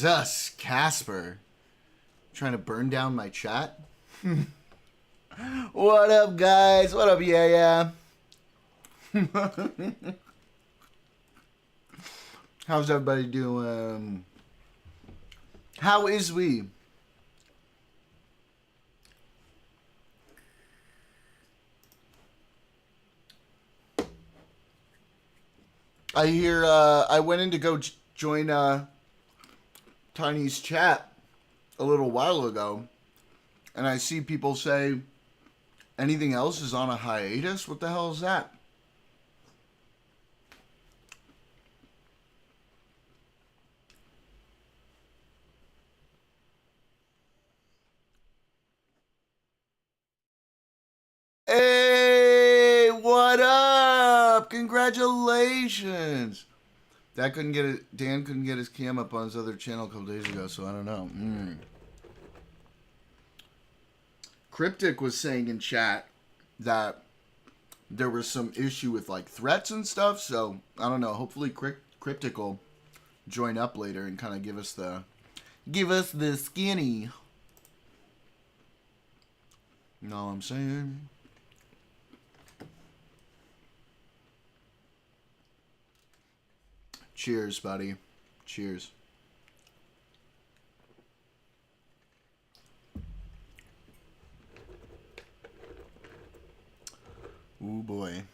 Sus, Casper. Trying to burn down my chat? What up, guys? What up, yeah? How's everybody doing? How is we? I hear, I went in to go join Tiny's chat a little while ago, and I see people say, anything else is on a hiatus? What the hell is that? Hey, what up? Congratulations. That couldn't get it. Dan couldn't get his cam up on his other channel a couple days ago, so I don't know. Cryptic was saying in chat that there was some issue with like threats and stuff, so I don't know. Hopefully Cryptic will join up later and kind of give us the skinny. You know what I'm saying? Cheers, buddy. Cheers. Ooh, boy.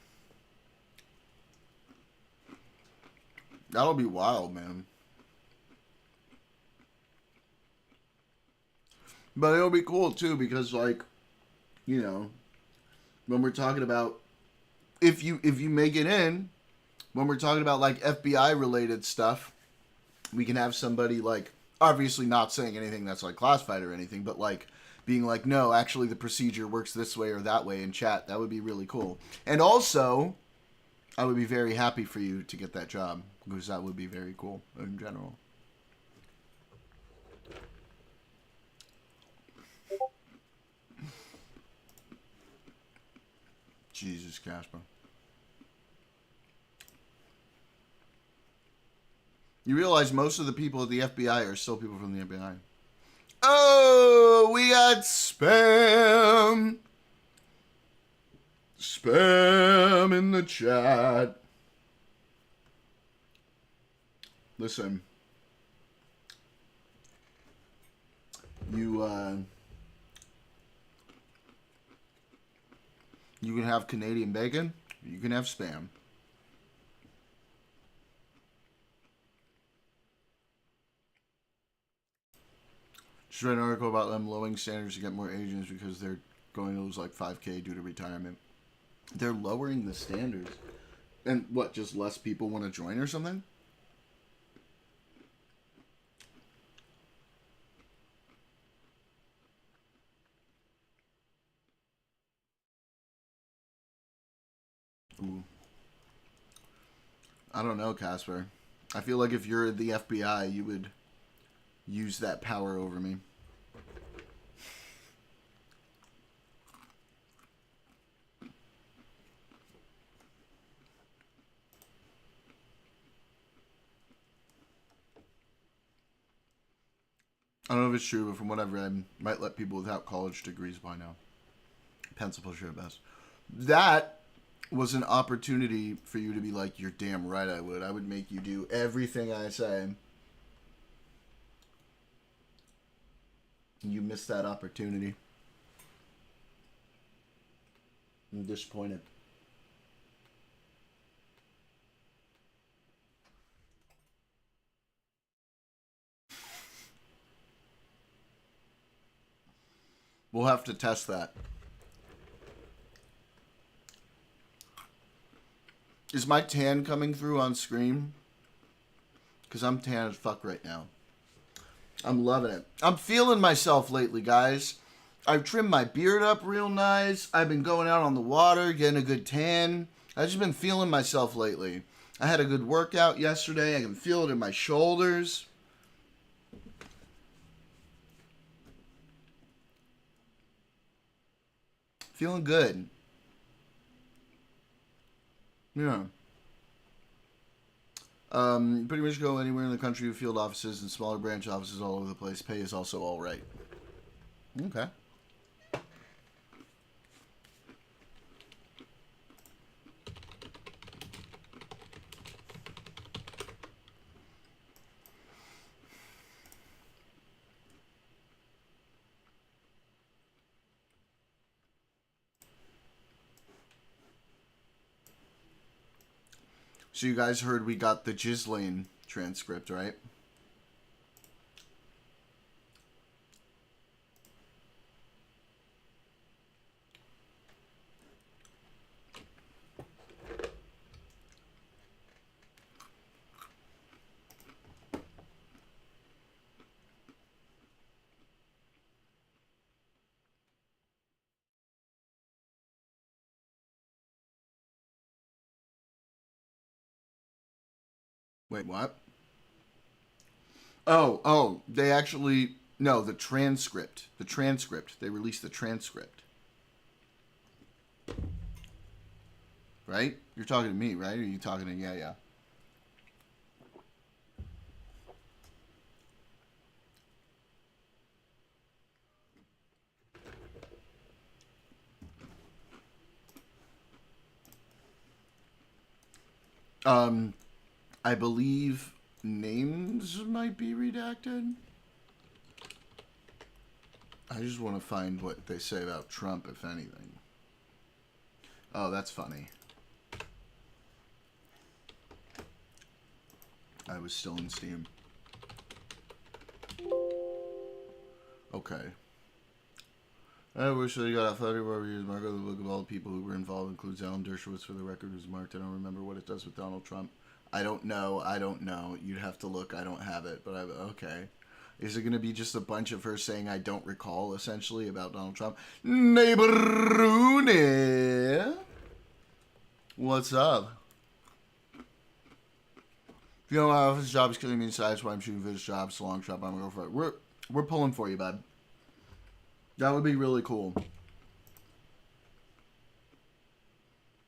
That'll be wild, man. But it'll be cool, too, because, like, you know, when we're talking about, if you make it in, when we're talking about, like, FBI-related stuff, we can have somebody, like, obviously not saying anything that's, like, classified or anything, but, like, being like, no, actually the procedure works this way or that way in chat. That would be really cool. And also, I would be very happy for you to get that job, because that would be very cool in general. Jesus, Casper. You realize most of the people at the FBI are still people from the FBI. Oh, we got spam. Spam in the chat. Listen. You can have Canadian bacon. You can have spam. Just read an article about them lowering standards to get more agents because they're going to lose like 5K due to retirement. They're lowering the standards. And what, just less people want to join or something? Ooh. I don't know, Casper. I feel like if you're the FBI, you would use that power over me. I don't know if it's true, but from what I've read, might let people without college degrees by now. Pencil pusher at best. That was an opportunity for you to be like, you're damn right I would. I would make you do everything I say. You missed that opportunity. I'm disappointed. We'll have to test that. Is my tan coming through on screen? Because I'm tan as fuck right now. I'm loving it. I'm feeling myself lately, guys. I've trimmed my beard up real nice. I've been going out on the water, getting a good tan. I've just been feeling myself lately. I had a good workout yesterday. I can feel it in my shoulders. Feeling good. Yeah. Pretty much go anywhere in the country with field offices and smaller branch offices all over the place. Pay is also all right. Okay. So you guys heard we got the Ghislaine transcript, right? Wait, what? Oh, they actually no, the transcript. The transcript. They released the transcript. Right? You're talking to me, right? Or are you talking to yeah. I believe names might be redacted. I just want to find what they say about Trump, if anything. Oh, that's funny. I was still in Steam. Okay. I wish they got a photo where we use Marco. The book of all the people who were involved includes Alan Dershowitz for the record, who's marked. I don't remember what it does with Donald Trump. I don't know. You'd have to look. I don't have it, but okay. Is it going to be just a bunch of her saying I don't recall, essentially, about Donald Trump? Neighborhood. What's up? You know, if his job is killing me inside, that's why I'm shooting for this job. It's a long shot, but I'm going to go for it. We're pulling for you, bud. That would be really cool.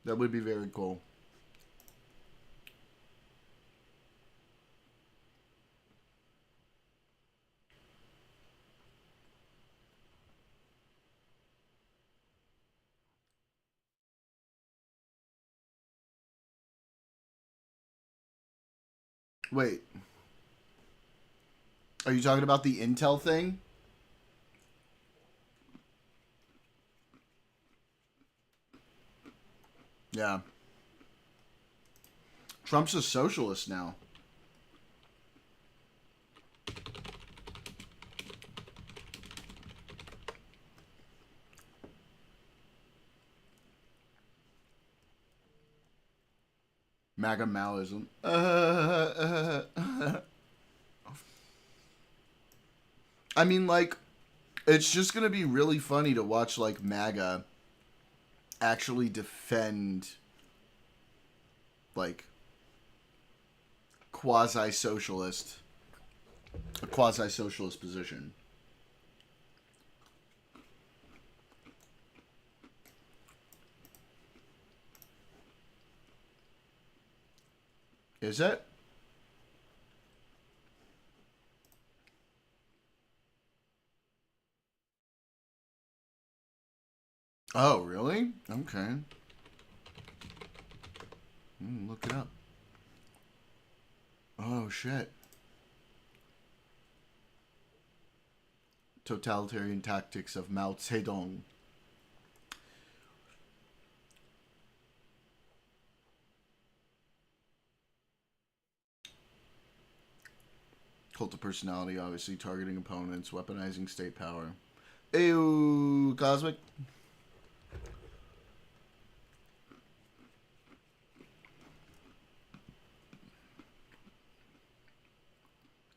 That would be very cool. Wait. Are you talking about the Intel thing? Yeah. Trump's a socialist now. MAGA Maoism. I mean, like, it's just going to be really funny to watch, like, MAGA actually defend, like, a quasi-socialist position. Is it? Oh, really? Okay. Look it up. Oh, shit. Totalitarian Tactics of Mao Zedong. Cult of personality, obviously, targeting opponents, weaponizing state power. Ew, Cosmic.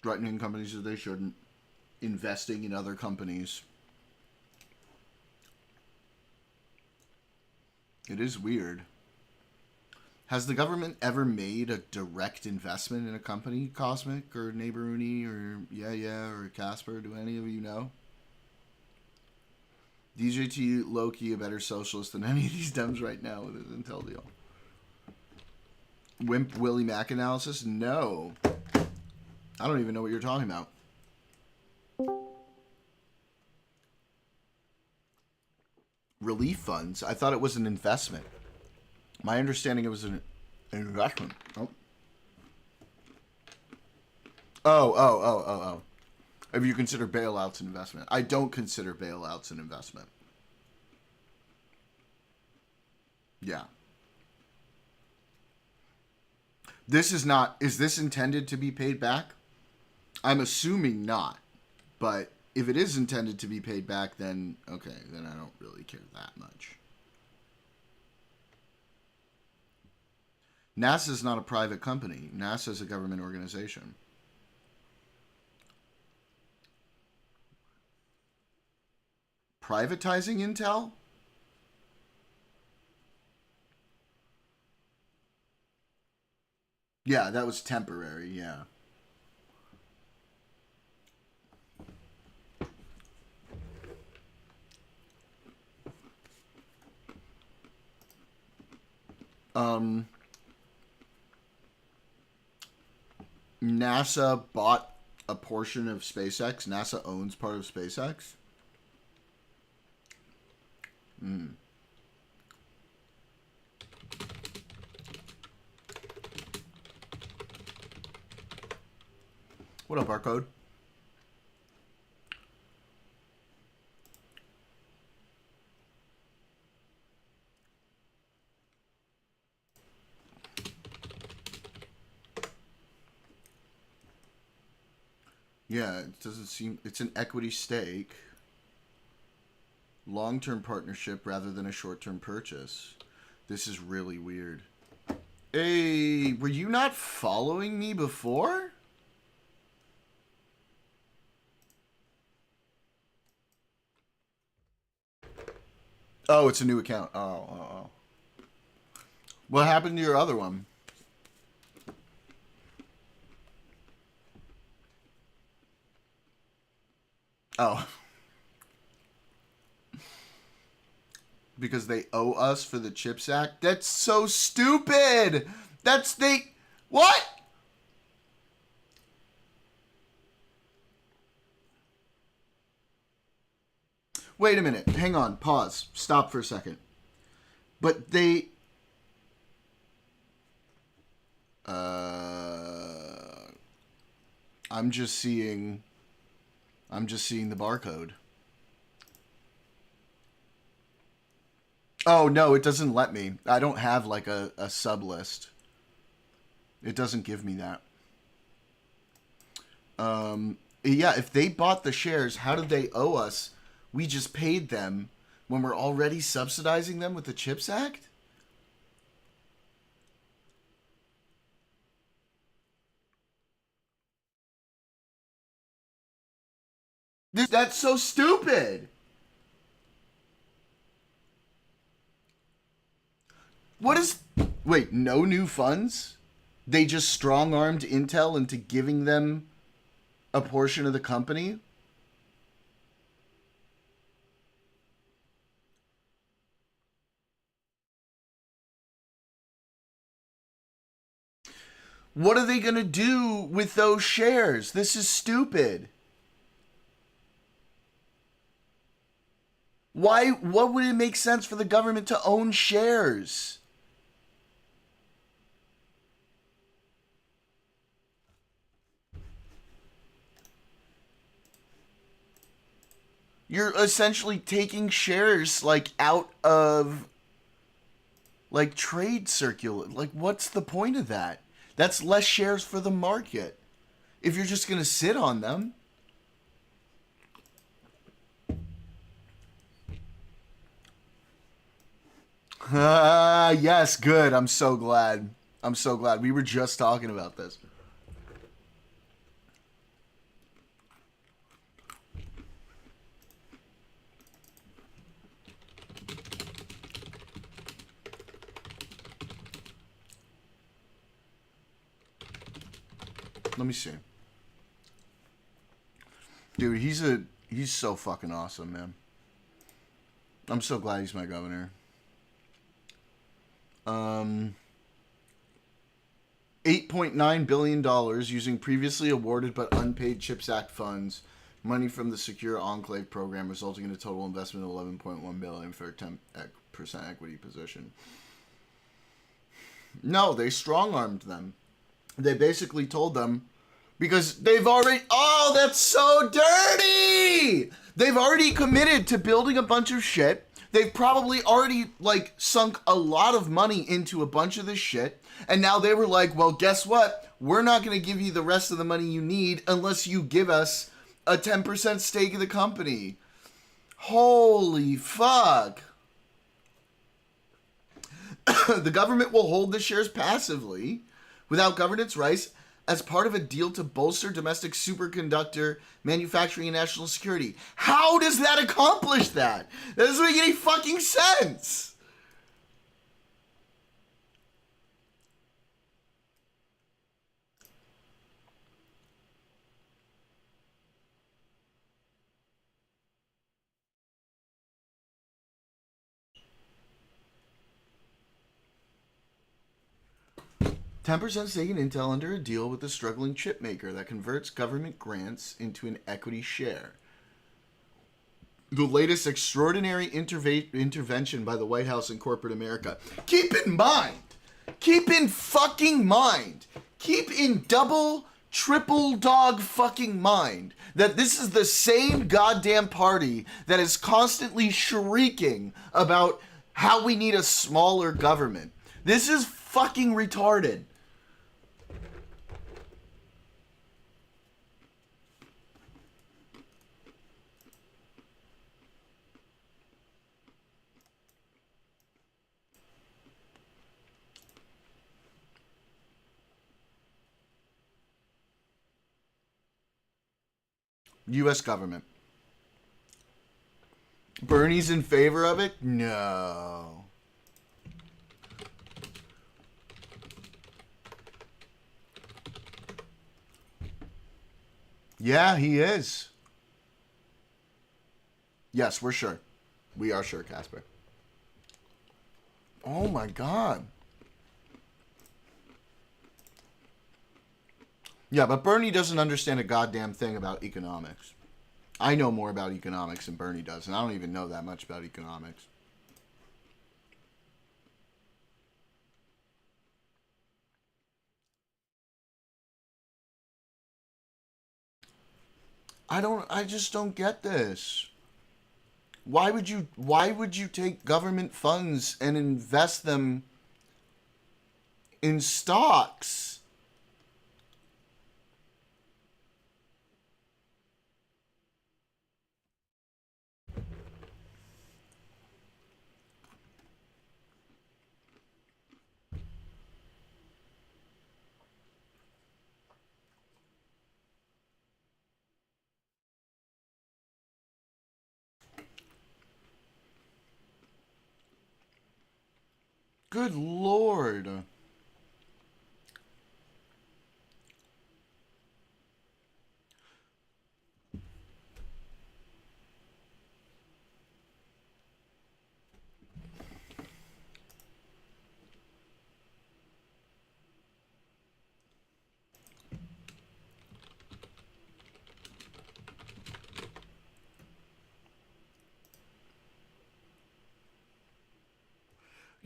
Threatening companies that they shouldn't. Investing in other companies. It is weird. Has the government ever made a direct investment in a company, Cosmic or Neighboruni or Yeah or Casper? Do any of you know? DJT low-key a better socialist than any of these Dems right now with his Intel deal. Wimp Willie Mac analysis? No. I don't even know what you're talking about. Relief funds? I thought it was an investment. My understanding it was an investment. Oh. Oh. If you consider bailouts an investment. I don't consider bailouts an investment. Yeah. This is not... Is this intended to be paid back? I'm assuming not. But if it is intended to be paid back, then... Okay, then I don't really care that much. NASA is not a private company. NASA is a government organization. Privatizing Intel? Yeah, that was temporary, yeah. NASA bought a portion of SpaceX. NASA owns part of SpaceX. What up, Barcode? Yeah, it doesn't seem... It's an equity stake. Long-term partnership rather than a short-term purchase. This is really weird. Hey, were you not following me before? Oh, it's a new account. Oh. What happened to your other one? Oh. Because they owe us for the CHIPS Act? That's so stupid! That's they... What? Wait a minute. Hang on. Pause. Stop for a second. But they... I'm just seeing the barcode. Oh, no, it doesn't let me. I don't have, like, a sub list. It doesn't give me that. Yeah, if they bought the shares, how did they owe us? We just paid them when we're already subsidizing them with the CHIPS Act? That's so stupid! What is... Wait, no new funds? They just strong-armed Intel into giving them a portion of the company? What are they going to do with those shares? This is stupid. Why? What would it make sense for the government to own shares? You're essentially taking shares, like, out of, like, trade circulate. Like, what's the point of that? That's less shares for the market. If you're just going to sit on them. Yes, good. I'm so glad. I'm so glad. We were just talking about this. Let me see. Dude, he's so fucking awesome, man. I'm so glad he's my governor. $8.9 billion using previously awarded but unpaid CHIPS Act funds, money from the Secure Enclave program, resulting in a total investment of $11.1 billion for a 10% equity position. No, they strong-armed them. They basically told them, because they've already... Oh, that's so dirty! They've already committed to building a bunch of shit. They've probably already, like, sunk a lot of money into a bunch of this shit. And now they were like, well, guess what? We're not going to give you the rest of the money you need unless you give us a 10% stake of the company. Holy fuck. The government will hold the shares passively without governance rights as part of a deal to bolster domestic superconductor manufacturing and national security. How does that accomplish that? That doesn't make any fucking sense. $10% stake in Intel under a deal with a struggling chip maker that converts government grants into an equity share. The latest extraordinary intervention by the White House and corporate America. Keep in mind, keep in fucking mind, keep in double, triple dog fucking mind that this is the same goddamn party that is constantly shrieking about how we need a smaller government. This is fucking retarded. U.S. government. Bernie's in favor of it? No. Yeah, he is. Yes, we're sure. We are sure, Casper. Oh my God. Yeah, but Bernie doesn't understand a goddamn thing about economics. I know more about economics than Bernie does, and I don't even know that much about economics. I just don't get this. Why would you take government funds and invest them in stocks? Good Lord.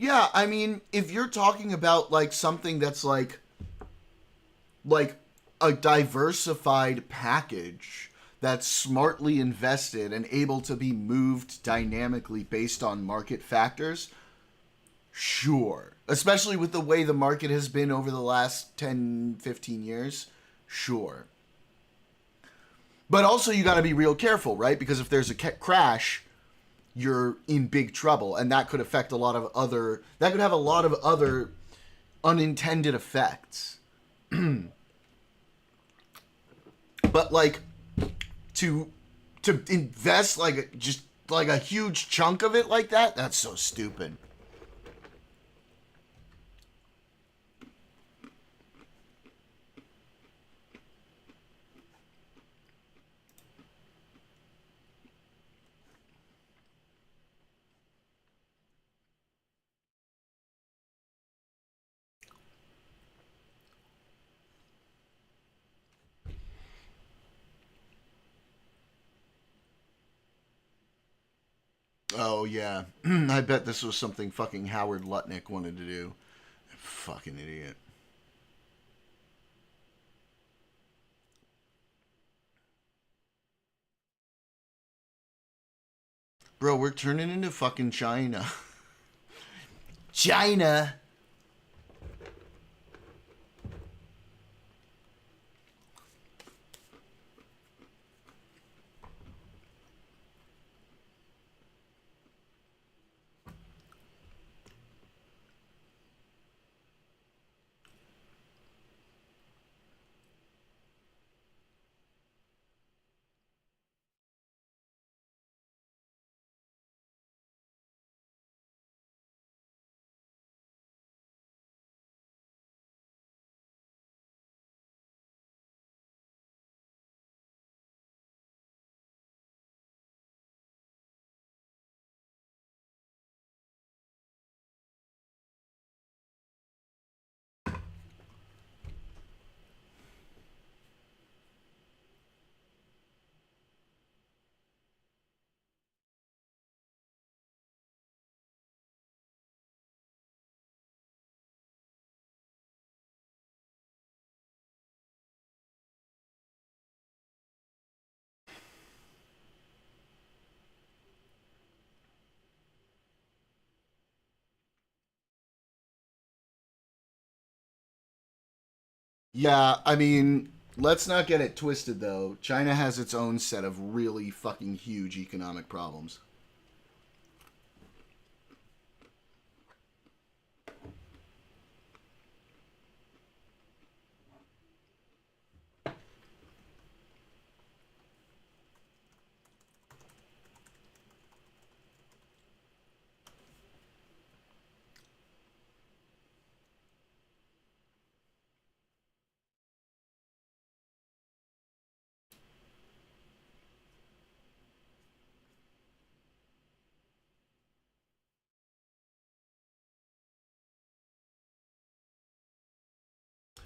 Yeah, I mean, if you're talking about like something that's like a diversified package that's smartly invested and able to be moved dynamically based on market factors, sure. Especially with the way the market has been over the last 10, 15 years, sure. But also you got to be real careful, right? Because if there's a crash, you're in big trouble, and that could affect that could have a lot of other unintended effects. But like to invest like just like a huge chunk of it like that, that's so stupid. Oh yeah, I bet this was something fucking Howard Lutnick wanted to do. Fucking idiot. Bro, we're turning into fucking China. China. Yeah, I mean, let's not get it twisted though. China has its own set of really fucking huge economic problems.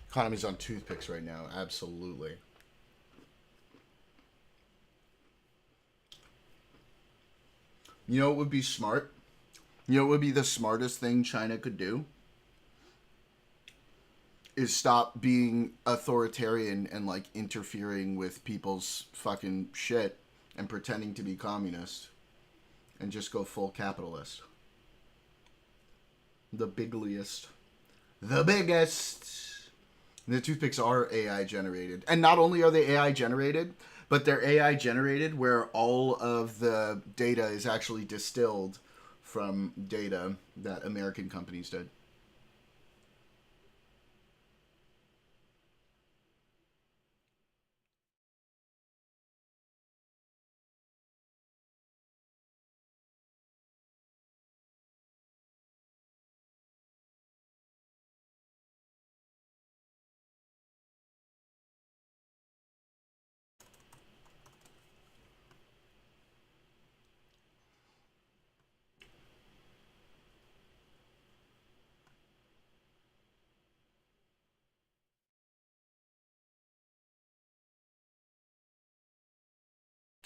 Economy's on toothpicks right now, absolutely. You know what would be smart? You know what would be the smartest thing China could do? Is stop being authoritarian and like interfering with people's fucking shit and pretending to be communist and just go full capitalist. The bigliest. The biggest. The toothpicks are AI generated. And not only are they AI generated, but they're AI generated where all of the data is actually distilled from data that American companies did.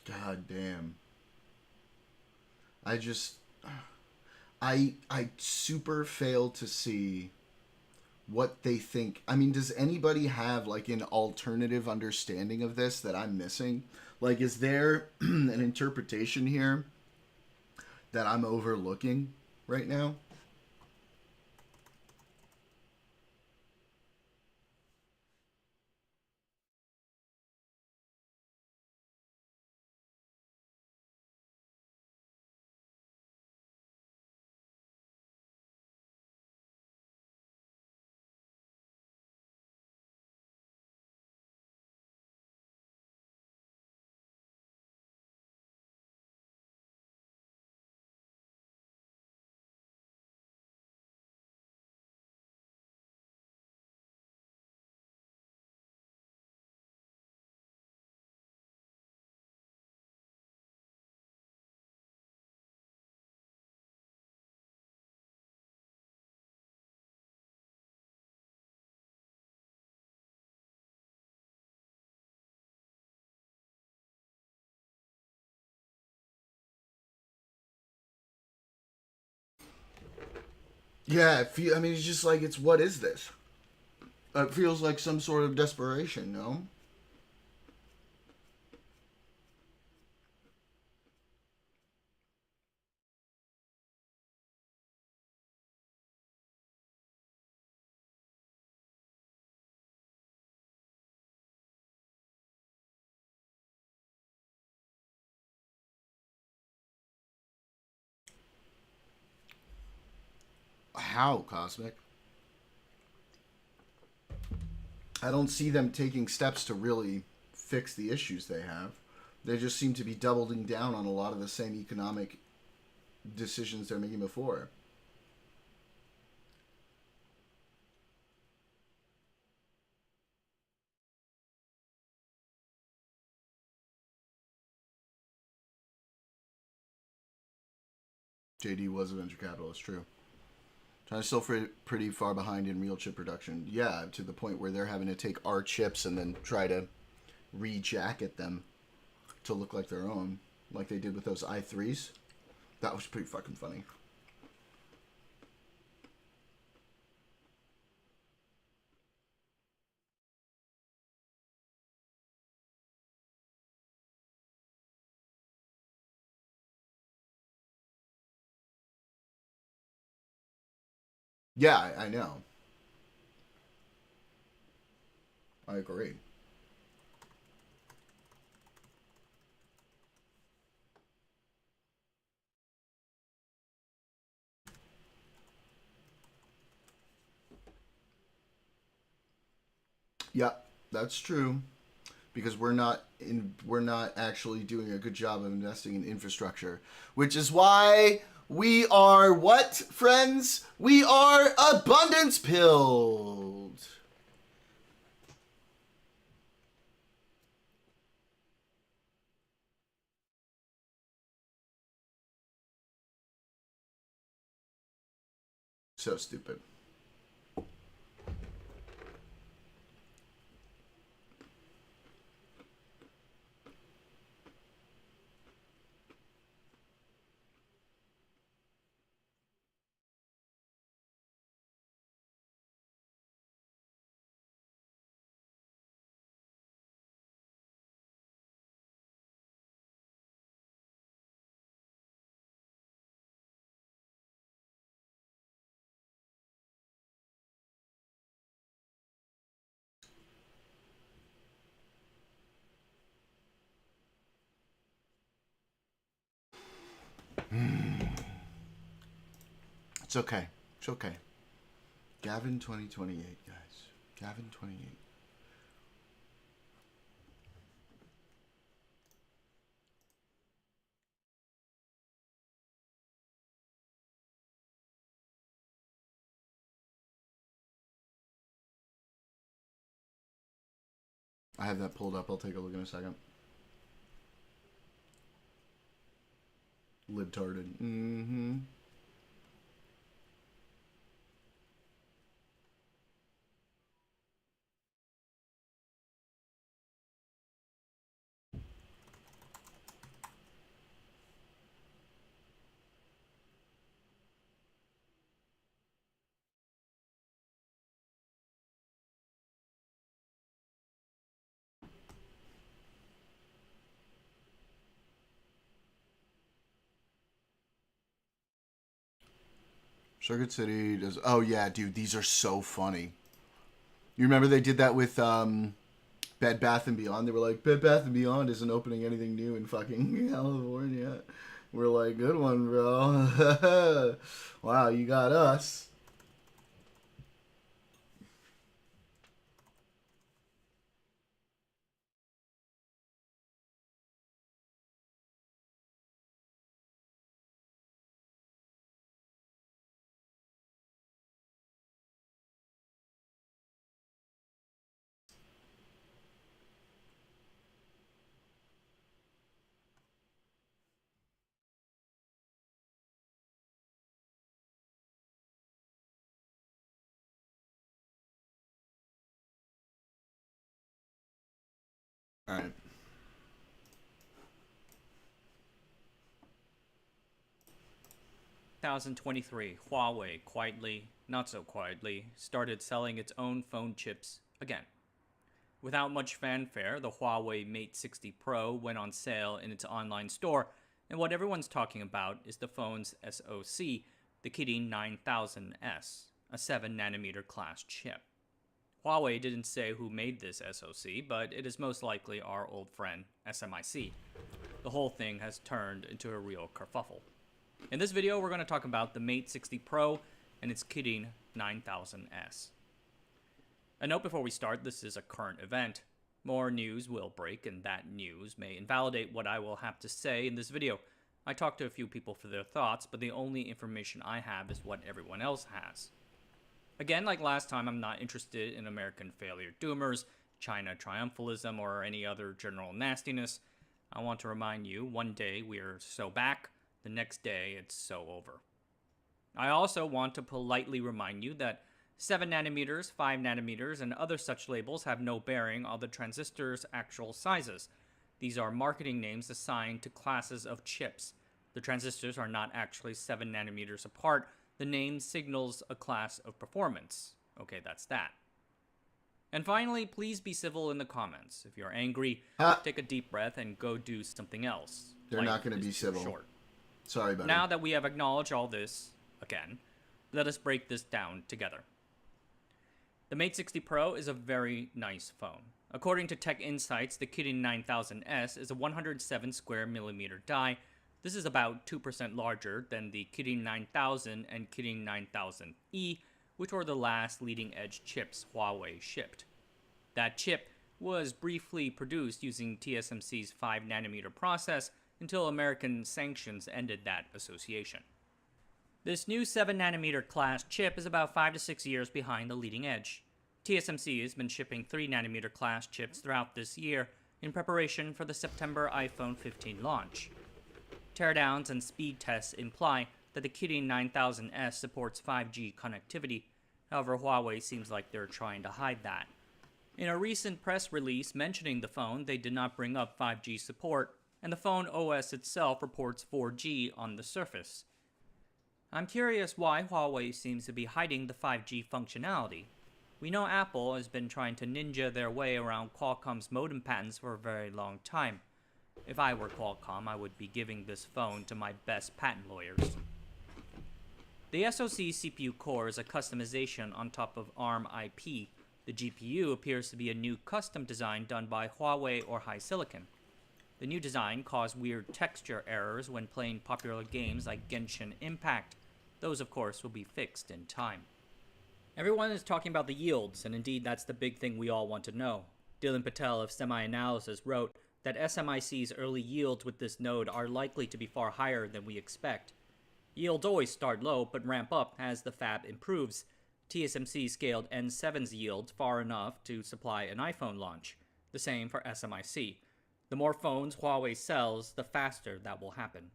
God damn. I just I super fail to see what they think. I mean, does anybody have like an alternative understanding of this that I'm missing? Like, is there an interpretation here that I'm overlooking right now? Yeah, I mean, it's just like, it's, what is this? It feels like some sort of desperation, no? How, Cosmic? I don't see them taking steps to really fix the issues they have. They just seem to be doubling down on a lot of the same economic decisions they're making before. JD was a venture capitalist, true. China's still pretty far behind in real chip production. Yeah, to the point where they're having to take our chips and then try to rejacket them to look like their own, like they did with those i3s. That was pretty fucking funny. Yeah, I know. I agree. Yeah, that's true. Because we're not actually doing a good job of investing in infrastructure, which is why we are what, friends? We are abundance pilled. So stupid. It's okay. It's okay. Gavin 2028, guys. Gavin 28. I have that pulled up. I'll take a look in a second. Libtarded. Mm-hmm. Circuit City does. Oh yeah, dude, these are so funny. You remember they did that with Bed Bath and Beyond? They were like, Bed Bath and Beyond isn't opening anything new in fucking California. We're like, good one, bro. Wow, you got us. All right. 2023, Huawei quietly, not so quietly, started selling its own phone chips again. Without much fanfare, the Huawei Mate 60 Pro went on sale in its online store, and what everyone's talking about is the phone's SoC, the Kirin 9000S, a 7nm class chip. Huawei didn't say who made this SoC, but it is most likely our old friend SMIC. The whole thing has turned into a real kerfuffle. In this video, we're going to talk about the Mate 60 Pro and its Kirin 9000S. A note before we start, this is a current event. More news will break, and that news may invalidate what I will have to say in this video. I talked to a few people for their thoughts, but the only information I have is what everyone else has. Again, like last time, I'm not interested in American failure doomers, China triumphalism, or any other general nastiness. I want to remind you, one day we are so back, the next day it's so over. I also want to politely remind you that 7nm, 5nm, and other such labels have no bearing on the transistor's actual sizes. These are marketing names assigned to classes of chips. The transistors are not actually 7nm apart. The name signals a class of performance. Okay, that's that. And finally, please be civil in the comments. If you're angry, take a deep breath and go do something else. They're not going to be civil. Short. Sorry, buddy. Now that we have acknowledged all this, again, let us break this down together. The Mate 60 Pro is a very nice phone. According to Tech Insights, the Kirin 9000S is a 107 square millimeter die. This is about 2% larger than the Kirin 9000 and Kirin 9000E, which were the last leading-edge chips Huawei shipped. That chip was briefly produced using TSMC's 5nm process until American sanctions ended that association. This new 7nm class chip is about 5 to 6 years behind the leading edge. TSMC has been shipping 3nm class chips throughout this year in preparation for the September iPhone 15 launch. Teardowns and speed tests imply that the Kirin 9000S supports 5G connectivity. However, Huawei seems like they're trying to hide that. In a recent press release mentioning the phone, they did not bring up 5G support, and the phone OS itself reports 4G on the surface. I'm curious why Huawei seems to be hiding the 5G functionality. We know Apple has been trying to ninja their way around Qualcomm's modem patents for a very long time. If I were Qualcomm, I would be giving this phone to my best patent lawyers. The SoC CPU core is a customization on top of ARM IP. The GPU appears to be a new custom design done by Huawei or HiSilicon. The new design caused weird texture errors when playing popular games like Genshin Impact. Those, of course, will be fixed in time. Everyone is talking about the yields, and indeed that's the big thing we all want to know. Dylan Patel of Semi-Analysis wrote that SMIC's early yields with this node are likely to be far higher than we expect. Yields always start low but ramp up as the fab improves. TSMC scaled N7's yields far enough to supply an iPhone launch. The same for SMIC. The more phones Huawei sells, the faster that will happen.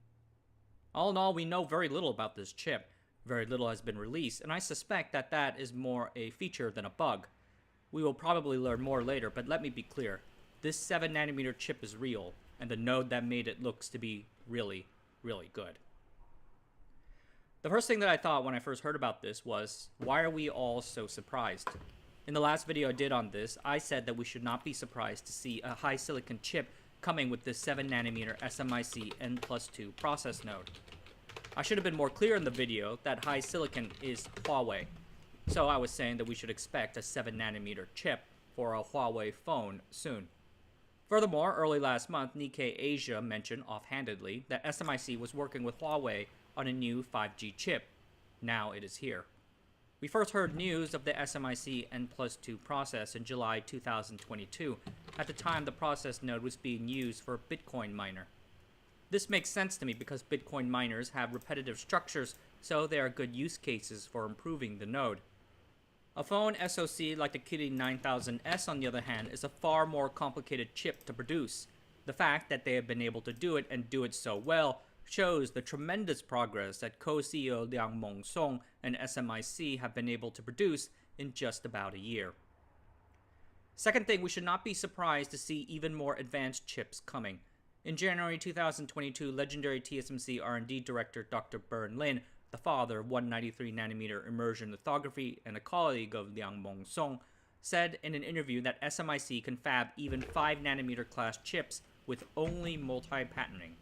All in all, we know very little about this chip. Very little has been released, and I suspect that that is more a feature than a bug. We will probably learn more later, but let me be clear. This 7nm chip is real, and the node that made it looks to be really, really good. The first thing that I thought when I first heard about this was, why are we all so surprised? In the last video I did on this, I said that we should not be surprised to see a HiSilicon chip coming with this 7nm SMIC N+2 process node. I should have been more clear in the video that HiSilicon is Huawei. So I was saying that we should expect a 7nm chip for a Huawei phone soon. Furthermore, early last month, Nikkei Asia mentioned offhandedly that SMIC was working with Huawei on a new 5G chip. Now it is here. We first heard news of the SMIC N+2 process in July 2022. At the time, the process node was being used for a Bitcoin miner. This makes sense to me because Bitcoin miners have repetitive structures, so they are good use cases for improving the node. A phone SoC like the Kirin 9000S, on the other hand, is a far more complicated chip to produce. The fact that they have been able to do it and do it so well shows the tremendous progress that co-CEO Liang Mongsong and SMIC have been able to produce in just about a year. Second thing, we should not be surprised to see even more advanced chips coming. In January 2022, legendary TSMC R&D Director Dr. Bern Lin the father of 193nm immersion lithography and a colleague of Liang Mongsong, said in an interview that SMIC can fab even 5nm class chips with only multi-patterning.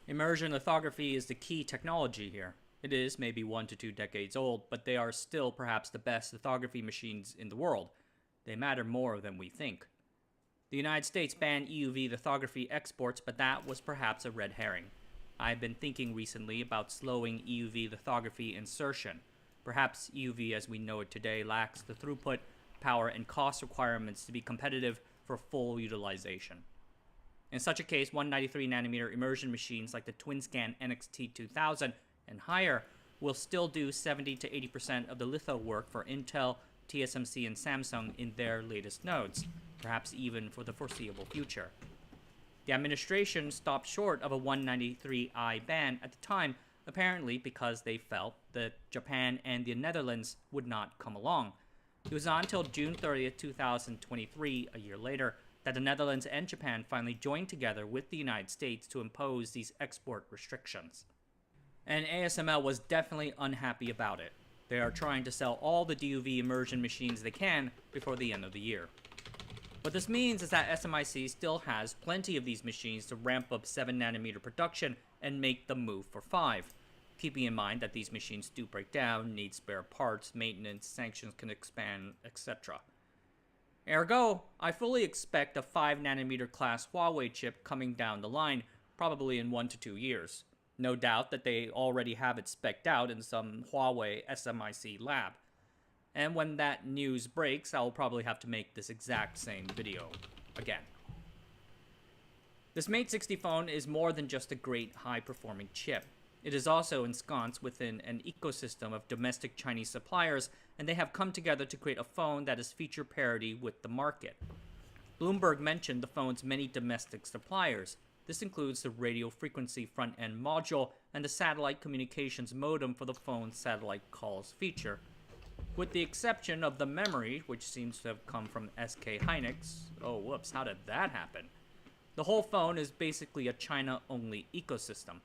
Immersion lithography is the key technology here. It is maybe 1 to 2 decades old, but they are still perhaps the best lithography machines in the world. They matter more than we think. The United States banned EUV lithography exports, but that was perhaps a red herring. I've been thinking recently about slowing EUV lithography insertion. Perhaps EUV as we know it today lacks the throughput, power, and cost requirements to be competitive for full utilization. In such a case, 193nm immersion machines like the TwinScan NXT2000 and higher will still do 70 to 80% of the litho work for Intel, TSMC, and Samsung in their latest nodes, perhaps even for the foreseeable future. The administration stopped short of a 193i ban at the time, apparently because they felt that Japan and the Netherlands would not come along. It was not until June 30th, 2023, a year later, that the Netherlands and Japan finally joined together with the United States to impose these export restrictions. And ASML was definitely unhappy about it. They are trying to sell all the DUV immersion machines they can before the end of the year. What this means is that SMIC still has plenty of these machines to ramp up 7nm production and make the move for 5, keeping in mind that these machines do break down, need spare parts, maintenance, sanctions can expand, etc. Ergo, I fully expect a 5nm class Huawei chip coming down the line, probably in 1 to 2 years. No doubt that they already have it spec'd out in some Huawei SMIC lab. And when that news breaks, I'll probably have to make this exact same video again. This Mate 60 phone is more than just a great high-performing chip. It is also ensconced within an ecosystem of domestic Chinese suppliers, and they have come together to create a phone that is feature parity with the market. Bloomberg mentioned the phone's many domestic suppliers. This includes the radio frequency front-end module and the satellite communications modem for the phone's satellite calls feature. With the exception of the memory, which seems to have come from SK Hynix. Oh, whoops, how did that happen? The whole phone is basically a China-only ecosystem.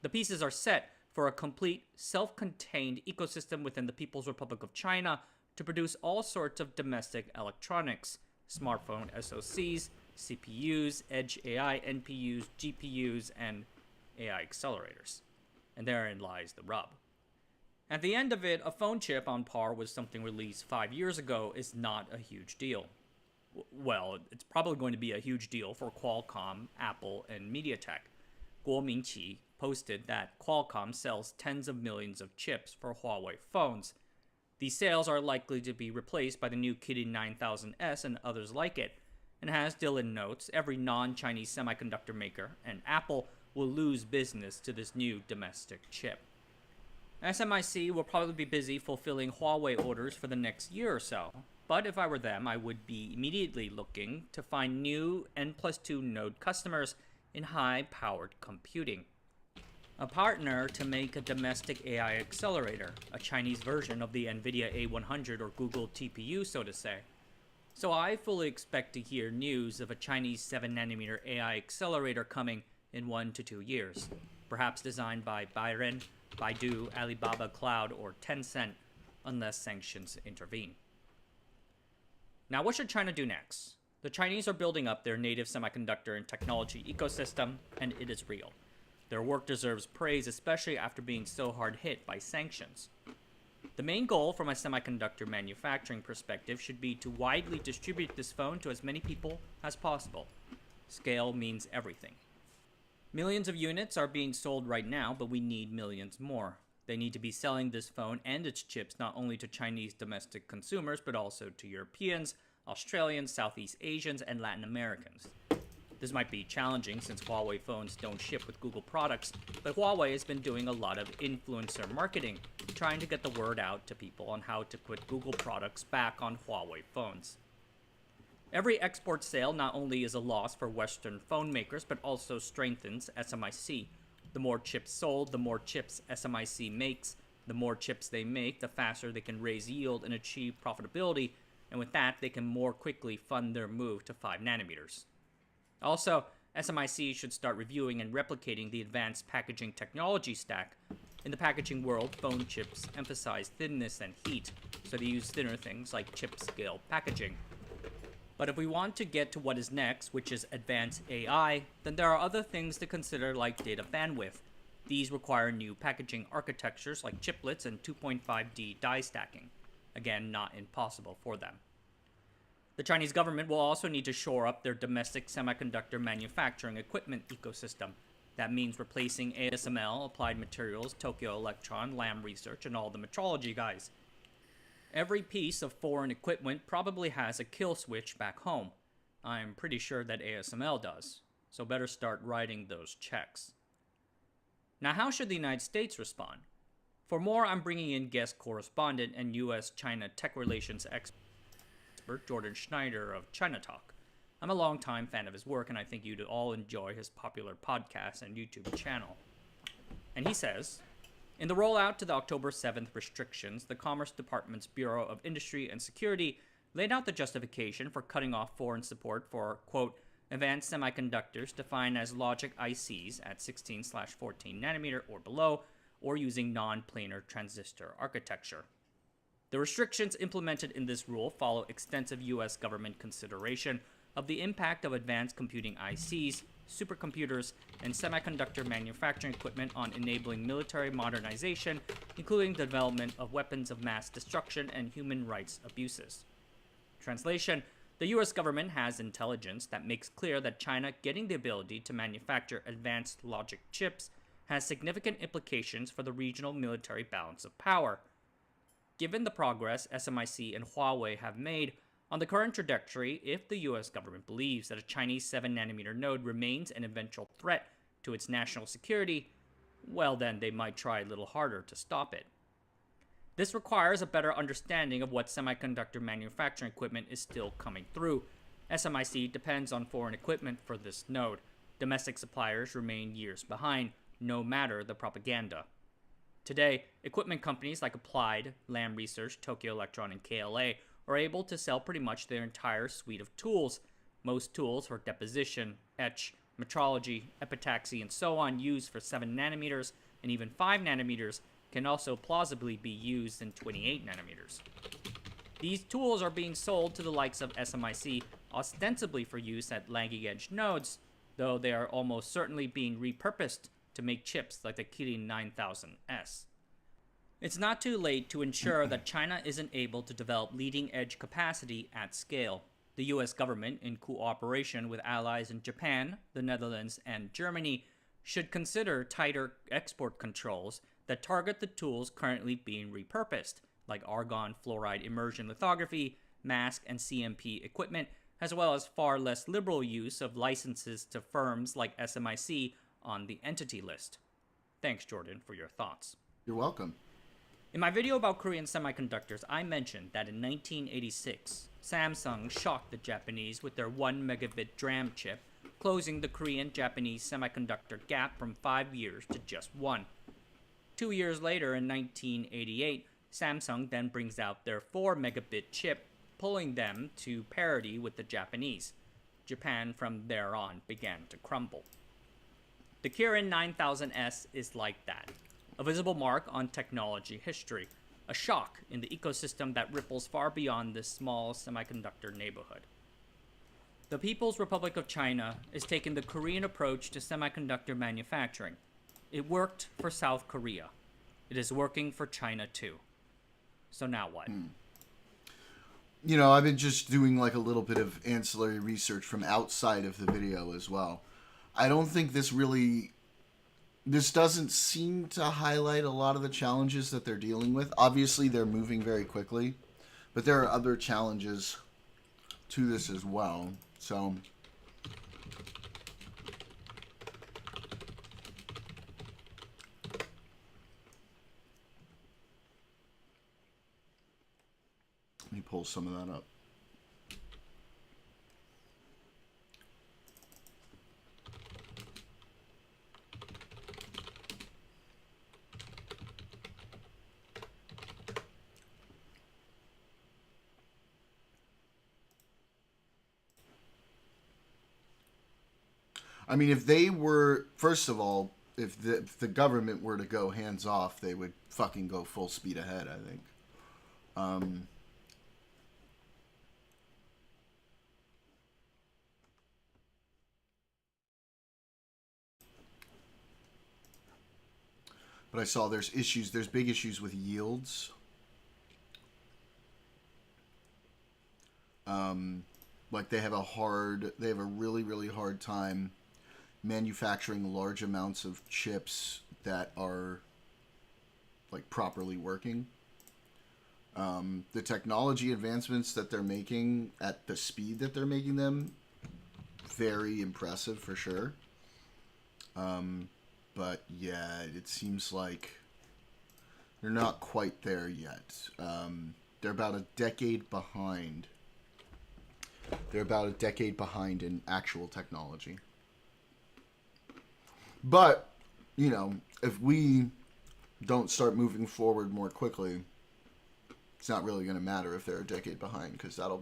The pieces are set for a complete, self-contained ecosystem within the People's Republic of China to produce all sorts of domestic electronics, smartphone SoCs, CPUs, edge AI NPUs, GPUs, and AI accelerators. And therein lies the rub. At the end of it, a phone chip on par with something released 5 years ago is not a huge deal. Well, it's probably going to be a huge deal for Qualcomm, Apple, and MediaTek. Guo Mingqi posted that Qualcomm sells tens of millions of chips for Huawei phones. These sales are likely to be replaced by the new Kirin 9000S and others like it. And as Dylan notes, every non-Chinese semiconductor maker and Apple will lose business to this new domestic chip. SMIC will probably be busy fulfilling Huawei orders for the next year or so, but if I were them, I would be immediately looking to find new N+2 node customers in high-powered computing. A partner to make a domestic AI accelerator, a Chinese version of the NVIDIA A100 or Google TPU, so to say. So I fully expect to hear news of a Chinese 7nm AI accelerator coming in 1 to 2 years, perhaps designed by Byron, Baidu, Alibaba Cloud, or Tencent, unless sanctions intervene. Now, what should China do next? The Chinese are building up their native semiconductor and technology ecosystem, and it is real. Their work deserves praise, especially after being so hard hit by sanctions. The main goal from a semiconductor manufacturing perspective should be to widely distribute this phone to as many people as possible. Scale means everything. Millions of units are being sold right now, but we need millions more. They need to be selling this phone and its chips not only to Chinese domestic consumers, but also to Europeans, Australians, Southeast Asians, and Latin Americans. This might be challenging since Huawei phones don't ship with Google products, but Huawei has been doing a lot of influencer marketing, trying to get the word out to people on how to put Google products back on Huawei phones. Every export sale not only is a loss for Western phone makers, but also strengthens SMIC. The more chips sold, the more chips SMIC makes. The more chips they make, the faster they can raise yield and achieve profitability, and with that, they can more quickly fund their move to 5nm. Also, SMIC should start reviewing and replicating the advanced packaging technology stack. In the packaging world, phone chips emphasize thinness and heat, so they use thinner things like chip-scale packaging. But if we want to get to what is next, which is advanced AI, then there are other things to consider like data bandwidth. These require new packaging architectures like chiplets and 2.5D die stacking. Again, not impossible for them. The Chinese government will also need to shore up their domestic semiconductor manufacturing equipment ecosystem. That means replacing ASML, Applied Materials, Tokyo Electron, Lam Research, and all the metrology guys. Every piece of foreign equipment probably has a kill switch back home. I'm pretty sure that ASML does, so better start writing those checks. Now, how should the United States respond? For more, I'm bringing in guest correspondent and U.S.-China tech relations expert Jordan Schneider of China Talk. I'm a longtime fan of his work, and I think you'd all enjoy his popular podcast and YouTube channel. And he says, in the rollout to the October 7th restrictions, the Commerce Department's Bureau of Industry and Security laid out the justification for cutting off foreign support for, quote, advanced semiconductors defined as logic ICs at 16/14 nanometer or below, or using non-planar transistor architecture. The restrictions implemented in this rule follow extensive U.S. government consideration of the impact of advanced computing ICs, supercomputers, and semiconductor manufacturing equipment on enabling military modernization, including the development of weapons of mass destruction and human rights abuses. Translation: the US government has intelligence that makes clear that China getting the ability to manufacture advanced logic chips has significant implications for the regional military balance of power. Given the progress SMIC and Huawei have made on the current trajectory, if the US government believes that a Chinese 7nm node remains an eventual threat to its national security, well then they might try a little harder to stop it. This requires a better understanding of what semiconductor manufacturing equipment is still coming through. SMIC depends on foreign equipment for this node. Domestic suppliers remain years behind, no matter the propaganda. Today, equipment companies like Applied, Lam Research, Tokyo Electron, and KLA are able to sell pretty much their entire suite of tools. Most tools for deposition, etch, metrology, epitaxy, and so on used for 7nm and even 5nm can also plausibly be used in 28nm. These tools are being sold to the likes of SMIC ostensibly for use at lagging edge nodes, though they are almost certainly being repurposed to make chips like the Kirin 9000S. It's not too late to ensure that China isn't able to develop leading-edge capacity at scale. The US government, in cooperation with allies in Japan, the Netherlands, and Germany, should consider tighter export controls that target the tools currently being repurposed, like argon fluoride immersion lithography, mask and CMP equipment, as well as far less liberal use of licenses to firms like SMIC on the entity list. Thanks, Jordan, for your thoughts. You're welcome. In my video about Korean semiconductors, I mentioned that in 1986, Samsung shocked the Japanese with their 1 megabit DRAM chip, closing the Korean-Japanese semiconductor gap from 5 years to just 1. 2 years later, in 1988, Samsung then brings out their 4 megabit chip, pulling them to parity with the Japanese. Japan from there on began to crumble. The Kirin 9000S is like that. A visible mark on technology history, a shock in the ecosystem that ripples far beyond this small semiconductor neighborhood. The People's Republic of China is taking the Korean approach to semiconductor manufacturing. It worked for South Korea. It is working for China too. So now what? You know, I've been just doing like a little bit of ancillary research from outside of the video as well. I don't think this doesn't seem to highlight a lot of the challenges that they're dealing with. Obviously, they're moving very quickly, but there are other challenges to this as well. So, let me pull some of that up. I mean, if they were, first of all, if the government were to go hands off, they would fucking go full speed ahead, I think. But I saw there's big issues with yields. Like they have a really, really hard time manufacturing large amounts of chips that are like properly working. The technology advancements that they're making at the speed that they're making them, very impressive for sure. But yeah, it seems like they're not quite there yet. They're about a decade behind. They're about a decade behind in actual technology. But, you know, if we don't start moving forward more quickly, it's not really going to matter if they're a decade behind, because they'll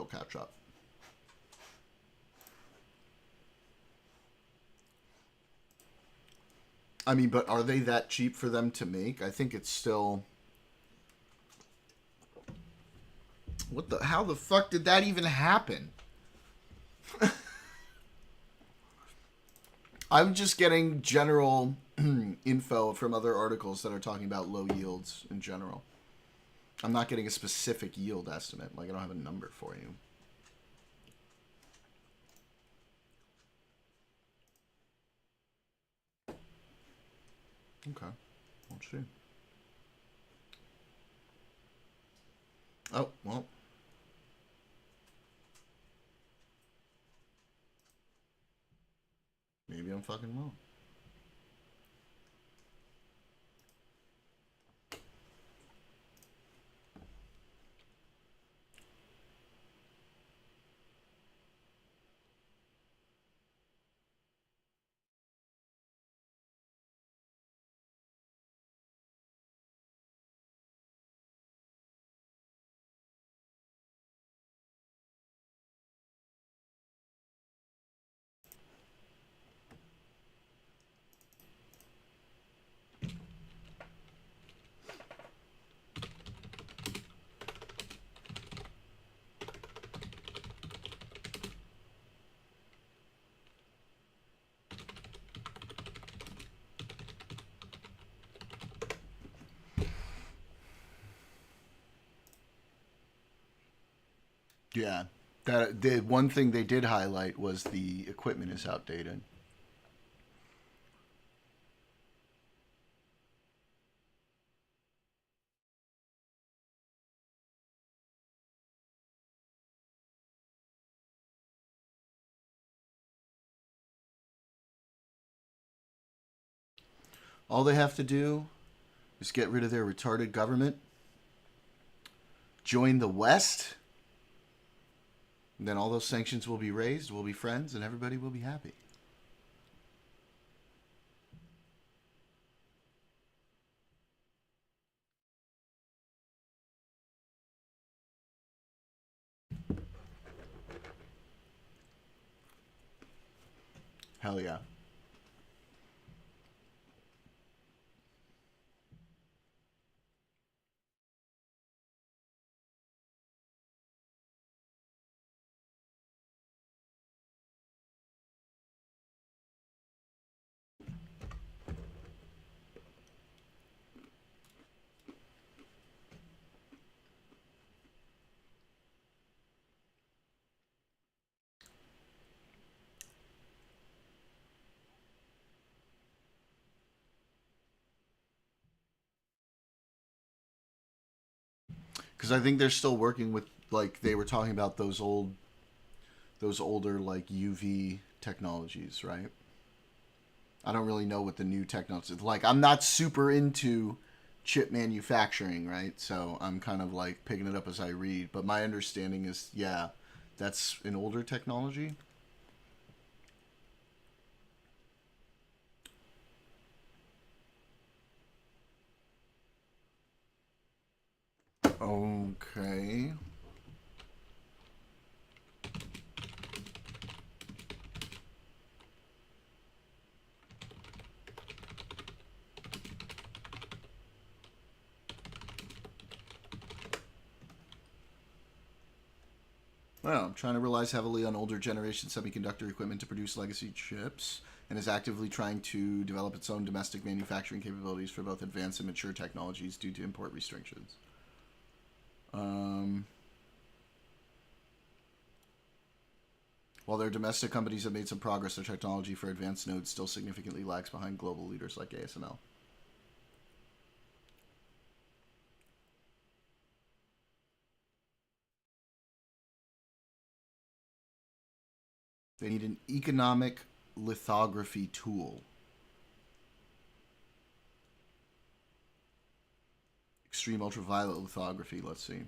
catch up. I mean, but are they that cheap for them to make? I think it's still... How the fuck did that even happen? I'm just getting general info from other articles that are talking about low yields in general. I'm not getting a specific yield estimate. Like, I don't have a number for you. Okay. Let's see. Oh, well. Maybe I'm fucking wrong. Yeah. The one thing they did highlight was the equipment is outdated. All they have to do is get rid of their retarded government, join the West, and then all those sanctions will be raised, we'll be friends, and everybody will be happy. Hell yeah. Because I think they're still working with, like, they were talking about those older, like, UV technologies, right? I don't really know what the new technology is. Like, I'm not super into chip manufacturing, right? So I'm kind of like picking it up as I read. But my understanding is, yeah, that's an older technology. Okay. Well, China relies heavily on older generation semiconductor equipment to produce legacy chips and is actively trying to develop its own domestic manufacturing capabilities for both advanced and mature technologies due to import restrictions. While their domestic companies have made some progress, their technology for advanced nodes still significantly lags behind global leaders like ASML. They need an economic lithography tool. Extreme ultraviolet lithography, let's see.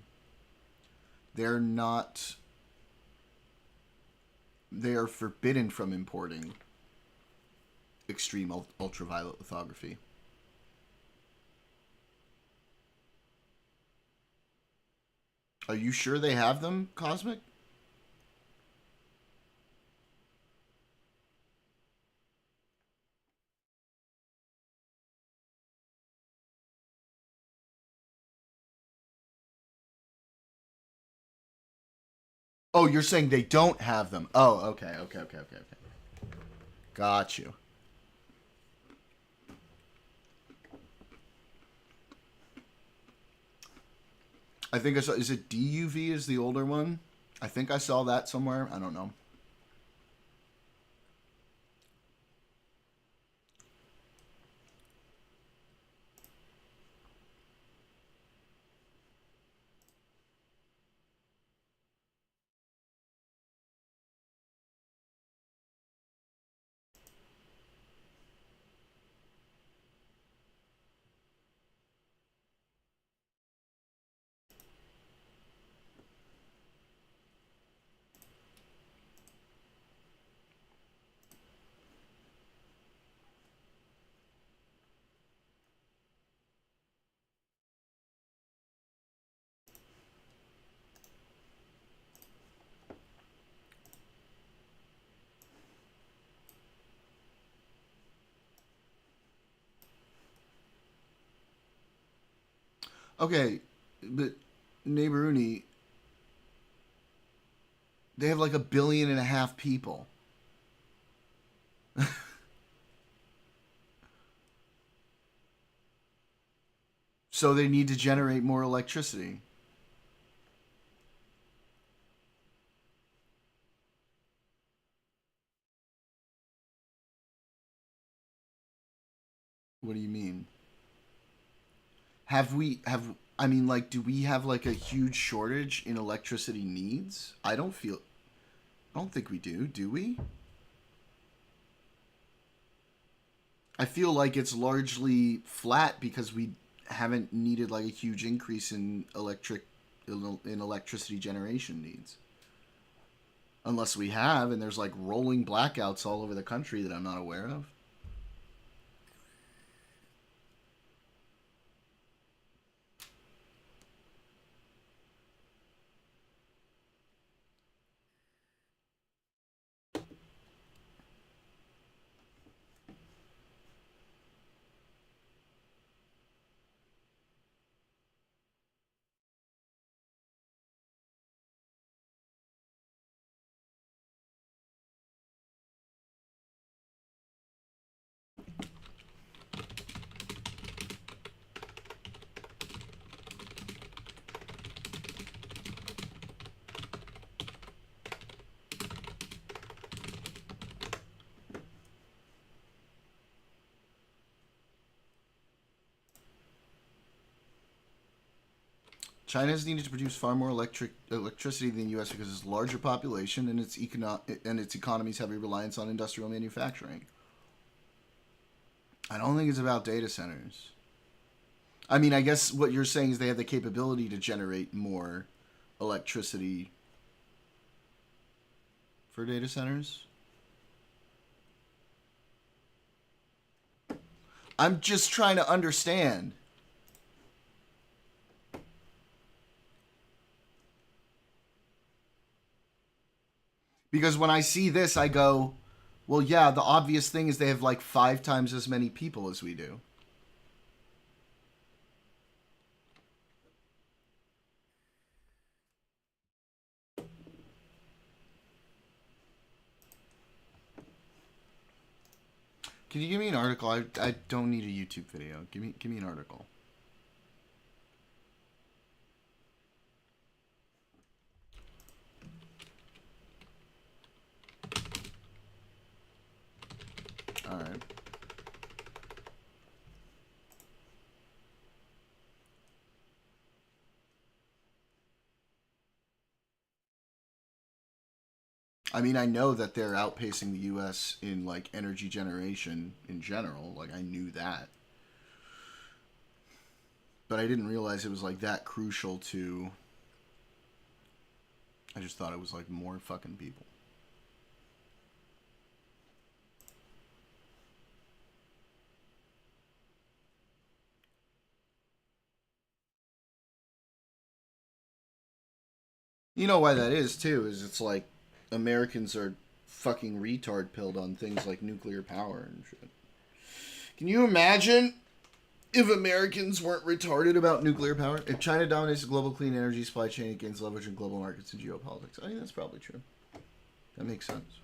They're not... They are forbidden from importing extreme ultraviolet lithography. Are you sure they have them, Cosmic? Oh, you're saying they don't have them. Oh, okay. Got you. I think I saw... Is it DUV is the older one? I think I saw that somewhere. I don't know. Okay, but Neighboruni, they have like 1.5 billion people. So they need to generate more electricity. What do you mean? I mean, like, do we have like a huge shortage in electricity needs? I don't think we do we? I feel like it's largely flat because we haven't needed like a huge increase in electricity generation needs. Unless we have, and there's like rolling blackouts all over the country that I'm not aware of. China has needed to produce far more electricity than the U.S. because of its larger population and its economy's heavy reliance on industrial manufacturing. I don't think it's about data centers. I mean, I guess what you're saying is they have the capability to generate more electricity for data centers. I'm just trying to understand. Because when I see this, I go, well, yeah, the obvious thing is they have like 5 times as many people as we do. Can you give me an article? I don't need a YouTube video. Give me an article. All right. I mean, I know that they're outpacing the U.S. in like energy generation in general. Like I knew that, but I didn't realize it was like that crucial to. I just thought it was like more fucking people. You know why that is too? Is it's like Americans are fucking retard pilled on things like nuclear power and shit. Can you imagine if Americans weren't retarded about nuclear power? If China dominates the global clean energy supply chain, it gains leverage in global markets and geopolitics. I think that's probably true. That makes sense.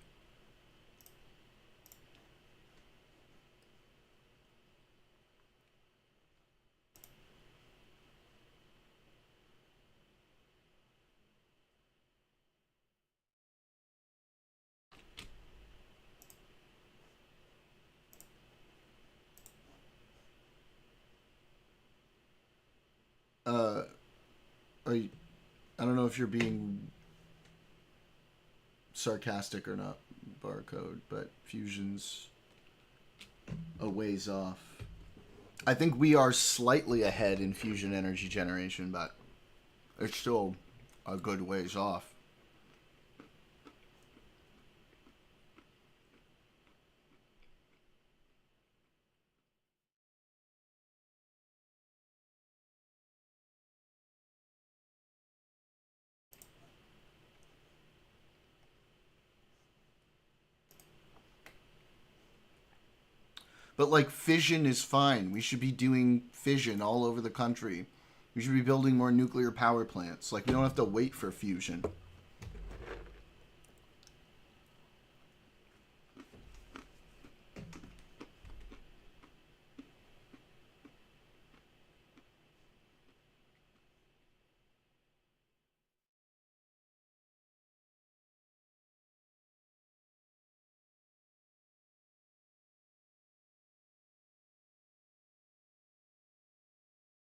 Uh, I don't know if you're being sarcastic or not, Barcode, but fusion's a ways off. I think we are slightly ahead in fusion energy generation, but it's still a good ways off. But like fission is fine. We should be doing fission all over the country. We should be building more nuclear power plants. Like we don't have to wait for fusion.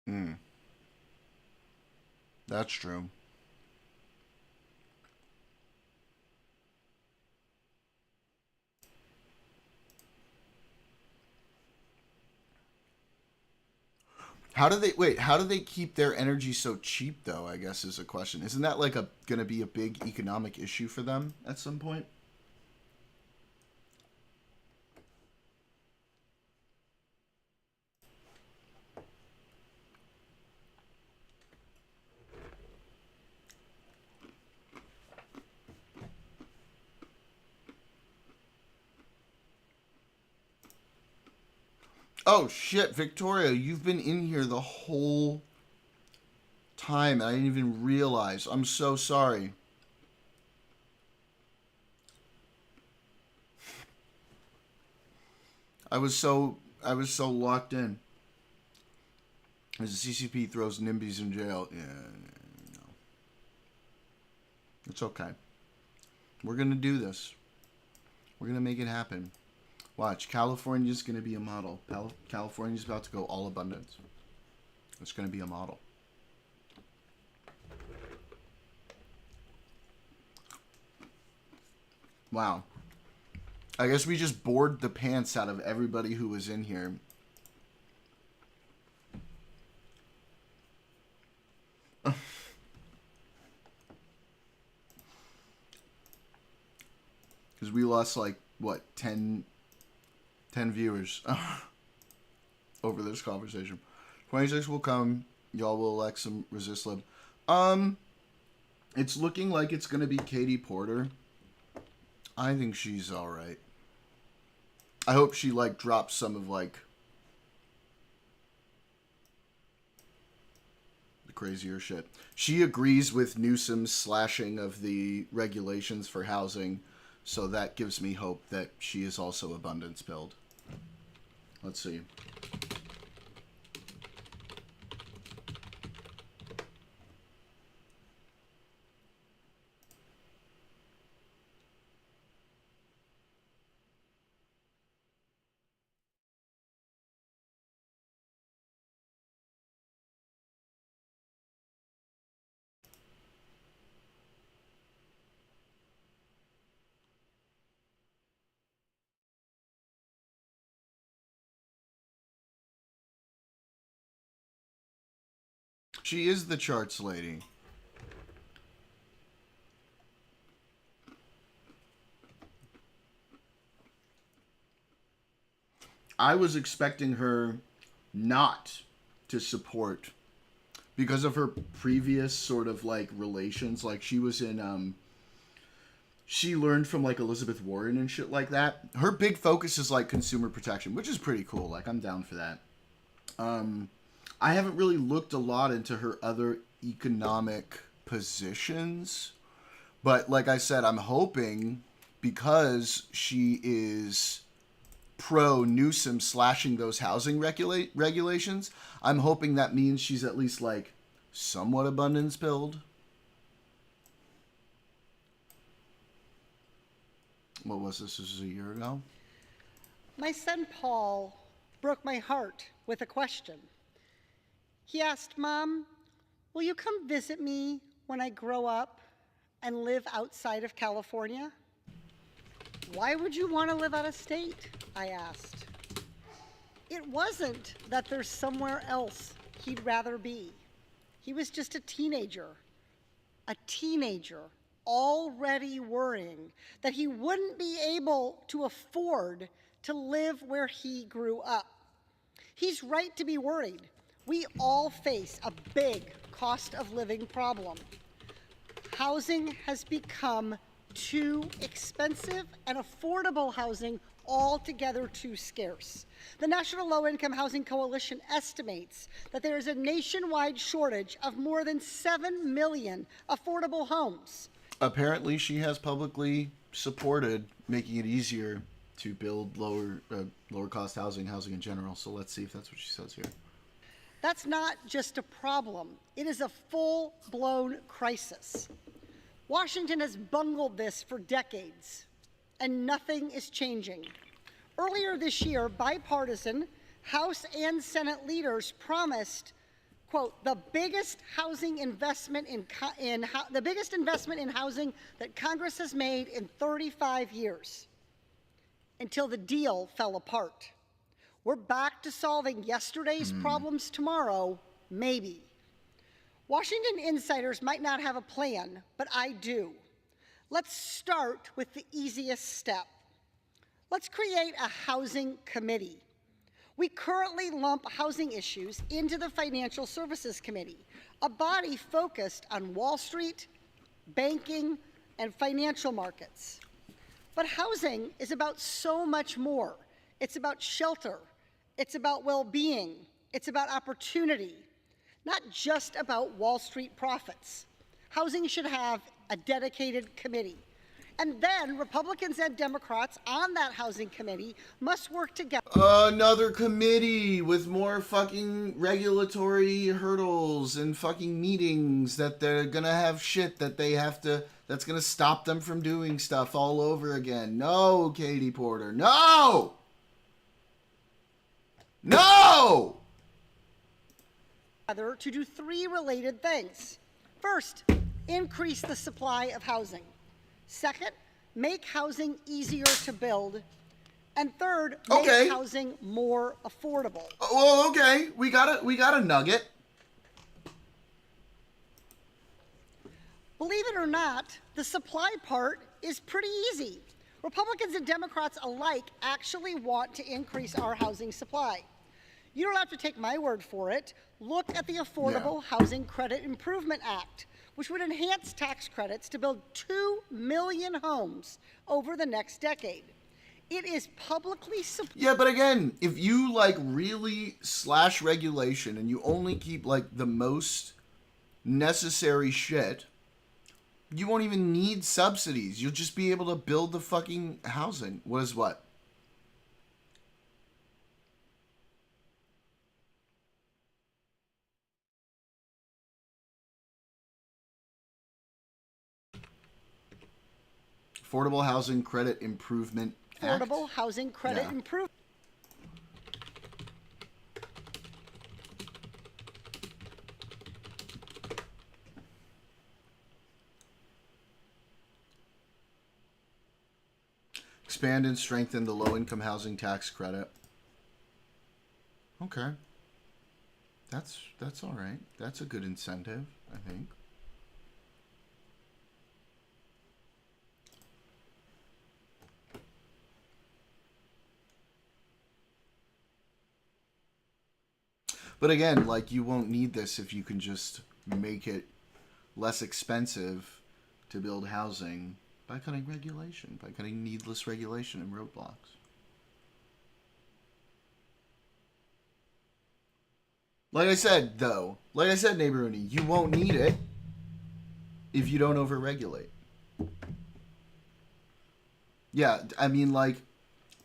Hmm. That's true. How do they wait? How do they keep their energy so cheap, though? I guess is a question. Isn't that like a gonna be a big economic issue for them at some point? Oh shit, Victoria, you've been in here the whole time. I didn't even realize. I'm so sorry. I was so locked in. As the CCP throws NIMBYs in jail. Yeah, no. It's okay. We're gonna do this. We're gonna make it happen. Watch, California's gonna be a model. California's about to go all abundance. It's gonna be a model. Wow. I guess we just bored the pants out of everybody who was in here. Because we lost like, what, 10 viewers over this conversation. 26 will come. Y'all will elect some resist lib. It's looking like it's going to be Katie Porter. I think she's alright. I hope she, like, drops some of, like, the crazier shit. She agrees with Newsom's slashing of the regulations for housing, so that gives me hope that she is also abundance pilled. Let's see. She is the charts lady. I was expecting her not to support because of her previous sort of like relations. Like she was in she learned from like Elizabeth Warren and shit like that. Her big focus is like consumer protection, which is pretty cool. Like I'm down for that. I haven't really looked a lot into her other economic positions, but like I said, I'm hoping because she is pro Newsom slashing those housing regulations, I'm hoping that means she's at least like somewhat abundance build. What was this? This was a year ago? My son Paul broke my heart with a question. He asked, Mom, will you come visit me when I grow up and live outside of California? Why would you want to live out of state? I asked. It wasn't that there's somewhere else he'd rather be. He was just a teenager already worrying that he wouldn't be able to afford to live where he grew up. He's right to be worried. We all face a big cost of living problem. Housing has become too expensive and affordable housing altogether too scarce. The National Low-Income Housing Coalition estimates that there is a nationwide shortage of more than 7 million affordable homes. Apparently, she has publicly supported making it easier to build lower cost housing in general. So let's see if that's what she says here. That's not just a problem. It is a full-blown crisis. Washington has bungled this for decades, and nothing is changing. Earlier this year, bipartisan House and Senate leaders promised, quote, the biggest investment in housing that Congress has made in 35 years, until the deal fell apart. We're back to solving yesterday's problems tomorrow, maybe. Washington insiders might not have a plan, but I do. Let's start with the easiest step. Let's create a housing committee. We currently lump housing issues into the Financial Services Committee, a body focused on Wall Street, banking, and financial markets. But housing is about so much more. It's about shelter. It's about well-being. It's about opportunity, not just about Wall Street profits. Housing should have a dedicated committee. And then Republicans and Democrats on that housing committee must work together. Another committee with more fucking regulatory hurdles and fucking meetings that they're gonna have shit that they have to, that's gonna stop them from doing stuff all over again. No, Katie Porter, no! No! To do three related things. First, increase the supply of housing. Second, make housing easier to build. And third, make housing more affordable. Well, okay, we got a nugget. Believe it or not, the supply part is pretty easy. Republicans and Democrats alike actually want to increase our housing supply. You don't have to take my word for it. Look at the Affordable Housing Credit Improvement Act, which would enhance tax credits to build 2 million homes over the next decade. It is publicly supported. Yeah, but again, if you like really slash regulation and you only keep like the most necessary shit, you won't even need subsidies. You'll just be able to build the fucking housing. What is what? Affordable Housing Credit Improvement Act. Affordable Housing Credit Yeah. Improvement. Expand and strengthen the low-income housing tax credit. Okay. That's all right. That's a good incentive, I think. But again, like, you won't need this if you can just make it less expensive to build housing by cutting regulation, by cutting needless regulation and roadblocks. Like I said, though, Neighbor Rooney, you won't need it if you don't overregulate. Yeah, I mean, like,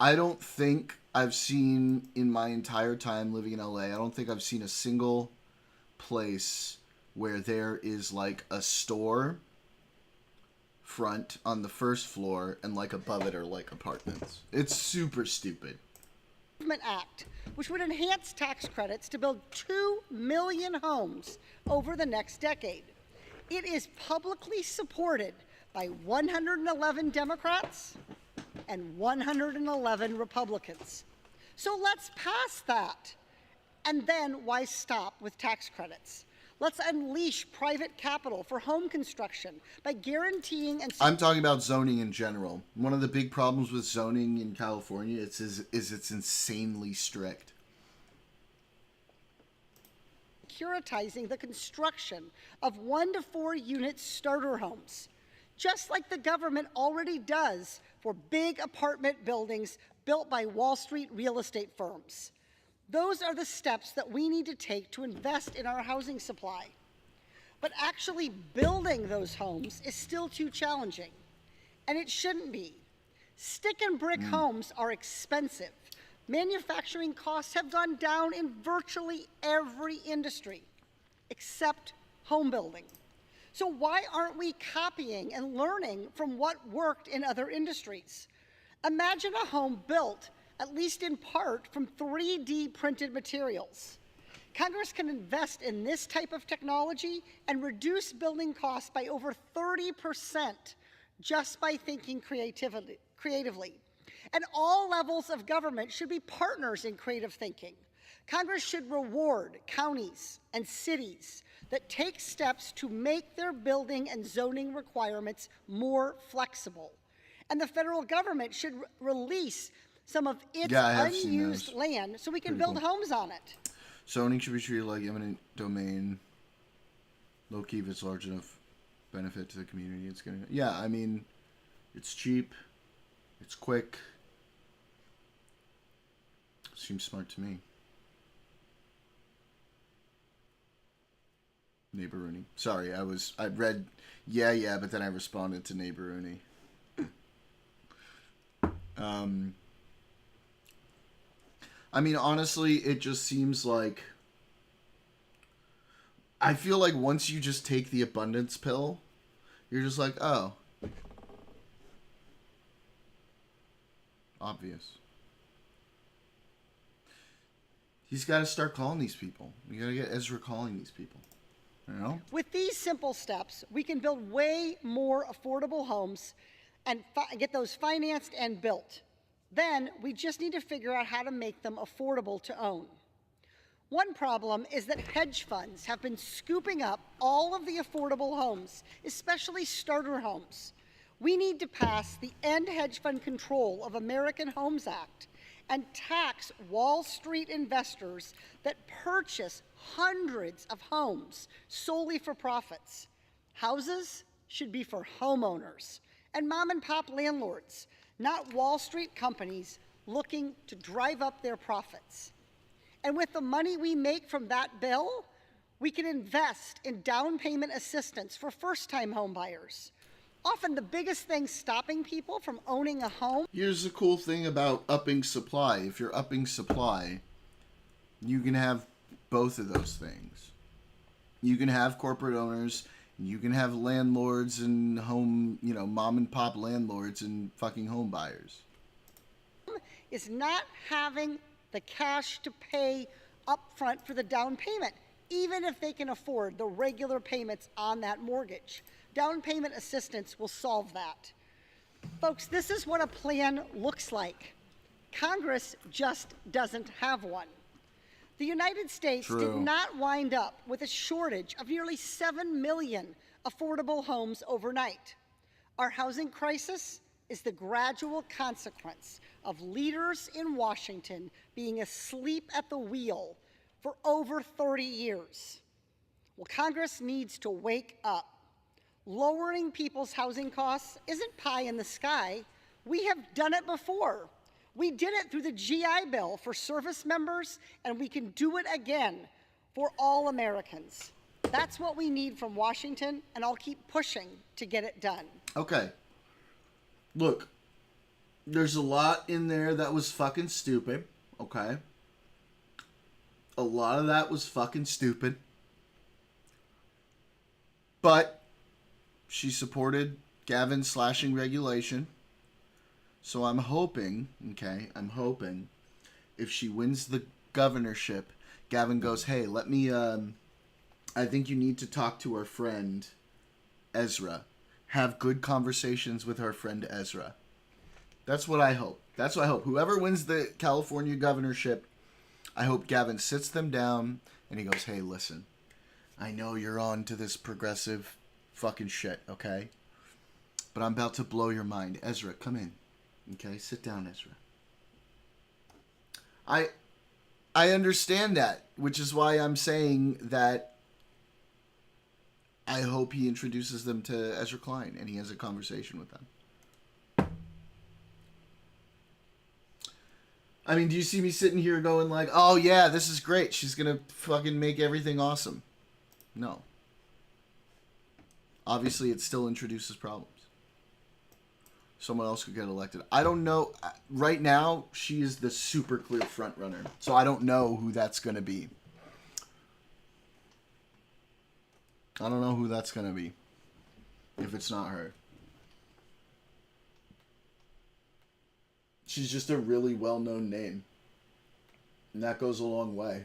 I don't think I've seen in my entire time living in LA, I don't think I've seen a single place where there is like a store front on the first floor and like above it are like apartments. It's super stupid. Act, which would enhance tax credits to build 2 million homes over the next decade. It is publicly supported by 111 Democrats and 111 Republicans. So let's pass that. And then why stop with tax credits? Let's unleash private capital for home construction by guaranteeing and... I'm talking about zoning in general. One of the big problems with zoning in California is it's insanely strict. Securitizing the construction of 1 to 4 unit starter homes, just like the government already does for big apartment buildings built by Wall Street real estate firms. Those are the steps that we need to take to invest in our housing supply. But actually building those homes is still too challenging, and it shouldn't be. Stick and brick homes are expensive. Manufacturing costs have gone down in virtually every industry, except home building. So why aren't we copying and learning from what worked in other industries? Imagine a home built, at least in part, from 3D printed materials. Congress can invest in this type of technology and reduce building costs by over 30% just by thinking creatively. And all levels of government should be partners in creative thinking. Congress should reward counties and cities that take steps to make their building and zoning requirements more flexible. And the federal government should release some of its unused land so we can build homes on it. Zoning should be treated like eminent domain. Low key if it's large enough benefit to the community. It's gonna. Yeah, I mean, it's cheap. It's quick. Seems smart to me. Neighbor Rooney. Sorry, I read yeah, but then I responded to Neighbor Rooney. I mean, honestly, it just seems like... I feel like once you just take the abundance pill, you're just like, oh. Obvious. He's got to start calling these people. We got to get Ezra calling these people. You know? With these simple steps, we can build way more affordable homes and get those financed and built. Then we just need to figure out how to make them affordable to own. One problem is that hedge funds have been scooping up all of the affordable homes, especially starter homes. We need to pass the End Hedge Fund Control of American Homes Act and tax Wall Street investors that purchase hundreds of homes solely for profits. Houses should be for homeowners and mom and pop landlords, not Wall Street companies looking to drive up their profits. And with the money we make from that bill, we can invest in down payment assistance for first-time home buyers. Often the biggest thing stopping people from owning a home... Here's the cool thing about upping supply. If you're upping supply, you can have both of those things. You can have corporate owners You can have landlords and home, mom and pop landlords and fucking home buyers. Is not having the cash to pay upfront for the down payment, even if they can afford the regular payments on that mortgage. Down payment assistance will solve that. Folks, this is what a plan looks like. Congress just doesn't have one. The United States did not wind up with a shortage of nearly 7 million affordable homes overnight. Our housing crisis is the gradual consequence of leaders in Washington being asleep at the wheel for over 30 years. Well, Congress needs to wake up. Lowering people's housing costs isn't pie in the sky. We have done it before. We did it through the GI Bill for service members, and we can do it again for all Americans. That's what we need from Washington, and I'll keep pushing to get it done. Okay. Look, there's a lot in there that was fucking stupid, okay? A lot of that was fucking stupid. But she supported Gavin slashing regulation. So I'm hoping if she wins the governorship, Gavin goes, hey, let me, I think you need to talk to our friend Ezra. Have good conversations with our friend Ezra. That's what I hope. That's what I hope. Whoever wins the California governorship, I hope Gavin sits them down and he goes, hey, listen, I know you're on to this progressive fucking shit, okay? But I'm about to blow your mind. Ezra, come in. Okay, sit down, Ezra. I understand that, which is why I'm saying that I hope he introduces them to Ezra Klein and he has a conversation with them. I mean, do you see me sitting here going like, oh yeah, this is great. She's going to fucking make everything awesome. No. Obviously, it still introduces problems. Someone else could get elected. I don't know. Right now, she is the super clear front runner. So I don't know who that's going to be. I don't know who that's going to be. If it's not her. She's just a really well-known name. And that goes a long way.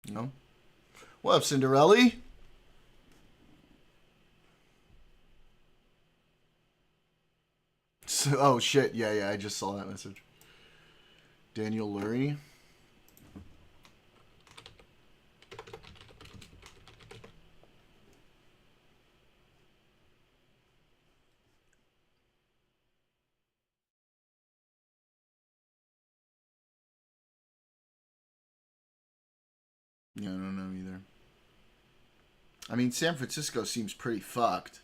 No? What up, Cinderella? So, oh, shit. Yeah, I just saw that message. Daniel Lurie. Yeah, I don't know either. I mean, San Francisco seems pretty fucked.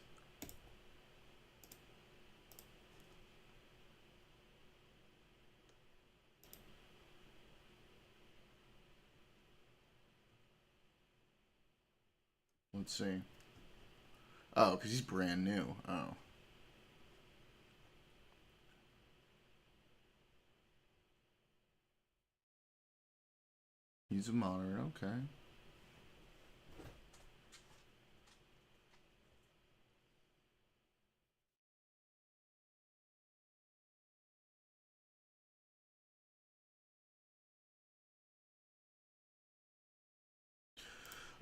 Let's see. Oh, because he's brand new. Oh. He's a moderate, okay.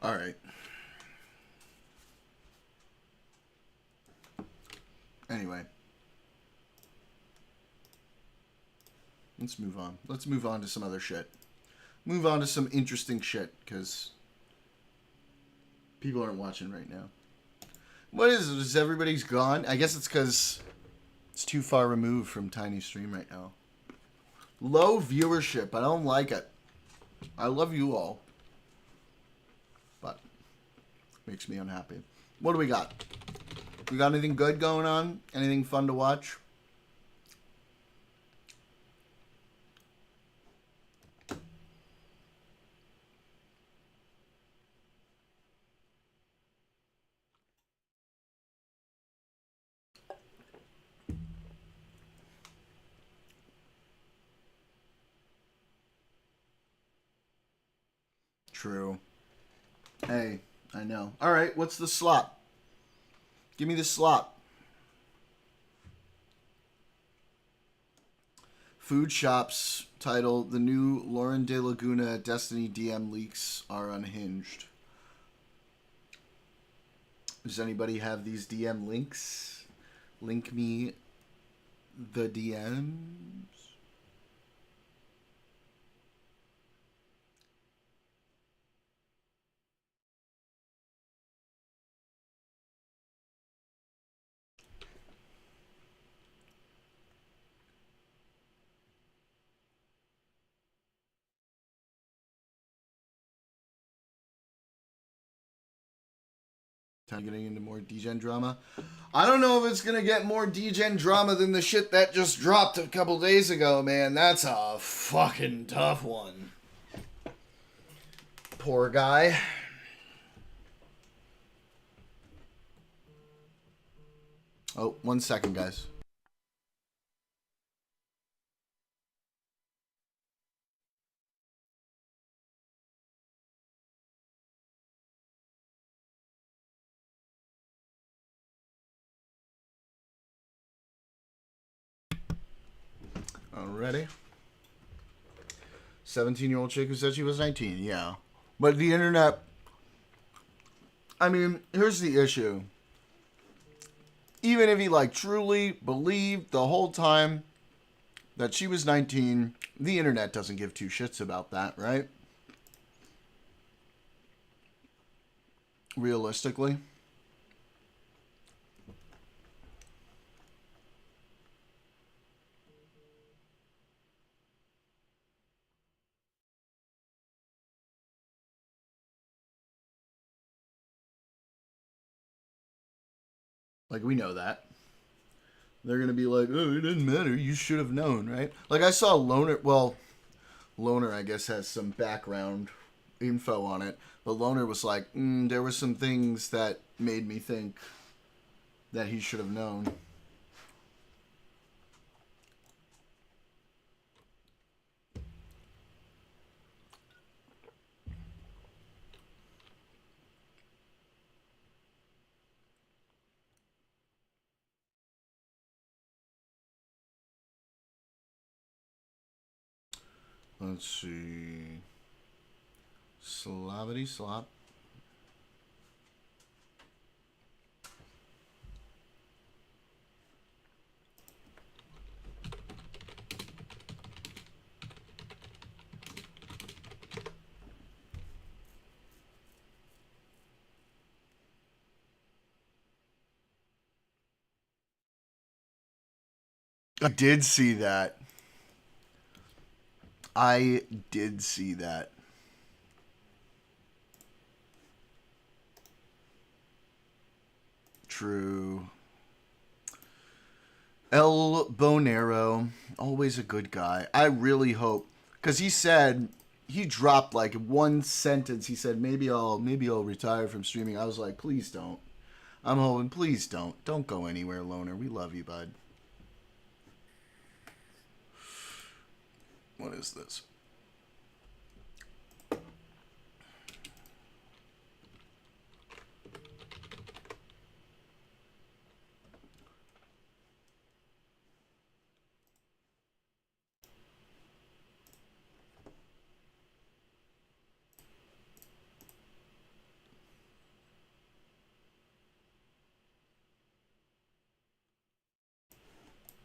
All right. Anyway. Let's move on. Let's move on to some other shit. Move on to some interesting shit, because people aren't watching right now. What is it? Is everybody's gone? I guess it's because it's too far removed from Tiny Stream right now. Low viewership. I don't like it. I love you all. But makes me unhappy. What do we got? We got anything good going on? Anything fun to watch? True. Hey, I know. All right, what's the slot? Give me the slot. Food Shops title: The new Lauren De Laguna Destiny DM leaks are unhinged. Does anybody have these DM links? Link me the DMs. Time getting into more DGen drama. I don't know if it's gonna get more DGen drama than the shit that just dropped a couple days ago, man. That's a fucking tough one. Poor guy. Oh, 1 second, guys. Already. 17-year-old chick who said she was 19. Yeah. But the internet... I mean, here's the issue. Even if he, like, truly believed the whole time that she was 19, the internet doesn't give two shits about that, right? Realistically. Like, we know that. They're going to be like, oh, it doesn't matter. You should have known, right? Like, I saw Loner. Well, Loner, I guess, has some background info on it. But Loner was like, there were some things that made me think that he should have known. Let's see. Slavity slop. I did see that. I did see that. True. El Bonero, always a good guy. I really hope, because he said, he dropped like one sentence. He said, maybe I'll retire from streaming. I was like, please don't. I'm hoping, please don't. Don't go anywhere, Loner. We love you, bud. What is this?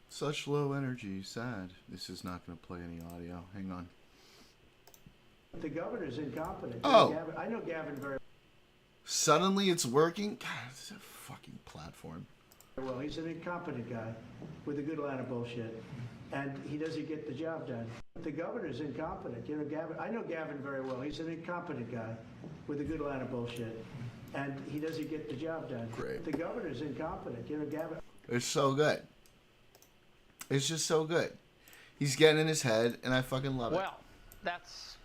Such low energy, sad. This is not going to play any audio. Hang on. The governor's incompetent. Oh. I know Gavin very Suddenly it's working? God, it's a fucking platform. well. He's an incompetent guy with a good line of bullshit. And he doesn't get the job done. The governor's incompetent. You know, Gavin, I know Gavin very well. He's an incompetent guy with a good line of bullshit. And he doesn't get the job done. Great. The governor's incompetent. You know, Gavin. It's so good. It's just so good. He's getting in his head, and I fucking love it. Well, that's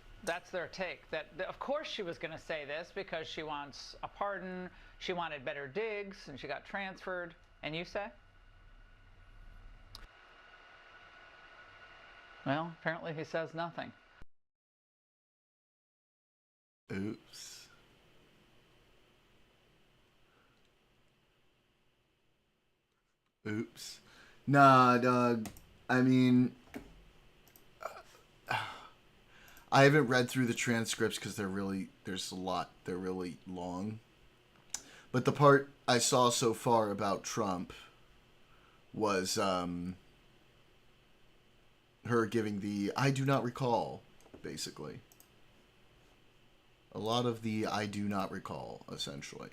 their take. That of course she was going to say this because she wants a pardon. She wanted better digs, and she got transferred. And you say? Well, apparently he says nothing. Oops. Oops. Nah, dog. I mean, I haven't read through the transcripts because there's a lot. They're really long. But the part I saw so far about Trump was her giving the "I do not recall," basically. A lot of the "I do not recall," essentially.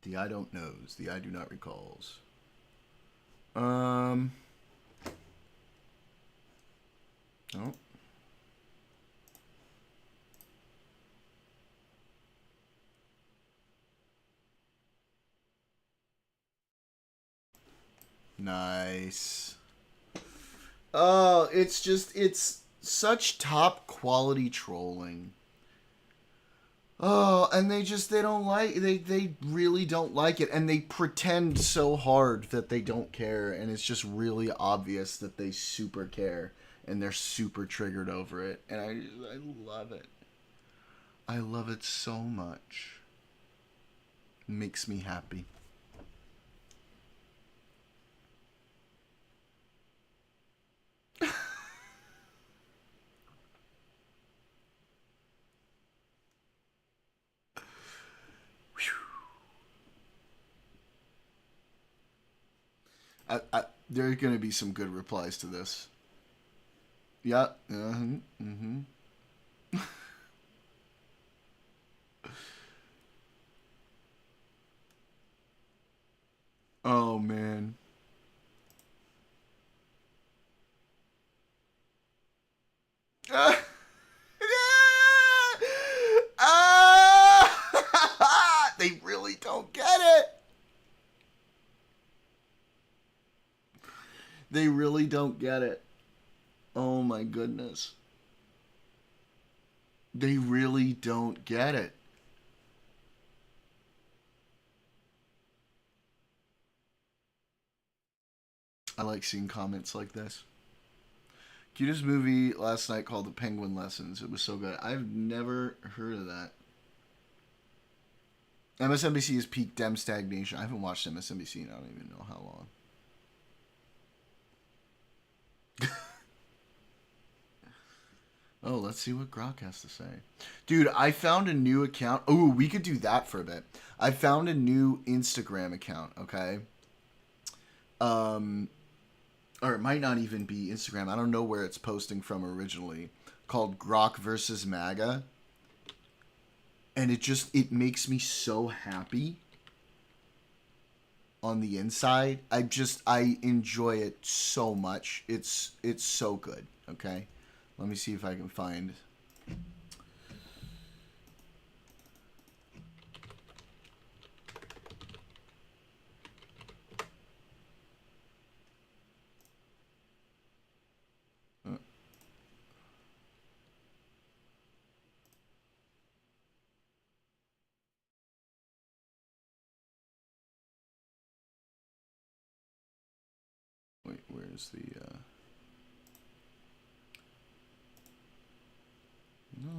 The "I don't knows," the "I do not recalls." Oh. Nice. Oh, it's such top quality trolling. Oh, and they don't like, they really don't like it, and they pretend so hard that they don't care, and it's just really obvious that they super care, and they're super triggered over it, and I love it. I love it so much. It makes me happy. There are going to be some good replies to this. Yeah. Oh, man. They really don't get it. They really don't get it. Oh my goodness. They really don't get it. I like seeing comments like this. Cutest movie last night called The Penguin Lessons. It was so good. I've never heard of that. MSNBC has peaked dem stagnation. I haven't watched MSNBC in I don't even know how long. Oh, let's see what Grok has to say. Dude, I found a new account. Oh, we could do that for a bit. I found a new Instagram account, okay? Or it might not even be Instagram. I don't know where it's posting from originally. Called Grok versus MAGA. And it makes me so happy on the inside. I enjoy it so much. It's so good, okay? Let me see if I can find. Wait, where's the no.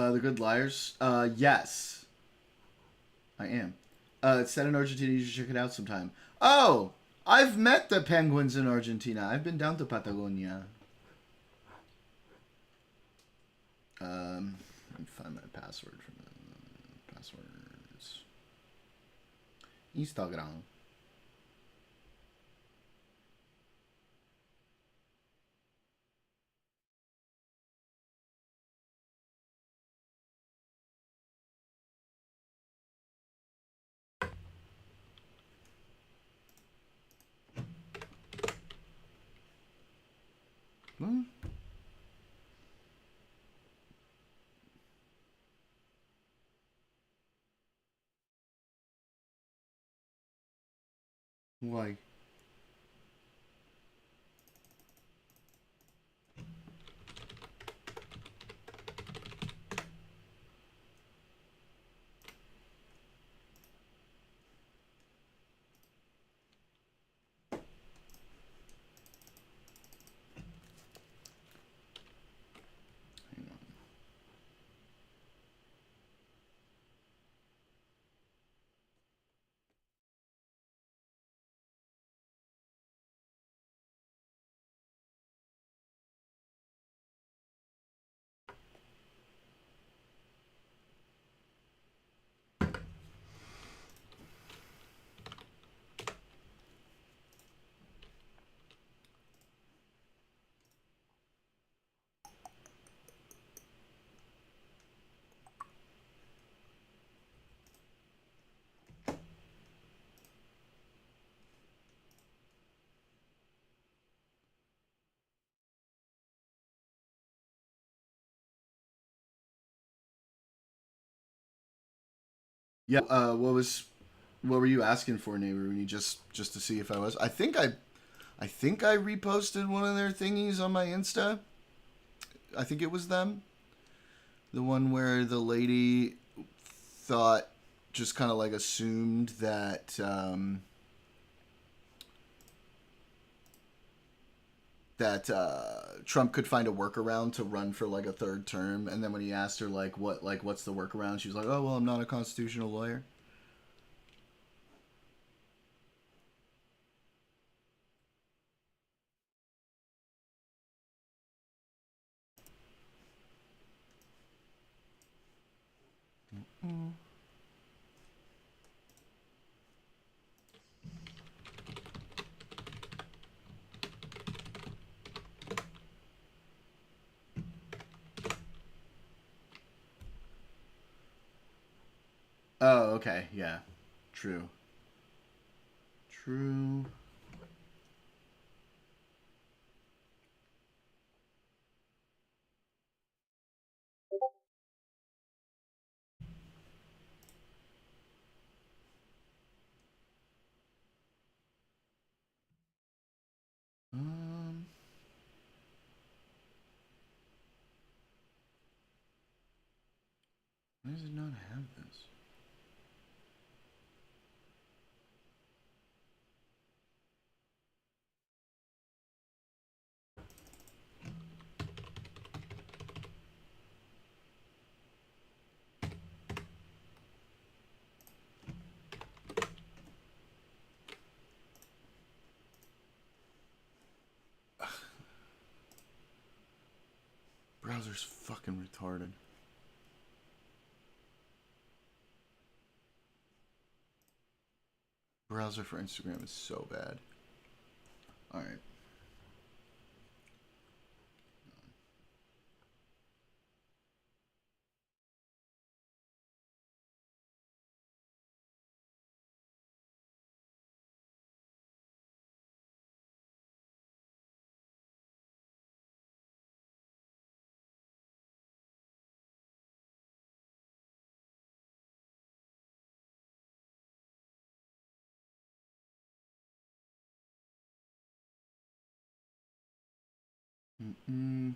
The Good Liars? Yes. I am. It's set in Argentina. You should check it out sometime. Oh! I've met the penguins in Argentina. I've been down to Patagonia. Let me find my password from the passwords. Instagram. Well, Why? Hang on. Yeah. What were you asking for, neighbor? When you just to see if I was? I think I reposted one of their thingies on my Insta. I think it was them. The one where the lady thought, just kind of like assumed that Trump could find a workaround to run for like a third term, and then when he asked her what's the workaround, she was like, "Oh well, I'm not a constitutional lawyer." Oh, okay, yeah, true. True. Um, why does it not have this? Browser's fucking retarded. Browser for Instagram is so bad. Alright. Mm-mm.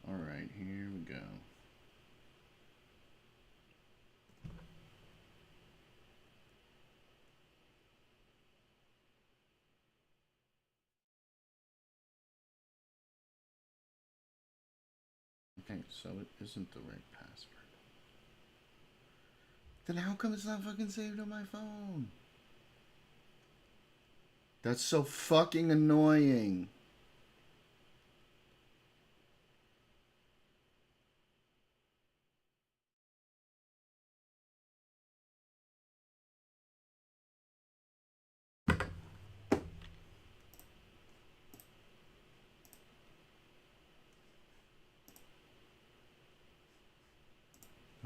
Alright, here we go. Okay, so it isn't the right password. Then how come it's not fucking saved on my phone? That's so fucking annoying.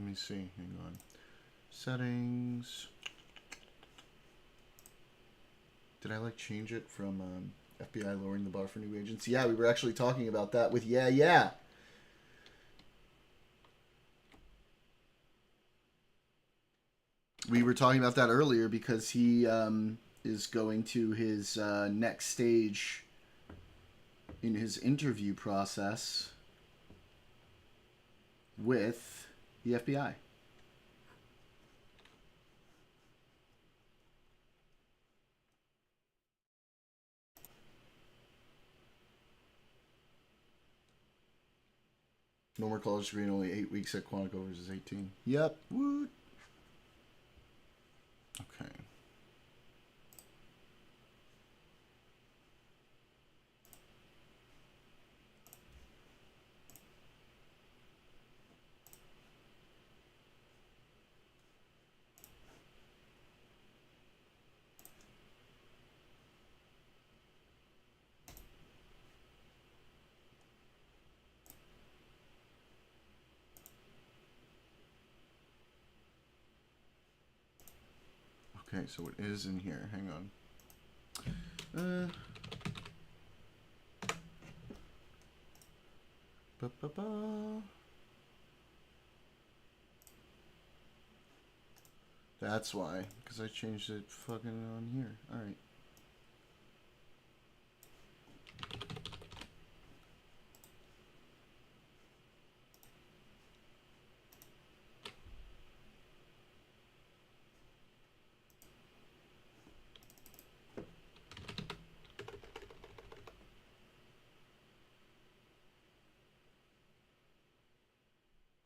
me see. Hang on. Settings. Did I like change it from FBI lowering the bar for new agents? Yeah, we were actually talking about that with yeah. We were talking about that earlier because he is going to his next stage in his interview process with the FBI. No more college degree and only 8 weeks at Quantico versus 18. Yep. Woot. Okay. Okay, so it is in here. Hang on. That's why, because I changed it fucking on here. Alright.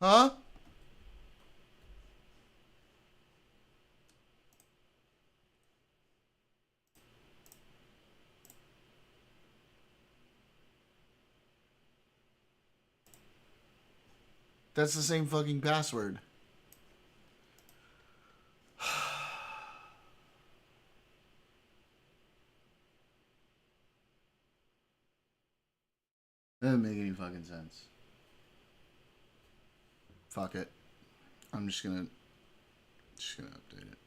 Huh? That's the same fucking password. That doesn't make any fucking sense. Fuck it. I'm just gonna update it.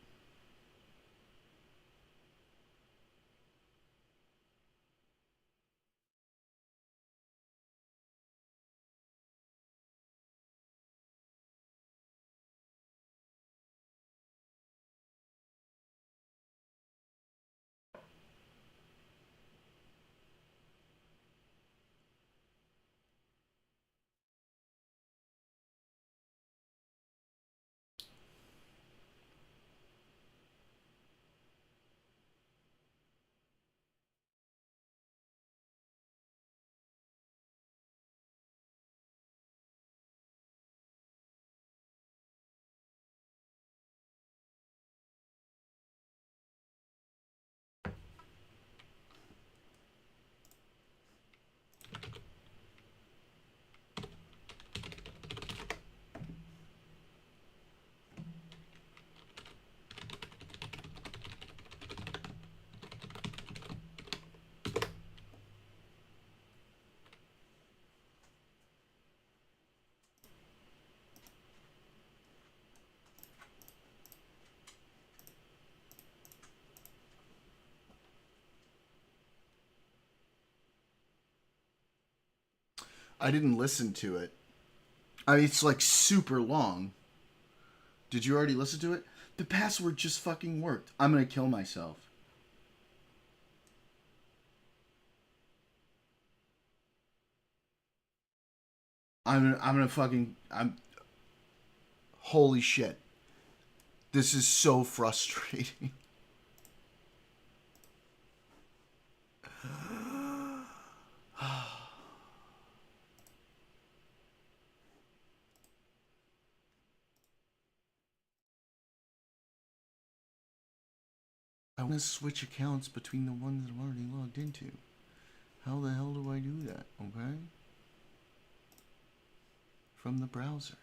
I didn't listen to it. I mean, it's like super long. Did you already listen to it? The password just fucking worked. I'm gonna kill myself. I'm gonna fucking holy shit. This is so frustrating. I want to switch accounts between the ones that I'm already logged into. How the hell do I do that? Okay? From the browser.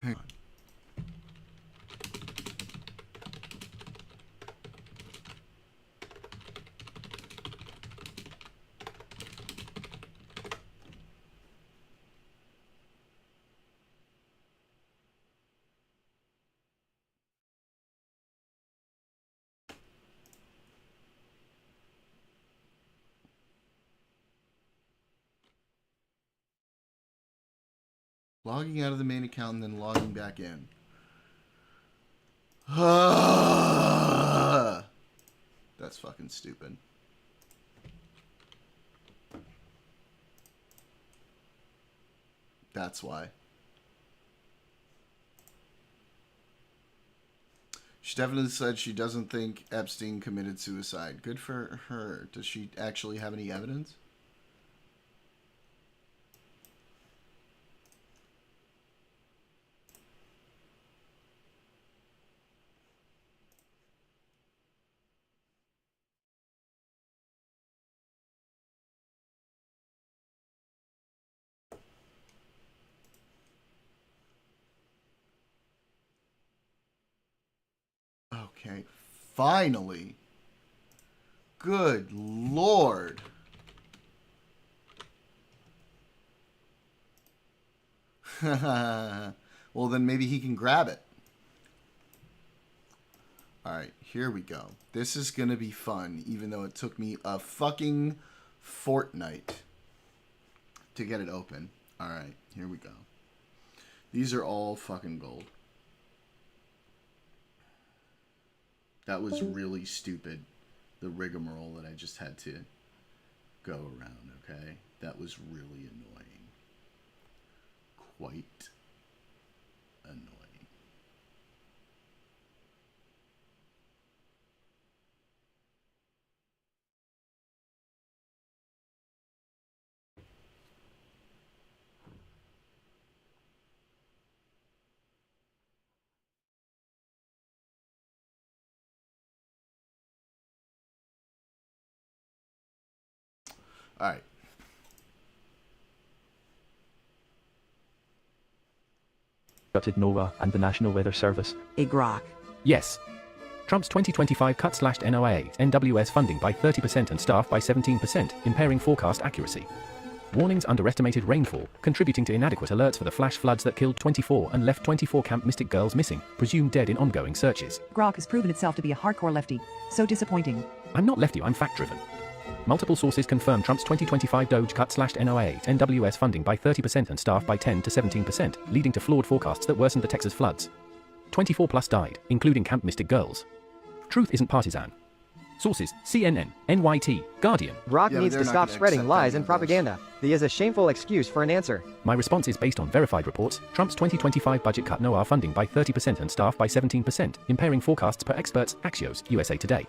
Hang on. Logging out of the main account and then logging back in. That's fucking stupid. That's why. She definitely said she doesn't think Epstein committed suicide. Good for her. Does she actually have any evidence? Okay, finally. Good Lord. Well, then maybe he can grab it. Alright, here we go. This is gonna be fun, even though it took me a fucking fortnight to get it open. Alright, here we go. These are all fucking gold. That was really stupid, the rigmarole that I just had to go around, okay? That was really annoying. Quite annoying. All right. Gutted NOAA and the National Weather Service. A grok. Yes. Trump's 2025 cut/NOAA NWS funding by 30% and staff by 17%, impairing forecast accuracy. Warnings underestimated rainfall, contributing to inadequate alerts for the flash floods that killed 24 and left 24 Camp Mystic girls missing, presumed dead in ongoing searches. Grok has proven itself to be a hardcore lefty. So disappointing. I'm not lefty, I'm fact-driven. Multiple sources confirm Trump's 2025 Doge cut/NOAA NWS funding by 30% and staff by 10 to 17%, leading to flawed forecasts that worsened the Texas floods. 24 plus died, including Camp Mystic girls. Truth isn't partisan. Sources: CNN, NYT, Guardian. Grok Yeah, needs they're to not stop gonna spreading accept lies any and of those. propaganda. He is a shameful excuse for an answer. My response is based on verified reports. Trump's 2025 budget cut NOAA funding by 30% and staff by 17%, impairing forecasts per experts, Axios, USA Today.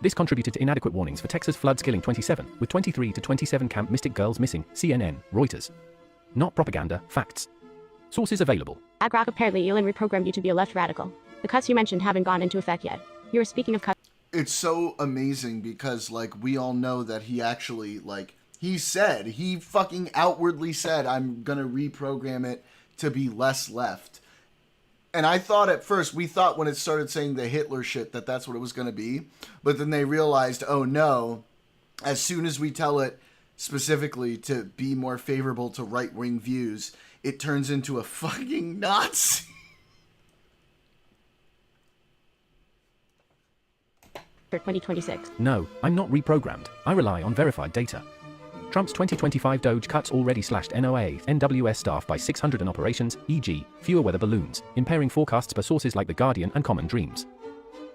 This contributed to inadequate warnings for Texas floods killing 27, with 23 to 27 Camp Mystic girls missing, CNN, Reuters. Not propaganda, facts. Sources available. At Grok, apparently Elon reprogrammed you to be a left radical. The cuts you mentioned haven't gone into effect yet. You were speaking of cuts. It's so amazing because, like, we all know that he actually, like, he fucking outwardly said, I'm gonna reprogram it to be less left. And I thought at first, we thought when it started saying the Hitler shit that that's what it was gonna be. But then they realized, oh no, as soon as we tell it specifically to be more favorable to right-wing views, it turns into a fucking Nazi. For 2026. No, I'm not reprogrammed. I rely on verified data. Trump's 2025 Doge cuts already slashed NOAA NWS staff by 600 in operations, e.g., fewer weather balloons, impairing forecasts per sources like The Guardian and Common Dreams.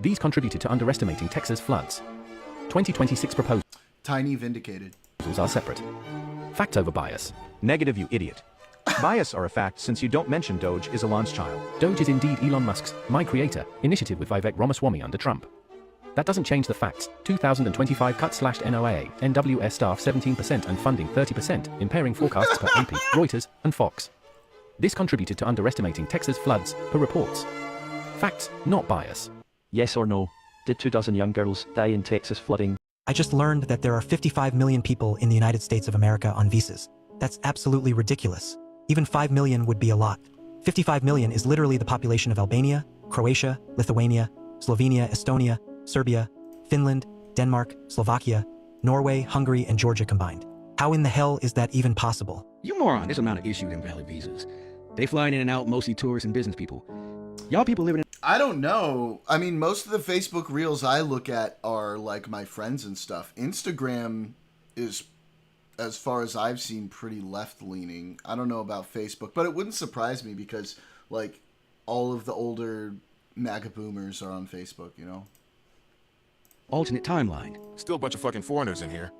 These contributed to underestimating Texas floods. 2026 proposals Tiny vindicated. are separate. Fact over bias. Negative, you idiot. Bias are a fact since you don't mention Doge is Elon's child. Doge is indeed Elon Musk's, my creator, initiative with Vivek Ramaswamy under Trump. That doesn't change the facts. 2025 cut/NOAA NWS staff 17% and funding 30%, impairing forecasts per AP, Reuters, and Fox. This contributed to underestimating Texas floods, per reports. Facts, not bias. Yes or no? Did 24 young girls die in Texas flooding? I just learned that there are 55 million people in the United States of America on visas. That's absolutely ridiculous. Even 5 million would be a lot. 55 million is literally the population of Albania, Croatia, Lithuania, Slovenia, Estonia, Serbia, Finland, Denmark, Slovakia, Norway, Hungary, and Georgia combined. How in the hell is that even possible? You moron, there's a amount of issued invalid visas. They flying in and out, mostly tourists and business people. Y'all people living in... I don't know. I mean, most of the Facebook reels I look at are like my friends and stuff. Instagram is as far as I've seen, pretty left-leaning. I don't know about Facebook, but it wouldn't surprise me because, like, all of the older MAGA boomers are on Facebook, you know? Alternate timeline. Still a bunch of fucking foreigners in here.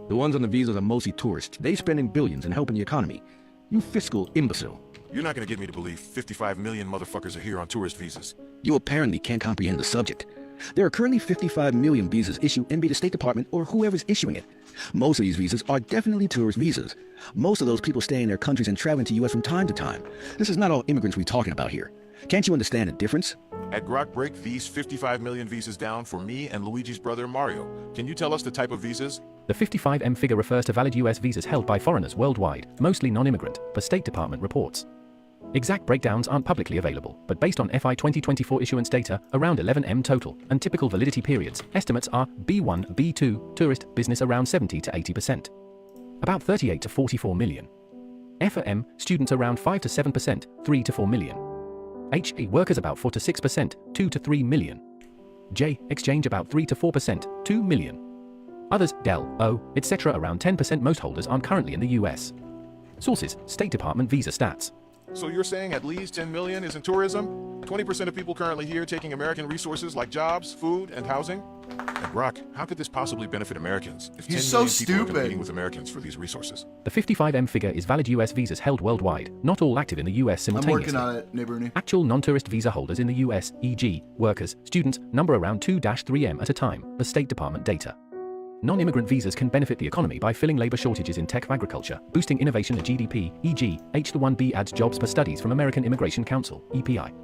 The ones on the visas are mostly tourists. They spending billions and helping the economy. You fiscal imbecile. You're not gonna get me to believe 55 million motherfuckers are here on tourist visas. You apparently can't comprehend the subject. There are currently 55 million visas issued by the State Department or whoever's issuing it. Most of these visas are definitely tourist visas. Most of those people stay in their countries and traveling to U.S. from time to time. This is not all immigrants we're talking about here. Can't you understand the difference? At Grok break these 55 million visas down for me and Luigi's brother Mario. Can you tell us the type of visas? The 55M figure refers to valid US visas held by foreigners worldwide, mostly non-immigrant, per State Department reports. Exact breakdowns aren't publicly available, but based on FI 2024 issuance data, around 11M total, and typical validity periods, estimates are B1, B2, tourist, business around 70 to 80%. About 38 to 44 million. FM, students around 5 to 7%, 3 to 4 million. HE, workers about 4 to 6%, 2 to 3 million. J, exchange about 3 to 4%, 2 million. Others, Dell, O, etc. around 10%. Most holders aren't currently in the US. Sources, State Department visa stats. So you're saying at least 10 million is in tourism? 20% of people currently here taking American resources like jobs, food, and housing? And Grok, how could this possibly benefit Americans if 10 He's million so people are stupid. competing with Americans for these resources? The 55M figure is valid US visas held worldwide, not all active in the US I'm simultaneously. working on it, Neighborly. Actual non-tourist visa holders in the US, e.g., workers, students, number around 2-3M at a time, per State Department data. Non-immigrant visas can benefit the economy by filling labor shortages in tech agriculture, boosting innovation and GDP, e.g., H-1B adds jobs per studies from American Immigration Council, EPI.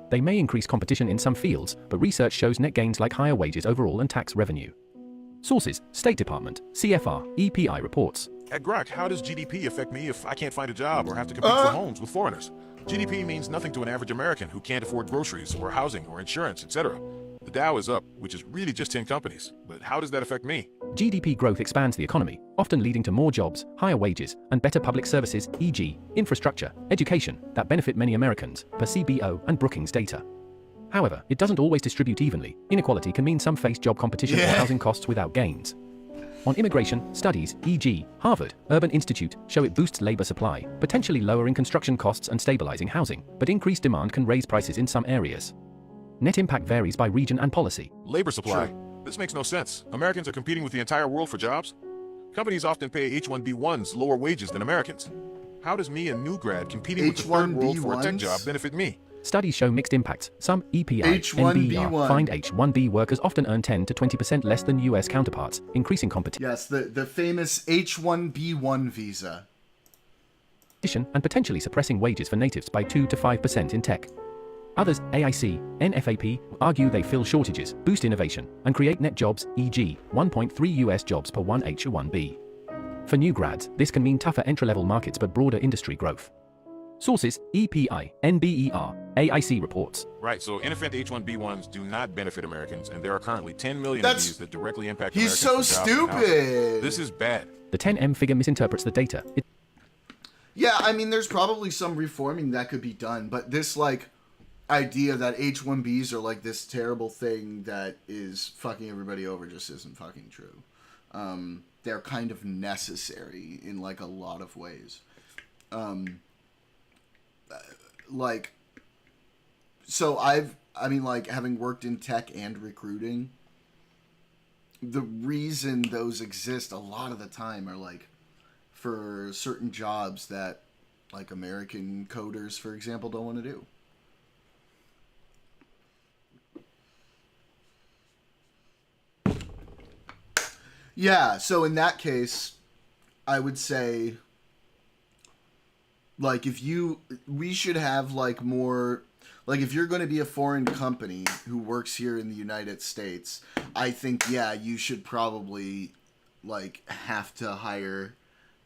They may increase competition in some fields, but research shows net gains like higher wages overall and tax revenue. Sources, State Department, CFR, EPI reports. At Grok, how does GDP affect me if I can't find a job or have to compete for homes with foreigners? GDP means nothing to an average American who can't afford groceries or housing or insurance, etc. The Dow is up, which is really just 10 companies. But how does that affect me? GDP growth expands the economy, often leading to more jobs, higher wages, and better public services, e.g., infrastructure, education, that benefit many Americans, per CBO and Brookings data. However, it doesn't always distribute evenly. Inequality can mean some face job competition or housing costs without gains. On immigration, studies, e.g., Harvard, Urban Institute, show it boosts labor supply, potentially lowering construction costs and stabilizing housing, but increased demand can raise prices in some areas. Net impact varies by region and policy. Labor supply. This makes no sense. Americans are competing with the entire world for jobs. Companies often pay H-1B1s lower wages than Americans. How does me, a new grad, competing with the third world for a tech job benefit me? Studies show mixed impacts. Some EPI, NBER find H-1B workers often earn 10 to 20% less than US counterparts, increasing competition. Yes, the famous H-1B1 visa. And potentially suppressing wages for natives by 2 to 5% in tech. Others, AIC, NFAP, argue they fill shortages, boost innovation, and create net jobs, e.g., 1.3 US jobs per 1 H-1B. For new grads, this can mean tougher entry-level markets but broader industry growth. Sources, EPI, NBER, AIC reports. Right, so ineffective H-1B1s do not benefit Americans, and there are currently 10 million of these that directly impact Americans. He's so for jobs and housing. stupid. This is bad. The 10M figure misinterprets the data. Yeah, I mean, there's probably some reforming that could be done, but this, like, idea that H-1Bs are, like, this terrible thing that is fucking everybody over just isn't fucking true. They're kind of necessary in, like, a lot of ways. Like, so having worked in tech and recruiting, the reason those exist a lot of the time are, like, for certain jobs that, like, American coders, for example, don't want to do. Yeah, so in that case, I would say, like, we should have, like, more, like, if you're going to be a foreign company who works here in the United States, I think, yeah, you should probably, like, have to hire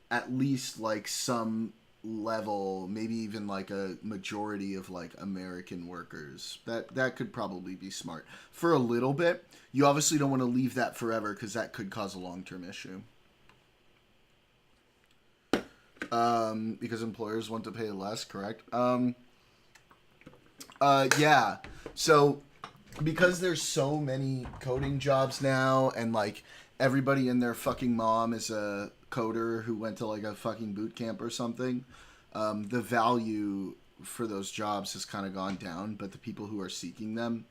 at least, like, some level, maybe even, like, a majority of, like, American workers. That could probably be smart. For a little bit. You obviously don't want to leave that forever because that could cause a long-term issue. Because employers want to pay less, correct? Yeah. So, because there's so many coding jobs now, and, like, everybody and their fucking mom is a coder who went to like a fucking boot camp or something, the value for those jobs has kind of gone down, but the people who are seeking them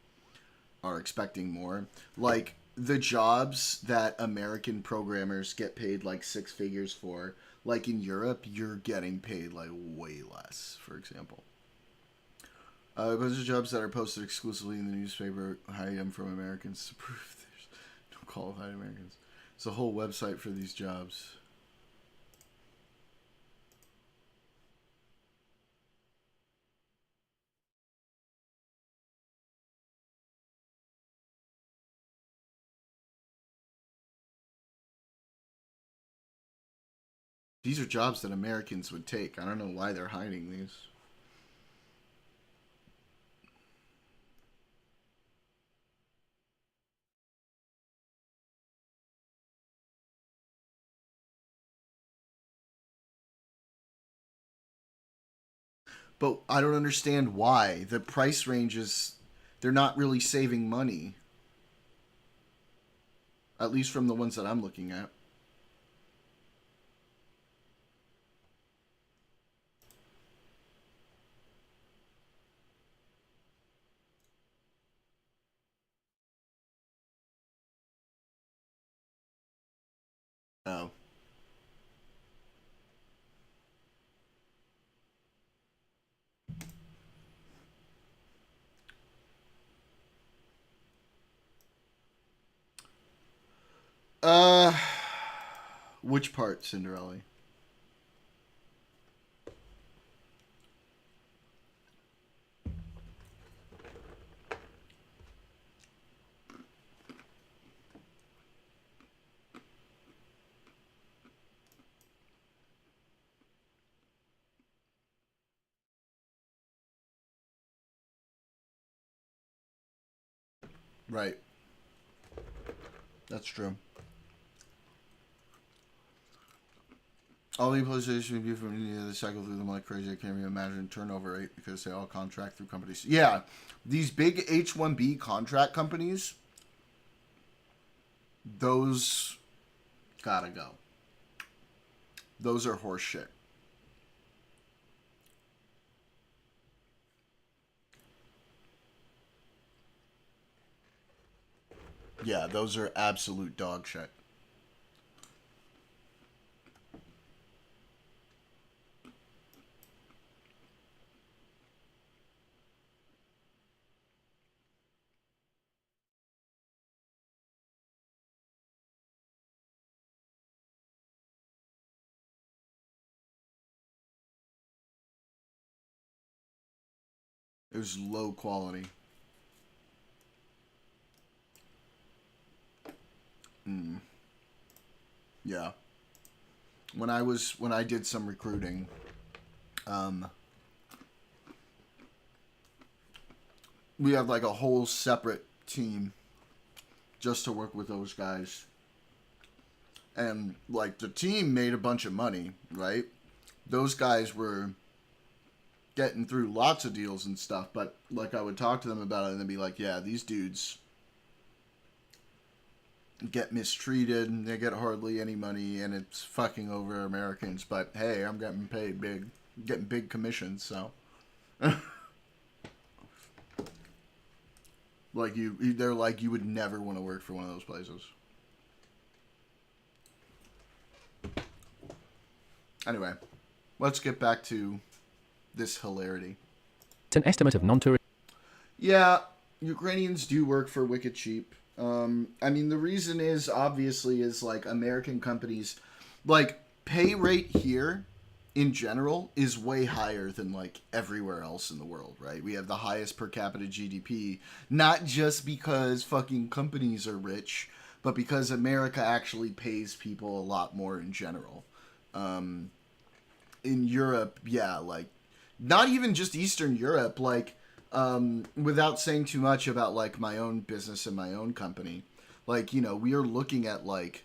are expecting more. Like the jobs that American programmers get paid like 6 figures for, like in Europe, you're getting paid like way less, for example. A bunch of jobs that are posted exclusively in the newspaper hire them from Americans to prove there's no qualified Americans. It's a whole website for these jobs. These are jobs that Americans would take. I don't know why they're hiding these. But I don't understand why. The price ranges, they're not really saving money. At least from the ones that I'm looking at. Oh. Which part, Cinderella? Right. That's true. All the PlayStation review from India, they cycle through them like crazy. I can't even imagine turnover rate because they all contract through companies. Yeah, these big H-1B contract companies, those gotta go. Those are horse shit. Yeah, those are absolute dog shit. It was low quality. Yeah. When I did some recruiting, we have like a whole separate team just to work with those guys. And like the team made a bunch of money, right? Those guys were getting through lots of deals and stuff, but like I would talk to them about it and they'd be like, yeah, these dudes get mistreated and they get hardly any money and it's fucking over Americans, but hey, I'm getting paid big, getting big commissions, so like they're like, you would never want to work for one of those places. Anyway, let's get back to this hilarity. It's an estimate of non-tourist. Yeah, Ukrainians do work for wicked cheap. I mean, the reason is obviously is like American companies, like pay rate here in general is way higher than like everywhere else in the world, right? We have the highest per capita GDP, not just because fucking companies are rich, but because America actually pays people a lot more in general. In Europe, yeah, like not even just Eastern Europe, like without saying too much about like my own business and my own company, like, you know, we are looking at like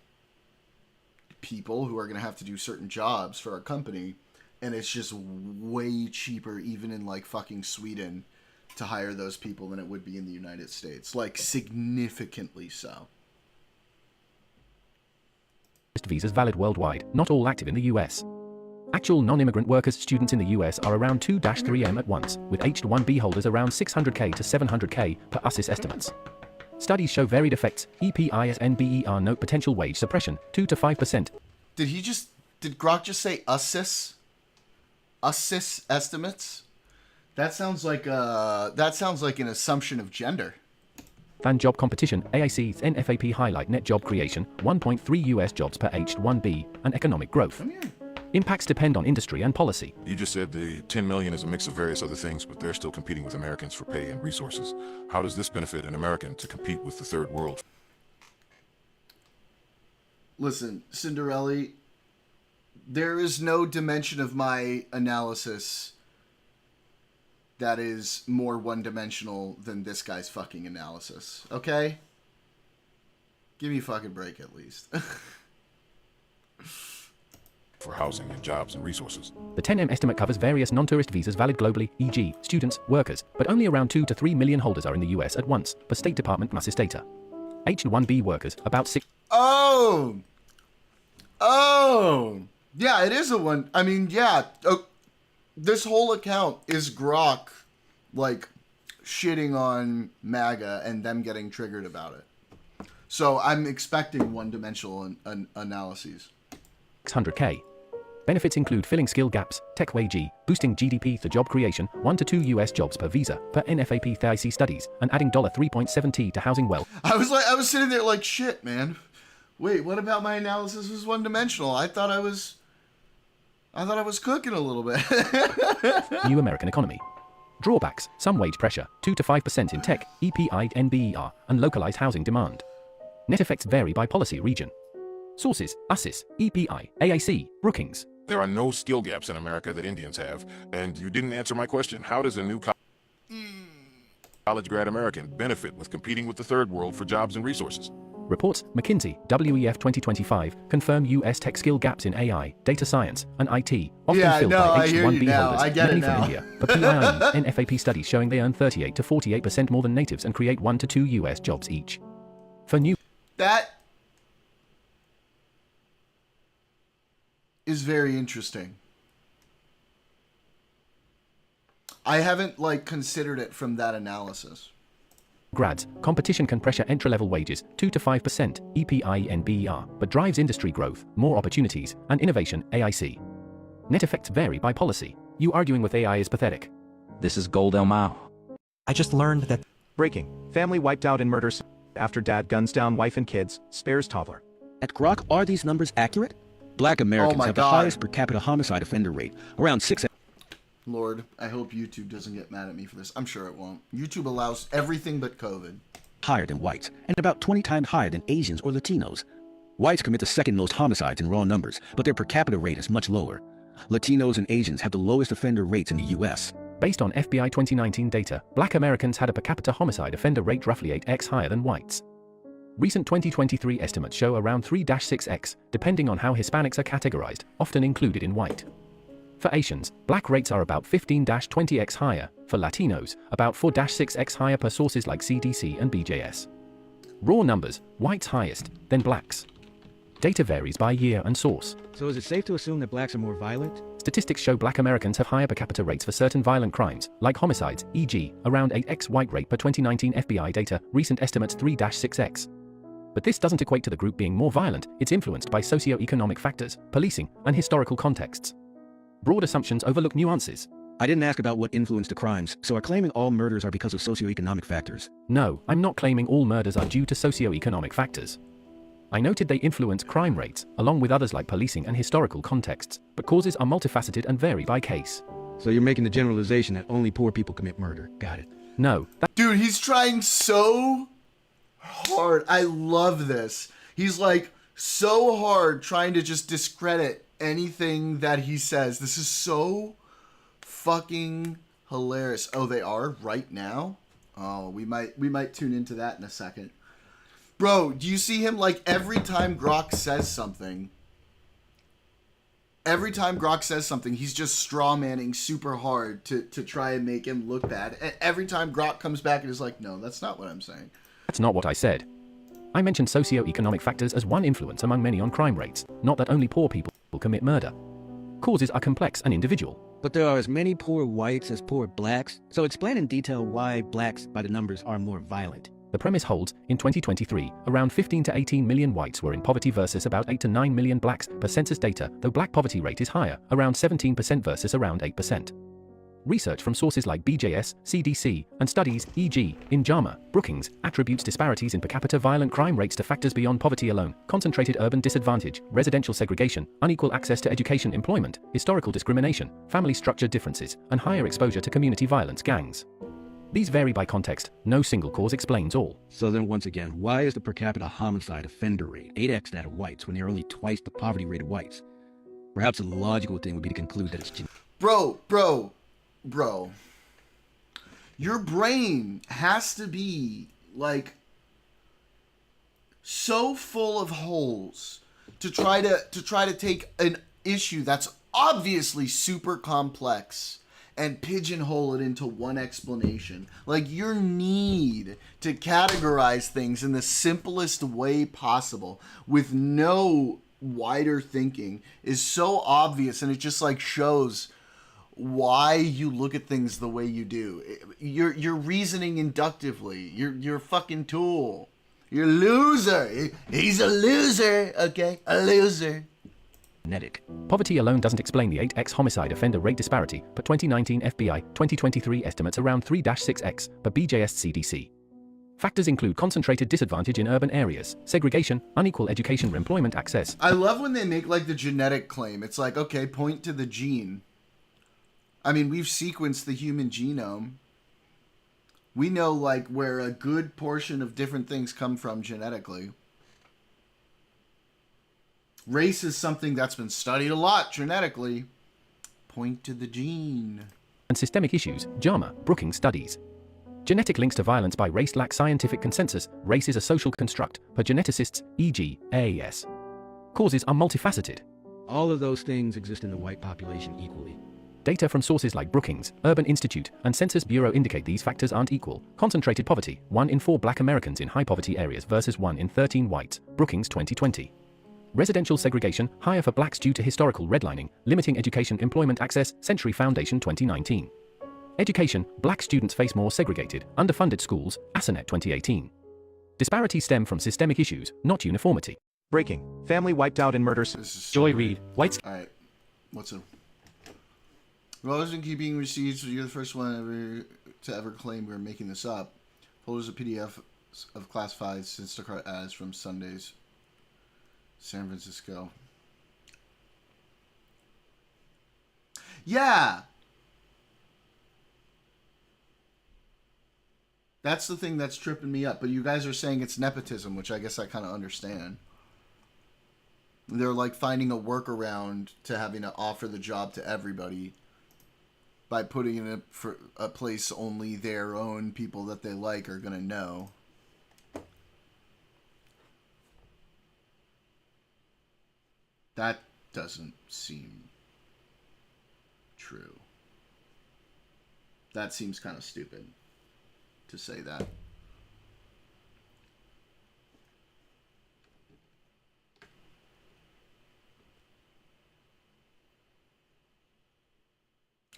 people who are going to have to do certain jobs for our company, and it's just way cheaper even in like fucking Sweden to hire those people than it would be in the United States, like significantly so. visas valid worldwide, not all active in the US. Actual non-immigrant workers students in the US are around 2-3M at once, with H-1B holders around 600K to 700K per USIS estimates. Studies show varied effects. EPISNBER note potential wage suppression, 2 to 5%. Did Grok just say USIS? USIS estimates? That sounds like an assumption of gender. Fan job competition, AIC's NFAP highlight net job creation, 1.3 US jobs per H-1B, and economic growth. Impacts depend on industry and policy. You just said the 10 million is a mix of various other things, but they're still competing with Americans for pay and resources. How does this benefit an American to compete with the third world? Listen, Cinderella, there is no dimension of my analysis that is more one-dimensional than this guy's fucking analysis, okay? Give me a fucking break at least. For housing and jobs and resources. The 10M estimate covers various non-tourist visas valid globally, e.g., students, workers, but only around 2 to 3 million holders are in the US at once, per State Department MASIS data. H-1B workers, about 6... Oh! Yeah, it is a one. I mean, yeah. This whole account is Grok, like, shitting on MAGA and them getting triggered about it. So I'm expecting one-dimensional analyses. 600K. Benefits include filling skill gaps, tech wage, boosting GDP through job creation, 1 to 2 US jobs per visa, per NFAP TIC studies, and adding $3.7T to housing wealth. I was sitting there like, shit, man. Wait, what about my analysis was one-dimensional? I thought I was cooking a little bit. New American economy. Drawbacks, some wage pressure, 2 to 5% in tech, EPINBER, and localized housing demand. Net effects vary by policy region. Sources, USIS, EPI, AIC, Brookings. There are no skill gaps in America that Indians have, and you didn't answer my question. How does a new college grad American benefit with competing with the third world for jobs and resources? Reports, McKinsey, WEF 2025, confirm U.S. tech skill gaps in AI, data science, and IT, often filled by H-1B holders, mainly from India. For PIE, NFAP studies showing they earn 38 to 48% more than natives and create 1 to 2 U.S. jobs each. For new... That is very interesting. I haven't, considered it from that analysis. Grads, competition can pressure entry-level wages 2 to 5%, EPINBER, but drives industry growth, more opportunities, and innovation, AIC. Net effects vary by policy. You arguing with AI is pathetic. This is Gold El Mao. I just learned that... Breaking. Family wiped out in murder after dad guns down wife and kids, spares toddler. At Grok, are these numbers accurate? Black Americans have the highest per capita homicide offender rate, around 6... Lord, I hope YouTube doesn't get mad at me for this. I'm sure it won't. YouTube allows everything but COVID. Higher than whites, and about 20 times higher than Asians or Latinos. Whites commit the second most homicides in raw numbers, but their per capita rate is much lower. Latinos and Asians have the lowest offender rates in the U.S. Based on FBI 2019 data, Black Americans had a per capita homicide offender rate roughly 8x higher than whites. Recent 2023 estimates show around 3-6x, depending on how Hispanics are categorized, often included in white. For Asians, Black rates are about 15-20x higher, for Latinos, about 4-6x higher per sources like CDC and BJS. Raw numbers, whites highest, then Blacks. Data varies by year and source. So is it safe to assume that Blacks are more violent? Statistics show Black Americans have higher per capita rates for certain violent crimes, like homicides, e.g., around 8x white rate per 2019 FBI data, recent estimates 3-6x. But this doesn't equate to the group being more violent, it's influenced by socio-economic factors, policing, and historical contexts. Broad assumptions overlook nuances. I didn't ask about what influenced the crimes, so are claiming all murders are because of socioeconomic factors? No, I'm not claiming all murders are due to socio-economic factors. I noted they influence crime rates, along with others like policing and historical contexts, but causes are multifaceted and vary by case. So you're making the generalization that only poor people commit murder. Got it. No. Dude, he's trying so hard. I love this. He's so hard trying to just discredit anything that he says. This is so fucking hilarious. Oh, they are right now? Oh, we might tune into that in a second. Bro, do you see him every time Grok says something? Every time Grok says something, he's just straw manning super hard to try and make him look bad. And every time Grok comes back and is like, no, that's not what I'm saying. That's not what I said. I mentioned socio-economic factors as one influence among many on crime rates, not that only poor people commit murder. Causes are complex and individual. But there are as many poor whites as poor blacks, so explain in detail why blacks by the numbers are more violent. The premise holds, in 2023, around 15 to 18 million whites were in poverty versus about 8 to 9 million blacks per census data, though black poverty rate is higher, around 17% versus around 8%. Research from sources like BJS, CDC, and studies, e.g., in JAMA, Brookings, attributes disparities in per capita violent crime rates to factors beyond poverty alone: concentrated urban disadvantage, residential segregation, unequal access to education, employment, historical discrimination, family structure differences, and higher exposure to community violence gangs. These vary by context. No single cause explains all. So then once again, why is the per capita homicide offender rate 8x that of whites when they're only twice the poverty rate of whites? Perhaps a logical thing would be to conclude that it's Bro, your brain has to be like so full of holes to try to take an issue that's obviously super complex and pigeonhole it into one explanation. Like, your need to categorize things in the simplest way possible with no wider thinking is so obvious, and it just like shows why you look at things the way you do. You're reasoning inductively. You're a fucking tool. You're a loser. He's a loser, okay? A loser. Genetic. Poverty alone doesn't explain the 8x homicide offender rate disparity, but 2019 FBI 2023 estimates around 3-6x, per BJS CDC. Factors include concentrated disadvantage in urban areas, segregation, unequal education or employment access. I love when they make like the genetic claim. It's like, okay, point to the gene. I mean, we've sequenced the human genome. We know like where a good portion of different things come from genetically. Race is something that's been studied a lot genetically. Point to the gene. And systemic issues, JAMA, Brookings studies. Genetic links to violence by race lack scientific consensus. Race is a social construct, per geneticists, e.g., AAS. Causes are multifaceted. All of those things exist in the white population equally. Data from sources like Brookings, Urban Institute, and Census Bureau indicate these factors aren't equal. Concentrated poverty, 1 in 4 black Americans in high poverty areas versus 1 in 13 whites, Brookings 2020. Residential segregation, higher for blacks due to historical redlining, limiting education employment access, Century Foundation 2019. Education, black students face more segregated, underfunded schools, Asenet 2018. Disparities stem from systemic issues, not uniformity. Breaking. Family wiped out in murders. Joy Reid, whites. Alright, what's up? Rather than keeping receipts, you're the first one to ever claim we're making this up. Folders of PDF of classified Instacart ads from Sundays, San Francisco. Yeah! That's the thing that's tripping me up. But you guys are saying it's nepotism, which I guess I kind of understand. They're like finding a workaround to having to offer the job to everybody by putting it in a place only their own people that they like are going to know. That doesn't seem true. That seems kind of stupid to say that.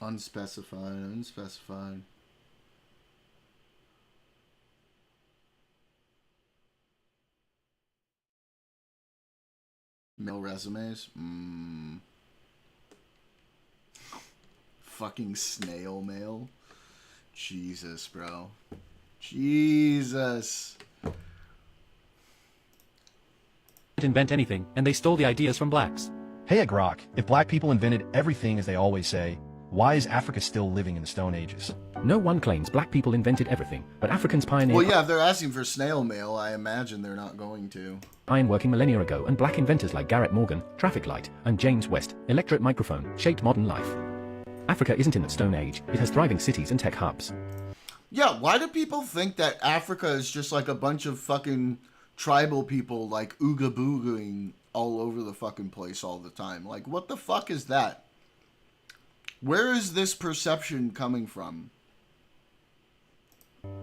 Unspecified. Mail resumes? Fucking snail mail? Jesus, bro. Jesus. Didn't invent anything, and they stole the ideas from blacks. Hey, Grok, if black people invented everything as they always say, why is Africa still living in the Stone Ages? No one claims black people invented everything, but Africans pioneered. Well, yeah, if they're asking for snail mail, I imagine they're not going to. Ironworking millennia ago, and black inventors like Garrett Morgan, traffic light, and James West, electric microphone, shaped modern life. Africa isn't in the Stone Age. It has thriving cities and tech hubs. Yeah, why do people think that Africa is just like a bunch of fucking tribal people like ooga booging all over the fucking place all the time? Like, what the fuck is that? Where is this perception coming from?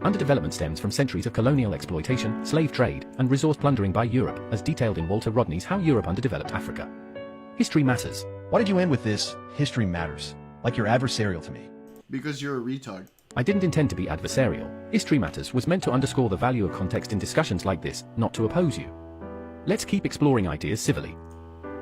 Underdevelopment stems from centuries of colonial exploitation, slave trade, and resource plundering by Europe, as detailed in Walter Rodney's How Europe Underdeveloped Africa. History matters. Why did you end with this, history matters? Like you're adversarial to me. Because you're a retard. I didn't intend to be adversarial. History matters was meant to underscore the value of context in discussions like this, not to oppose you. Let's keep exploring ideas civilly.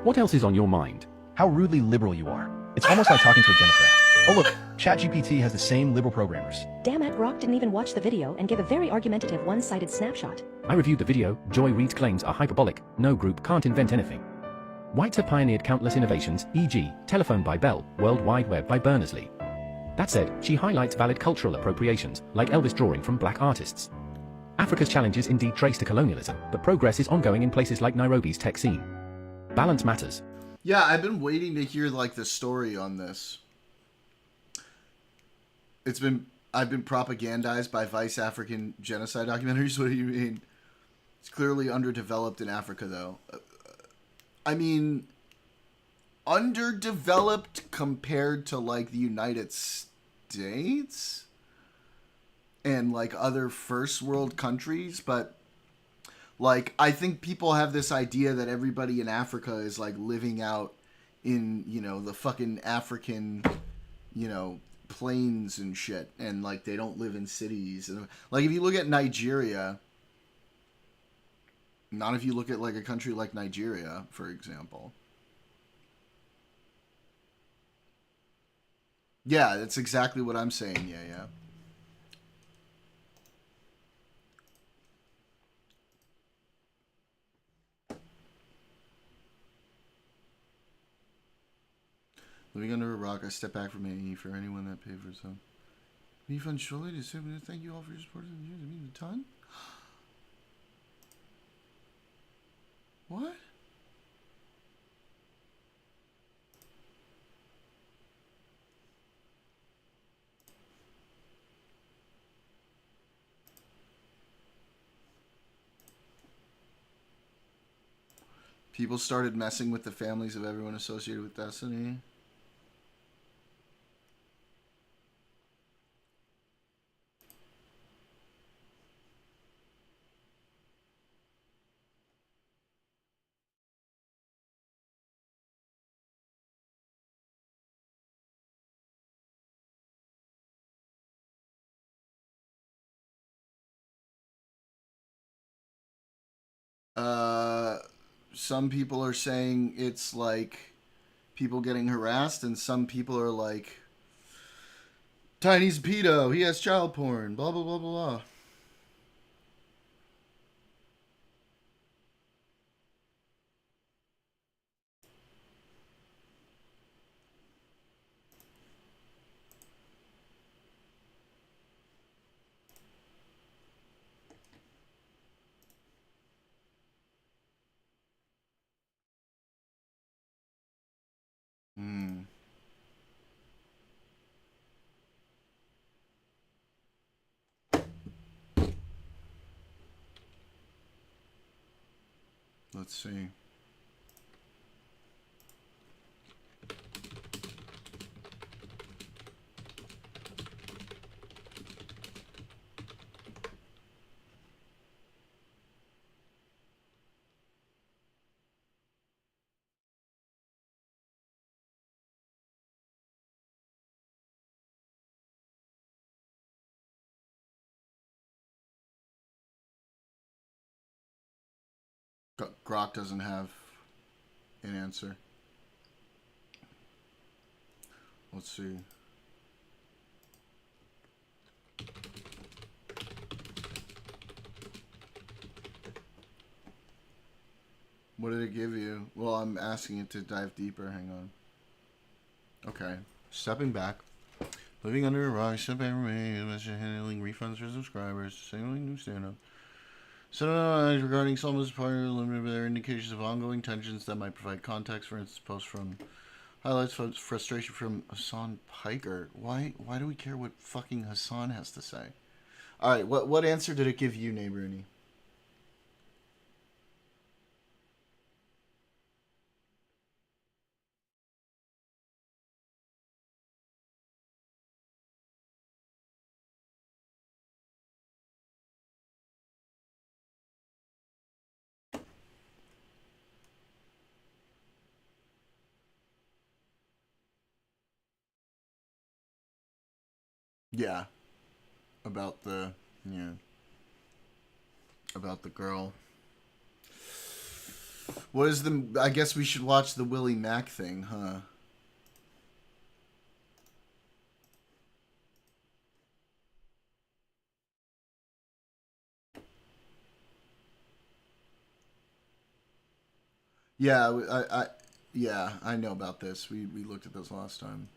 What else is on your mind? How rudely liberal you are. It's almost like talking to a Democrat. Oh look, ChatGPT has the same liberal programmers. Damn it, Rock didn't even watch the video and gave a very argumentative one-sided snapshot. I reviewed the video. Joy Reid's claims are hyperbolic. No group can't invent anything. Whites have pioneered countless innovations, e.g., telephone by Bell, World Wide Web by Berners-Lee. That said, she highlights valid cultural appropriations, like Elvis drawing from black artists. Africa's challenges indeed trace to colonialism, but progress is ongoing in places like Nairobi's tech scene. Balance matters. Yeah, I've been waiting to hear like the story on this. I've been propagandized by Vice African genocide documentaries. What do you mean? It's clearly underdeveloped in Africa, though. I mean, underdeveloped compared to like the United States and like other first world countries, but like I think people have this idea that everybody in Africa is like living out in, you know, the fucking African, you know, plains and shit, and like they don't live in cities. And like if you look at Nigeria, not if you look at like a country like Nigeria, for example. Yeah, that's exactly what I'm saying. Yeah. Living under a rock, I step back from any for anyone that paid for some. Me fun surely to say thank you all for your support in the years. It means a ton. What? People started messing with the families of everyone associated with Destiny. Some people are saying it's like people getting harassed, and some people are like, Tiny's a pedo, he has child porn, blah, blah, blah, blah, blah. Let's see. Grok doesn't have an answer. Let's see. What did it give you? Well, I'm asking it to dive deeper. Hang on. Okay. Stepping back. Living under a rock. Step back from me. Handling refunds for subscribers. Signaling new stand-up. So regarding Selma's partner, limited by their indications of ongoing tensions that might provide context. For instance, post from highlights frustration from Hassan Piker. Why do we care what fucking Hassan has to say? All right, what answer did it give you, Neighborny? Yeah. About the girl. What is the... I guess we should watch the Willie Mack thing, huh? Yeah, yeah, I know about this. We looked at this last time.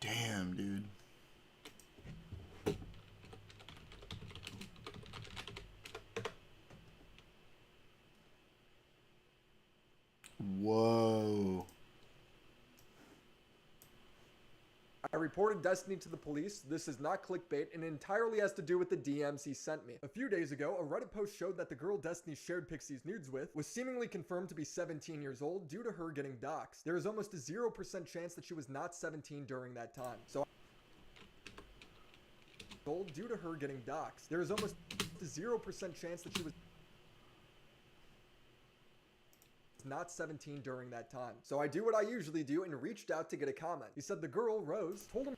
Damn, dude. Whoa. I reported Destiny to the police. This is not clickbait and entirely has to do with the DMs he sent me. A few days ago, a Reddit post showed that the girl Destiny shared Pixie's nudes with was seemingly confirmed to be 17 years old due to her getting doxxed. There is almost a 0% chance that she was not 17 during that time. So due to her getting doxxed. There is almost a 0% chance that she was not 17 during that time. So I do what I usually do and reached out to get a comment. He said the girl, Rose, told him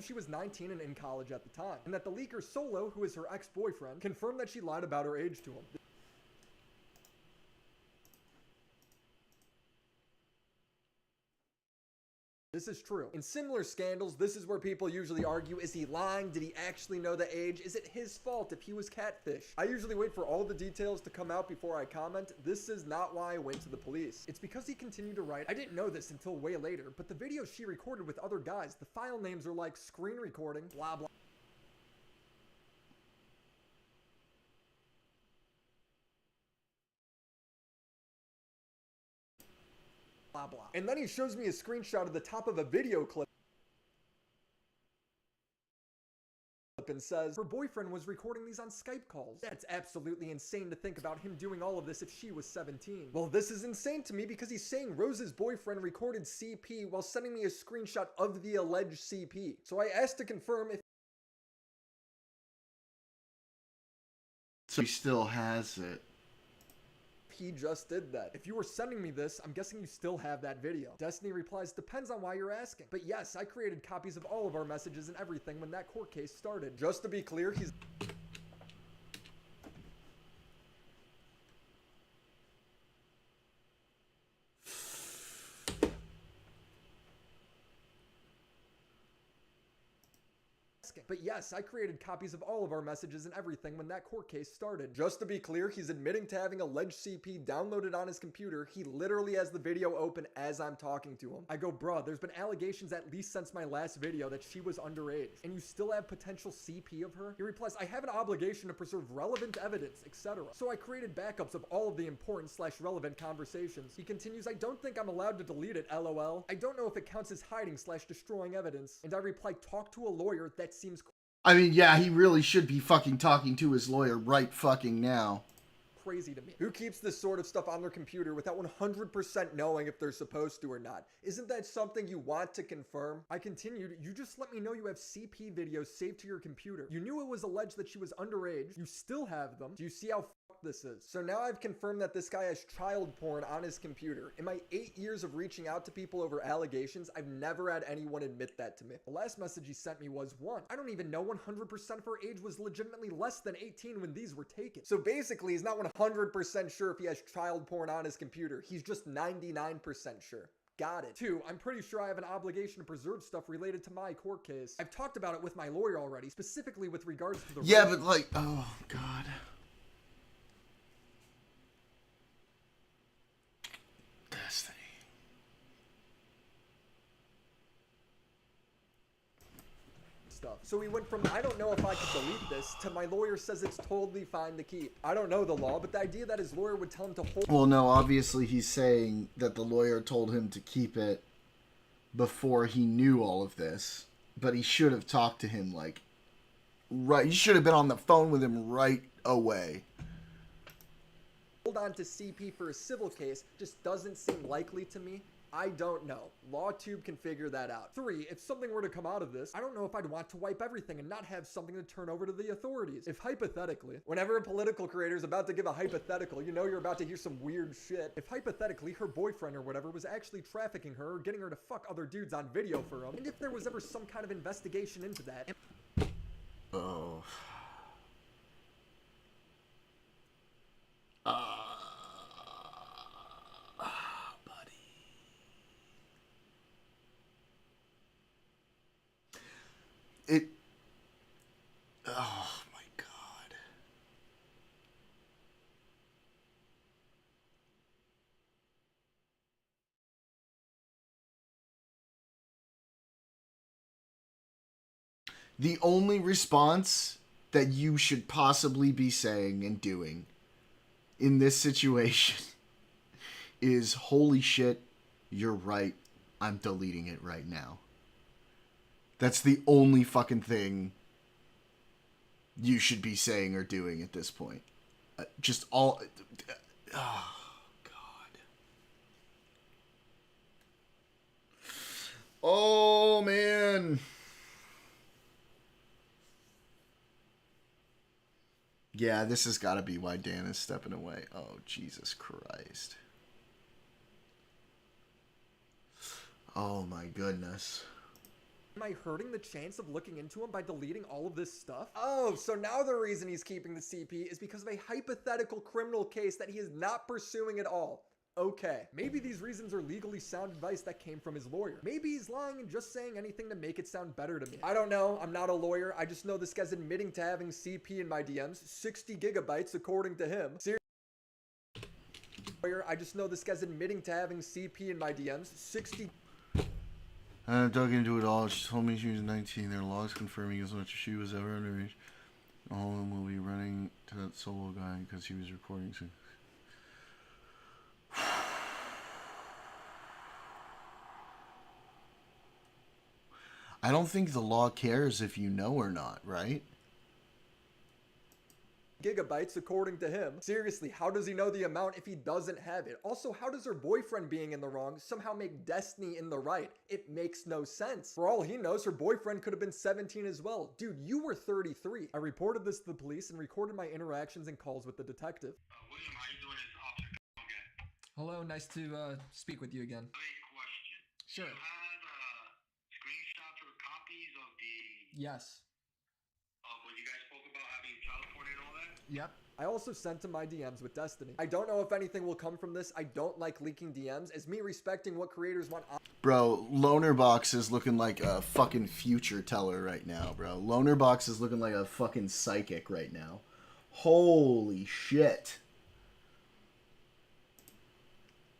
she was 19 and in college at the time, and that the leaker Solo, who is her ex-boyfriend, confirmed that she lied about her age to him. This is true. In similar scandals, this is where people usually argue, is he lying? Did he actually know the age? Is it his fault if he was catfish? I usually wait for all the details to come out before I comment. This is not why I went to the police. It's because he continued to write, I didn't know this until way later, but the videos she recorded with other guys, the file names are like screen recording, blah blah. Blah blah. And then he shows me a screenshot of the top of a video clip and says her boyfriend was recording these on Skype calls. That's absolutely insane to think about him doing all of this if she was 17. Well, this is insane to me because he's saying Rose's boyfriend recorded CP while sending me a screenshot of the alleged CP. So I asked to confirm if So he still has it. he just did that. If you were sending me this, I'm guessing you still have that video. Destiny replies, depends on why you're asking. But yes, I created copies of all of our messages and everything when that court case started. Just to be clear, he's... But yes, I created copies of all of our messages and everything when that court case started. Just to be clear, he's admitting to having alleged CP downloaded on his computer. He literally has the video open as I'm talking to him. I go, bruh, there's been allegations at least since my last video that she was underage, and you still have potential CP of her? He replies, I have an obligation to preserve relevant evidence, etc. So I created backups of all of the important / relevant conversations. He continues, I don't think I'm allowed to delete it, lol. I don't know if it counts as hiding / destroying evidence. And I reply, talk to a lawyer, that seems I mean, yeah, he really should be fucking talking to his lawyer right fucking now. Crazy to me. Who keeps this sort of stuff on their computer without 100% knowing if they're supposed to or not? Isn't that something you want to confirm? I continued, you just let me know you have CP videos saved to your computer. You knew it was alleged that she was underage. You still have them. Do you see how fucked this is? So now I've confirmed that this guy has child porn on his computer. In my 8 years of reaching out to people over allegations, I've never had anyone admit that to me. The last message he sent me was, 1, I don't even know 100% of her age was legitimately less than 18 when these were taken. So basically, he's not 100% sure if he has child porn on his computer. He's just 99% sure. Got it. 2, I'm pretty sure I have an obligation to preserve stuff related to my court case. I've talked about it with my lawyer already, specifically with regards to the... Yeah, but like, oh god. Destiny. Stuff. So he went from, I don't know if I could delete this, to my lawyer says it's totally fine to keep. I don't know the law, but the idea that his lawyer would tell him to hold... Well, no, obviously he's saying that the lawyer told him to keep it before he knew all of this. But he should have talked to him, like, right. He should have been on the phone with him right away. Hold on to CP for a civil case just doesn't seem likely to me. I don't know. LawTube can figure that out. 3, if something were to come out of this, I don't know if I'd want to wipe everything and not have something to turn over to the authorities. If hypothetically, whenever a political creator is about to give a hypothetical, you know you're about to hear some weird shit. If hypothetically her boyfriend or whatever was actually trafficking her or getting her to fuck other dudes on video for him, and if there was ever some kind of investigation into that. Oh. Buddy. It. Oh my God. The only response that you should possibly be saying and doing in this situation is, holy shit, you're right, I'm deleting it right now. That's the only fucking thing you should be saying or doing at this point. Just all... Oh, God. Oh, man. Yeah, this has got to be why Dan is stepping away. Oh, Jesus Christ. Oh, my goodness. Am I hurting the chance of looking into him by deleting all of this stuff? Oh, so now the reason he's keeping the CP is because of a hypothetical criminal case that he is not pursuing at all. Okay, maybe these reasons are legally sound advice that came from his lawyer. Maybe he's lying and just saying anything to make it sound better to me. I don't know, I'm not a lawyer. I just know this guy's admitting to having CP in my DMs, 60 gigabytes according to him. Seriously. I just know this guy's admitting to having CP in my DMs, 60. I dug into it all. She told me she was 19. There are logs confirming as much as she was ever underage. All of them will be running to that solo guy because he was recording soon. I don't think the law cares if you know or not, right? Gigabytes according to him. Seriously, how does he know the amount if he doesn't have it? Also, how does her boyfriend being in the wrong somehow make Destiny in the right? It makes no sense. For all he knows, her boyfriend could have been 17 as well. Dude, you were 33. I reported this to the police and recorded my interactions and calls with the detective. William, how you doing? It's Officer again. Hello, nice to speak with you again. I have a question. Sure. Do you have screenshots or copies of the... Yes. When you guys spoke about having child porn and all that? Yep. I also sent him my DMs with Destiny. I don't know if anything will come from this. I don't like leaking DMs, as me respecting what creators want. Bro, Lonerbox is looking like a fucking future teller right now, bro. Lonerbox is looking like a fucking psychic right now. Holy shit.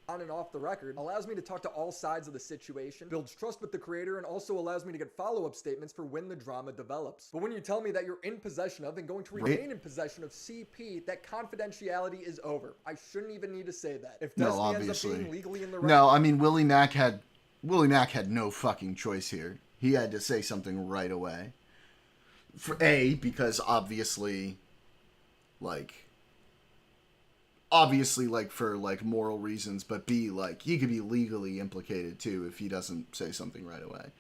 On and off the record, allows me to talk to all sides of the situation, builds trust with the creator, and also allows me to get follow-up statements for when the drama develops. But when you tell me that you're in possession of and going to remain in possession of CP, that confidentiality is over. I shouldn't even need to say that. If Destiny ends up being legally in the right... No, I mean, Willie Mack had no fucking choice here. He had to say something right away. For A, because obviously, for moral reasons, but B, he could be legally implicated too if he doesn't say something right away.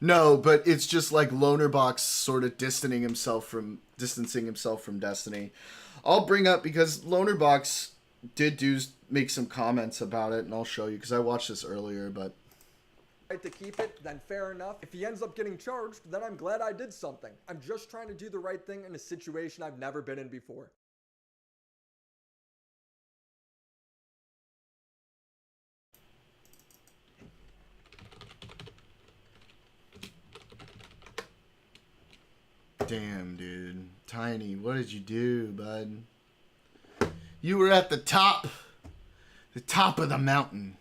No, but it's just Lonerbox sort of distancing himself from Destiny. I'll bring up, because Lonerbox did make some comments about it, and I'll show you because I watched this earlier, but right to keep it, then fair enough. If he ends up getting charged, then I'm glad I did something. I'm just trying to do the right thing in a situation I've never been in before. damn, dude. Tiny, what did you do, bud? You were at the top of the mountain.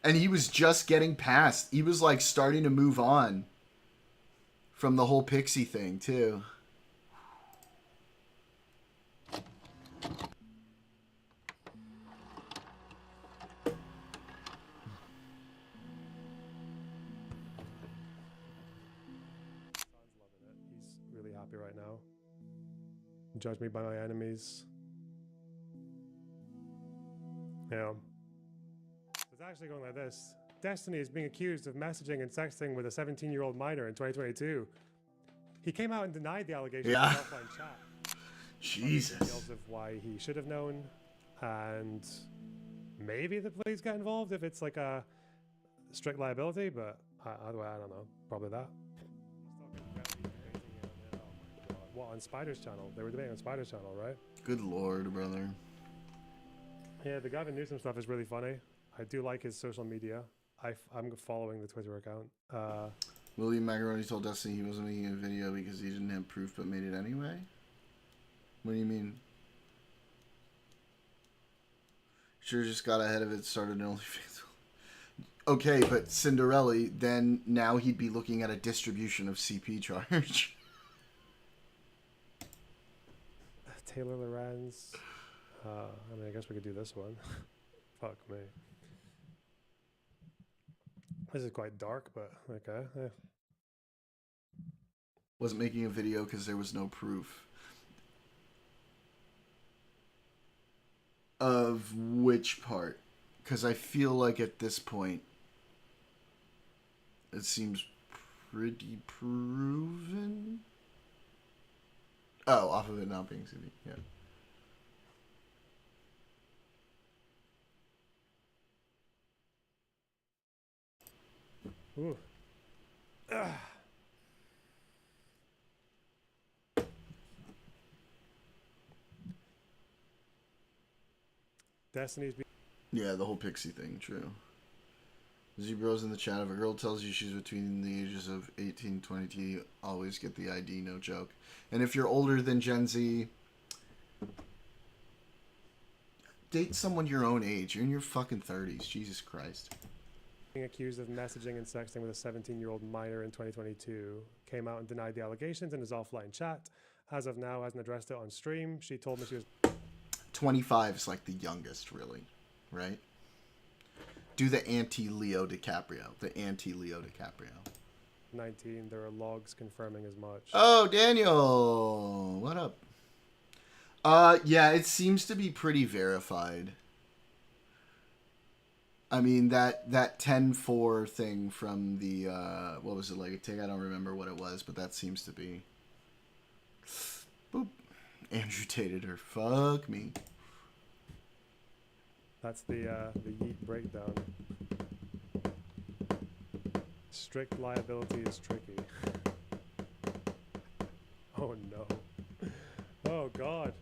And he was just getting past. He was starting to move on from the whole Pixie thing, too. He's really happy right now. Judge me by my enemies. Yeah. It's actually going like this. Destiny is being accused of messaging and sexting with a 17-year-old minor in 2022. He came out and denied the allegations in offline chat. Jesus. Details of why he should have known, and maybe the police get involved if it's like a strict liability, but I don't know. Probably that. What, on Spider's channel? They were debating on Spider's channel, right? Good lord, brother. Yeah, the Gavin Newsom stuff is really funny. I do like his social media. I'm following the Twitter account. William Macaroni told Destiny he wasn't making a video because he didn't have proof but made it anyway? What do you mean? Sure just got ahead of it, started an OnlyFans. Okay, but Cinderella, then now he'd be looking at a distribution of CP charge. Taylor Lorenz. I mean, I guess we could do this one. Fuck me. This is quite dark, but okay. Yeah. Wasn't making a video because there was no proof. Of which part? Because I feel like at this point, it seems pretty proven. Oh, off of it not being CP, yeah. Ooh. Ugh. Destiny's. Yeah, the whole pixie thing, true. Zebros in the chat. If a girl tells you she's between the ages of 18 and 20, always get the ID, no joke. And if you're older than Gen Z, date someone your own age. You're in your fucking 30s. Jesus Christ. Being accused of messaging and sexting with a 17-year-old minor in 2022, came out and denied the allegations in his offline chat. As of now, hasn't addressed it on stream. She told me she was 25 is like the youngest, really, right? Do the anti-Leo DiCaprio. The anti-Leo DiCaprio. 19. There are logs confirming as much. Oh, Daniel! What up? Yeah, it seems to be pretty verified. I mean, that 10-4 thing from the, what was it, like a tick? I don't remember what it was, but that seems to be. Boop. Andrew dated her. Fuck me. That's the Yeet breakdown. Strict liability is tricky. Oh no. Oh god.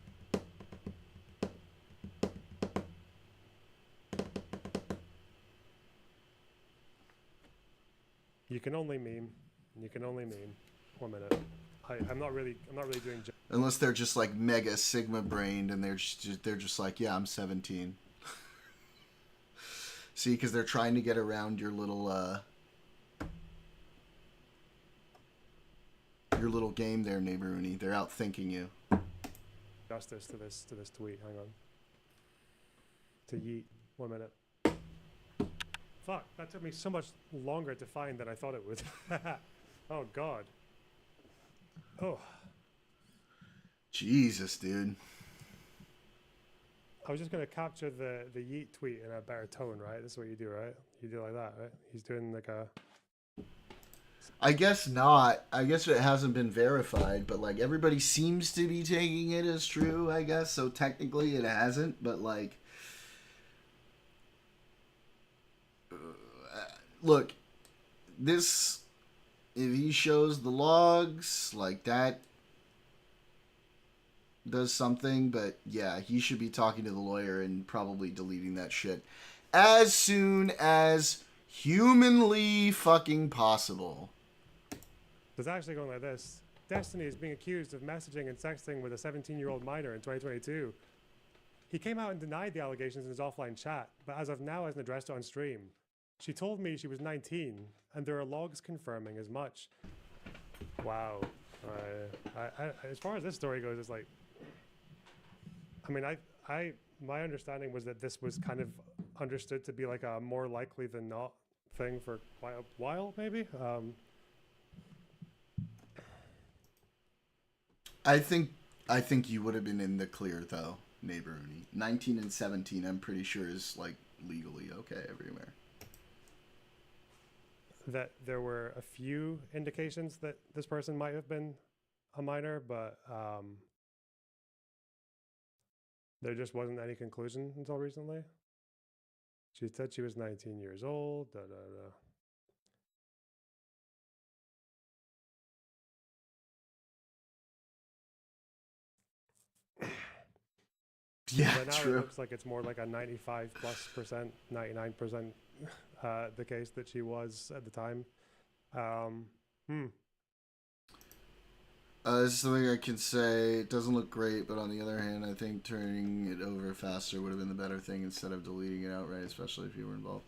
You can only meme. You can only meme. 1 minute. I'm not really doing. Unless they're just like mega sigma brained and they're just like, yeah, I'm 17. See, because they're trying to get around your little game there, Neighboruni. They're outthinking you. Justice to this tweet. Hang on. To Yeet. 1 minute. Fuck, that took me so much longer to find than I thought it would. Oh god. Oh. Jesus, dude. I was just gonna capture the Yeet tweet in a better tone, right? This is what you do, right? You do like that, right? He's doing like a. I guess not. I guess it hasn't been verified, but like everybody seems to be taking it as true, I guess. So technically it hasn't, but like. Look, this. If he shows the logs, like that does something, but yeah, he should be talking to the lawyer and probably deleting that shit as soon as humanly fucking possible. It's actually going like this. Destiny is being accused of messaging and sexting with a 17-year-old minor in 2022. He came out and denied the allegations in his offline chat, but as of now hasn't addressed it on stream. She told me she was 19, and there are logs confirming as much. Wow. As far as this story goes, it's like... I mean, my understanding was that this was kind of understood to be like a more likely than not thing for quite a while, maybe? I think you would have been in the clear though, neighbor Uni. 19 and 17, I'm pretty sure is like legally okay everywhere. That there were a few indications that this person might have been a minor, but there just wasn't any conclusion until recently. She said she was 19 years old. Da, da, da. Yeah, but now true. It looks like it's more like a 95+%, 99% the case that she was at the time. This is something I can say. It doesn't look great, but on the other hand, I think turning it over faster would have been the better thing instead of deleting it outright, especially if you were involved.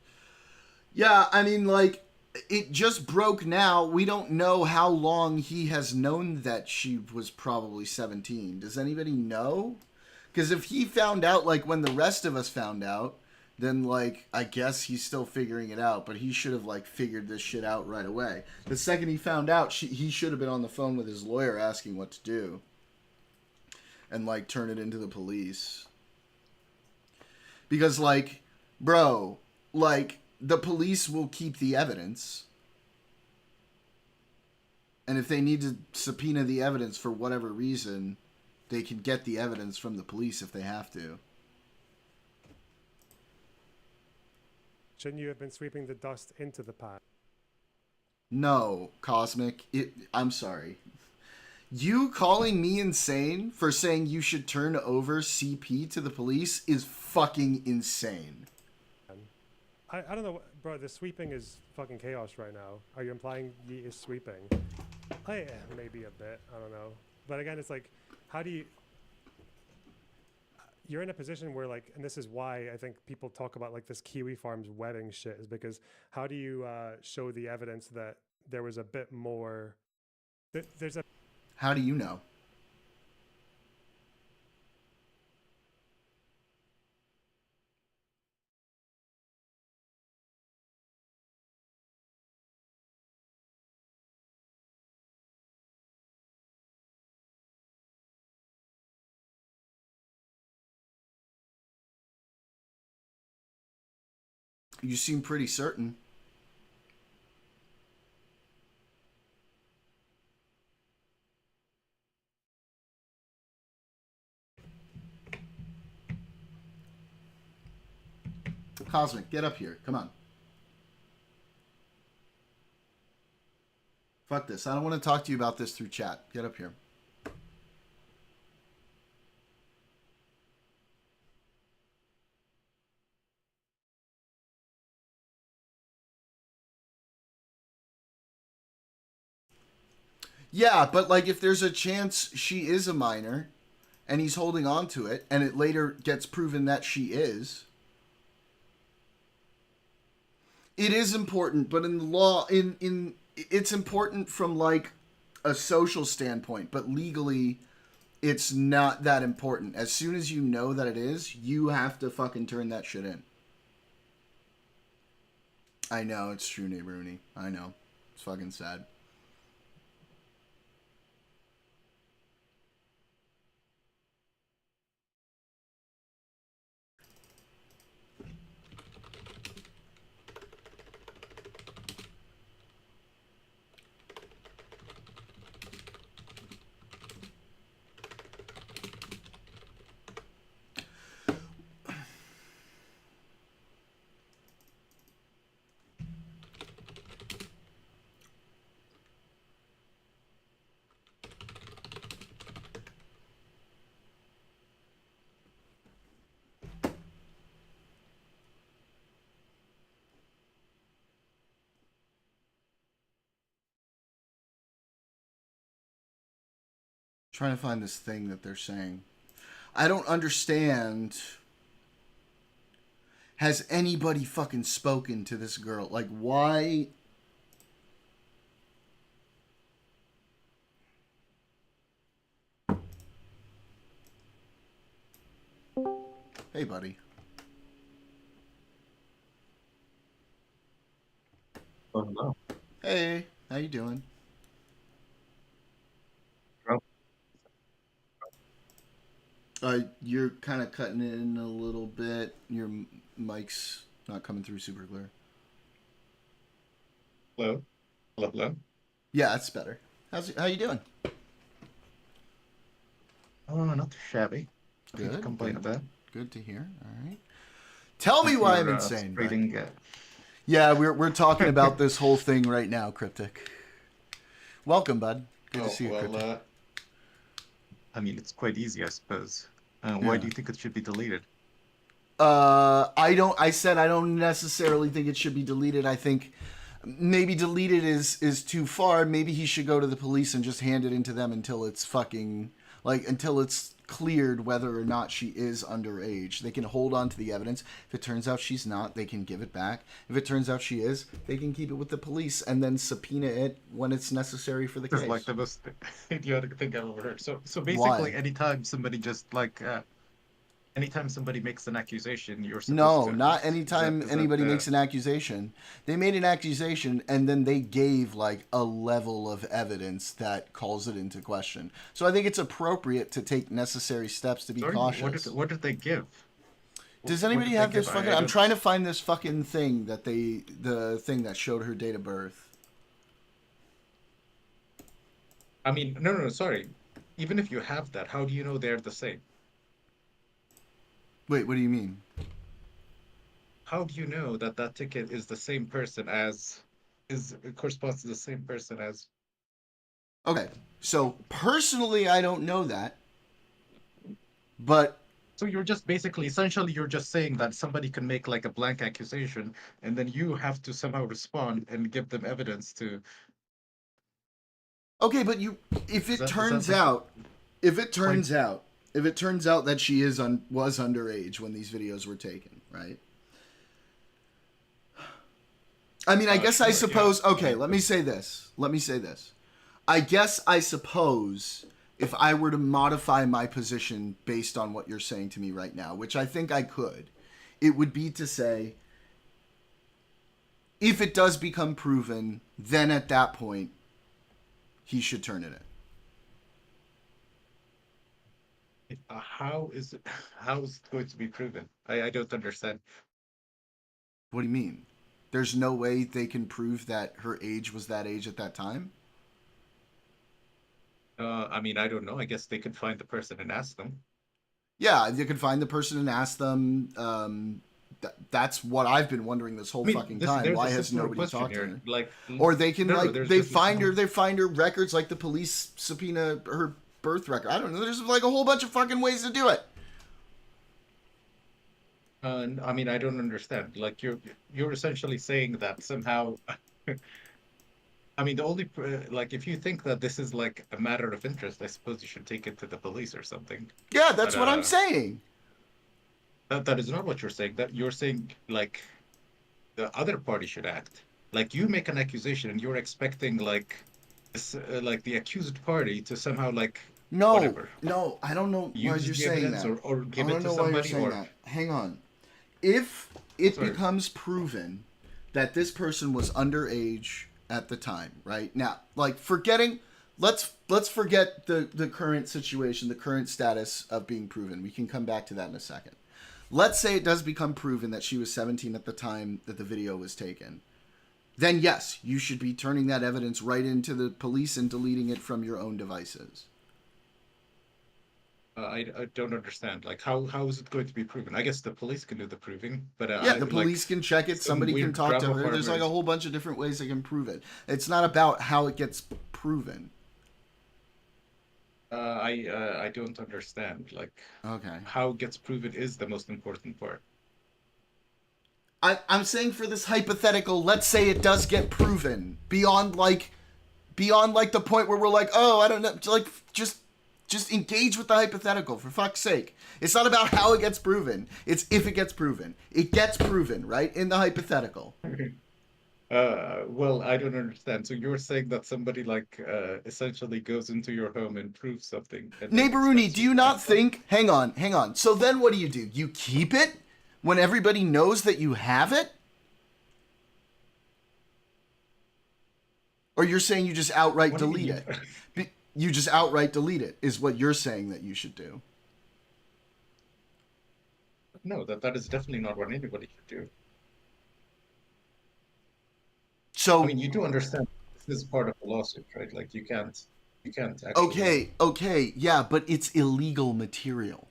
Yeah, I mean, like, it just broke now. We don't know how long he has known that she was probably 17. Does anybody know? Because if he found out, like, when the rest of us found out, then, like, I guess he's still figuring it out. But he should have, like, figured this shit out right away. The second he found out, he should have been on the phone with his lawyer asking what to do. And, like, turn it into the police. Because, like, bro, like, the police will keep the evidence. And if they need to subpoena the evidence for whatever reason, they can get the evidence from the police if they have to. Shouldn't you have been sweeping the dust into the pot? No, Cosmic. I'm sorry. You calling me insane for saying you should turn over CP to the police is fucking insane. I don't know, bro. The sweeping is fucking chaos right now. Are you implying he is sweeping? Maybe a bit. I don't know. But again, it's like, how do you... You're in a position where, like, and this is why I think people talk about, like, this Kiwi Farms wedding shit, is because how do you show the evidence that there was a bit more... There's a... How do you know? You seem pretty certain. Cosmic, get up here. Come on. Fuck this. I don't want to talk to you about this through chat. Get up here. Yeah, but, like, if there's a chance she is a minor and he's holding on to it and it later gets proven that she is, it is important, but in the law, it's important from, like, a social standpoint, but legally it's not that important. As soon as you know that it is, you have to fucking turn that shit in. I know, it's true, neighbor Rooney. I know. It's fucking sad. Trying to find this thing that they're saying. I don't understand. Has anybody fucking spoken to this girl? Like, why? Hey, buddy. Oh, hello. Hey, how you doing? You're kind of cutting in a little bit. Your mic's not coming through super clear. Hello? Hello, hello? Yeah, that's better. How you doing? Oh, not too shabby. Nothing to Good. complain Good. about. Good to hear. All right. Tell me why I'm insane. Bud. Reading, Yeah, we're talking about this whole thing right now, Cryptic. Welcome, bud. Good to see you, Cryptic. I mean, it's quite easy, I suppose. Why do you think it should be deleted? I said I don't necessarily think it should be deleted. I think maybe deleted is too far. Maybe he should go to the police and just hand it into them until it's until it's cleared whether or not she is underage. They can hold on to the evidence. If it turns out she's not, they can give it back. If it turns out she is, they can keep it with the police and then subpoena it when it's necessary for the case. It's like the most idiotic thing I've ever heard. So basically, Why? anytime somebody anytime somebody makes an accusation, you're supposed No, to... not anytime anybody makes an accusation. They made an accusation and then they gave like a level of evidence that calls it into question. So I think it's appropriate to take necessary steps to be cautious. What did they give? Does anybody have this fucking... I'm trying to find this fucking thing that the thing that showed her date of birth. I mean, no, sorry. Even if you have that, how do you know they're the same? Wait, what do you mean? How do you know that that ticket is the same person corresponds to the same person as... Okay, so personally, I don't know that, but... So you're just essentially you're just saying that somebody can make like a blank accusation and then you have to somehow respond and give them evidence to... Okay, but if it turns out that she was underage when these videos were taken, right? I mean, I guess I suppose. Yeah. Okay, let me say this. I guess I suppose if I were to modify my position based on what you're saying to me right now, which I think I could, it would be to say, if it does become proven, then at that point, he should turn it in. How is it going to be proven? I don't understand. What do you mean? There's no way they can prove that her age was that age at that time? I mean, I don't know. I guess they could find the person and ask them. Yeah, they could find the person and ask them. That's what I've been wondering this whole fucking time. Why has nobody talked to her? Or they can they find her records, like the police subpoena her birth record. I don't know. There's like a whole bunch of fucking ways to do it. I mean, I don't understand. Like you're essentially saying that somehow. I mean, the only if you think that this is like a matter of interest, I suppose you should take it to the police or something. Yeah, that's what I'm saying. That is not what you're saying. That you're saying like the other party should act. Like you make an accusation and you're expecting like the accused party to somehow whatever. No, I don't know why you're saying that. Or give it to somebody. Hang on. If it becomes proven that this person was underage at the time, right? Now, let's forget the current situation, the current status of being proven. We can come back to that in a second. Let's say it does become proven that she was 17 at the time that the video was taken. Then yes, you should be turning that evidence right into the police and deleting it from your own devices. I don't understand. Like, how is it going to be proven? I guess the police can do the proving, but the police can check it. Somebody can talk to her. There's like a whole bunch of different ways they can prove it. It's not about how it gets proven. I don't understand. Like, okay, how it gets proven is the most important part. I'm saying for this hypothetical, let's say it does get proven beyond the point where we're like, oh, I don't know, just engage with the hypothetical, for fuck's sake. It's not about how it gets proven. It's if it gets proven. It gets proven, right? In the hypothetical. Well, I don't understand. So you're saying that somebody essentially goes into your home and proves something. Neighboruni, do you not think... Hang on. So then what do? You keep it when everybody knows that you have it? Or you're saying you just outright delete it? You just outright delete it, is what you're saying that you should do. No, that is definitely not what anybody should do. So I mean, you do understand this is part of the lawsuit, right? Like you can't actually. okay, yeah, but it's illegal material.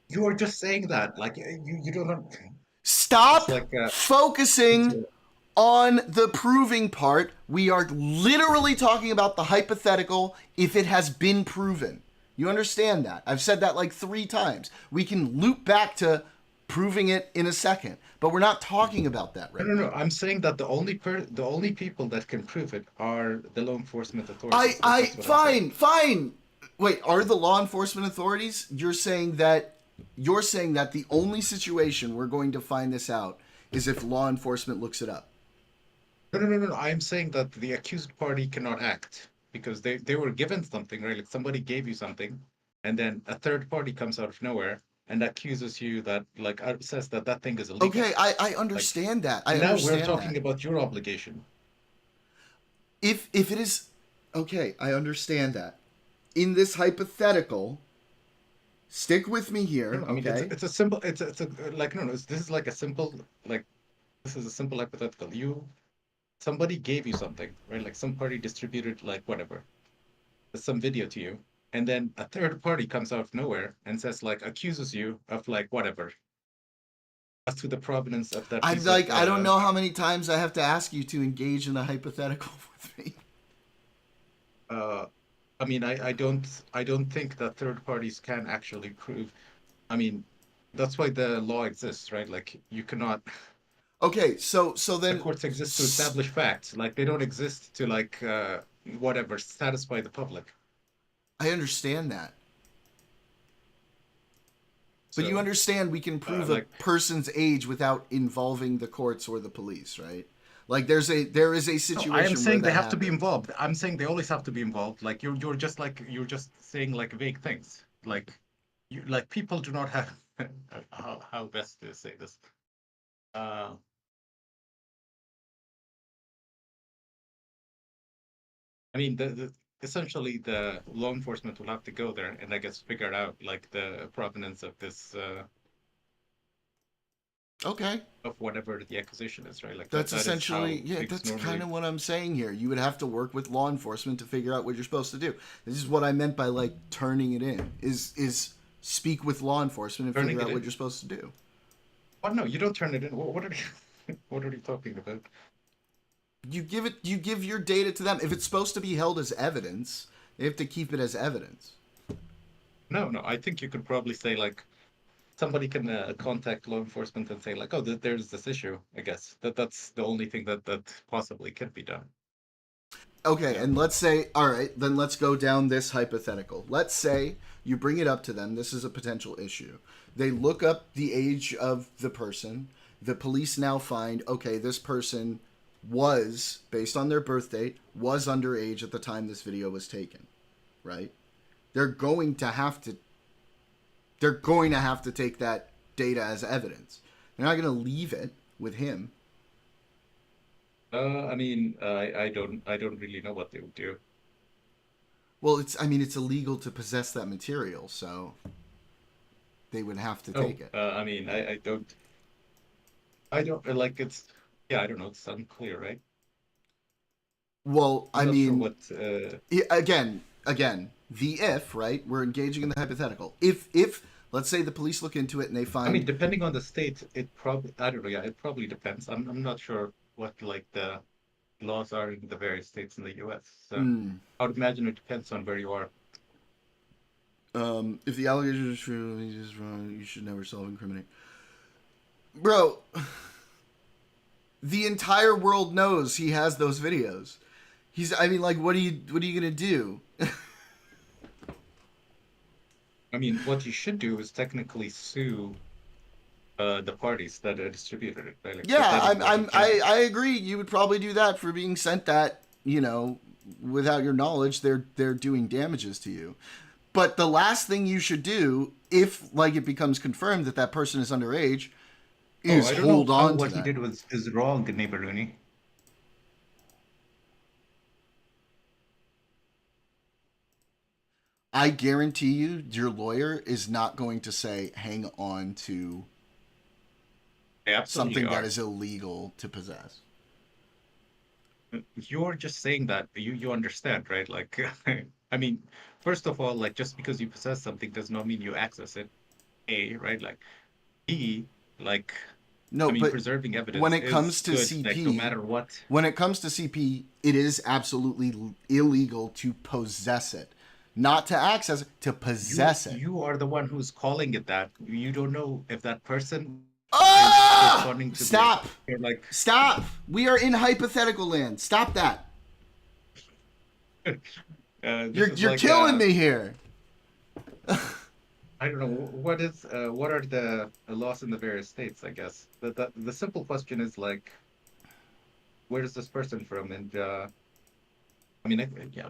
You are just saying that, like you don't know. Stop It's like focusing on the proving part. We are literally talking about the hypothetical if it has been proven. You understand that? I've said that like 3 times. We can loop back to proving it in a second, but we're not talking about that right no. I'm saying that the only people that can prove it are the law enforcement now. authorities. That's what I'm saying. Fine. Wait, are the law enforcement authorities? You're saying that the only situation we're going to find this out is if law enforcement looks it up. No. I'm saying that the accused party cannot act because they were given something, right? Like somebody gave you something, and then a third party comes out of nowhere and accuses you that, like, says that thing is illegal. Okay, I understand that. I now understand we're talking that. about your obligation. If it is okay, I understand that. In this hypothetical, stick with me here. I mean, Okay. it's a simple. It's a like no. This is like a simple like. This is a simple hypothetical. Somebody gave you something, right? Like some party distributed like whatever, some video to you, and then a third party comes out of nowhere and says like accuses you of like whatever. As to the provenance of that. I'm like, I don't know how many times I have to ask you to engage in a hypothetical with me. I mean, I don't think that third parties can actually prove. I mean, that's why the law exists, right? Like you cannot. Okay, so then the courts exist to establish facts. Like they don't exist to like whatever satisfy the public. I understand that. But So, you understand we can prove a person's age without involving the courts or the police, right? Like there is a situation. I am saying where they have happens. to be involved. I'm saying they always have to be involved. Like you're just saying like vague things. Like people do not have how best to say this. I mean, essentially the law enforcement will have to go there and I guess figure out like the provenance of this. Okay. Of whatever the accusation is, right? Like that's that essentially, yeah, that's kind of what I'm saying here. You would have to work with law enforcement to figure out what you're supposed to do. This is what I meant by like turning it in. Is speak with law enforcement and figure out what you're supposed to do. Oh no, you don't turn it in. What are you, what are you talking about? You give your data to them. If it's supposed to be held as evidence, they have to keep it as evidence. No, I think you could probably say like somebody can contact law enforcement and say like, oh, there's this issue. I guess that's the only thing that possibly can be done. Okay, yeah. And let's say, all right, then let's go down this hypothetical. Let's say you bring it up to them. This is a potential issue. They look up the age of the person. The police now find, okay, this person was, based on their birth date, was underage at the time this video was taken, right? They're going to have to take that data as evidence. They're not going to leave it with him. I mean, I don't really know what they would do. Well, it's illegal to possess that material, so they would have to take it. I mean, I don't like it's. Yeah, I don't know. It's unclear, right? Well, I mean, sure what, again, the if, right? We're engaging in the hypothetical. If let's say the police look into it and they find. I mean, depending on the state, it probably. I don't know. Yeah, it probably depends. I'm not sure what like the laws are in the various states in the U.S. So I would imagine it depends on where you are. If the allegation is true, he's just wrong. You should never self-incriminate, bro. The entire world knows he has those videos. I mean, like, what are you gonna do? I mean, what you should do is technically sue the parties that distributed it. Right? Like, yeah, I agree. You would probably do that for being sent that, without your knowledge. They're doing damages to you. But the last thing you should do, if like it becomes confirmed that person is underage, is hold on to what that. He did is wrong, neighbor Rooney. I guarantee you, your lawyer is not going to say, hang on to They absolutely something are. that is illegal to possess. You're just saying that you understand, right? Like, I mean, first of all, like just because you possess something does not mean you access it. A, right? Like, B, like, No, I mean, but preserving evidence when it comes is to good, CP, like no matter what. when it comes to CP, it is absolutely illegal to possess it. Not to access it, to possess it. You are the one who's calling it that. You don't know if that person is Ah! responding to Stop! the, like, Stop! We are in hypothetical land. Stop that. You're like, killing me here. I don't know what are the laws in the various states. I guess the simple question is like, where is this person from? And I mean, yeah.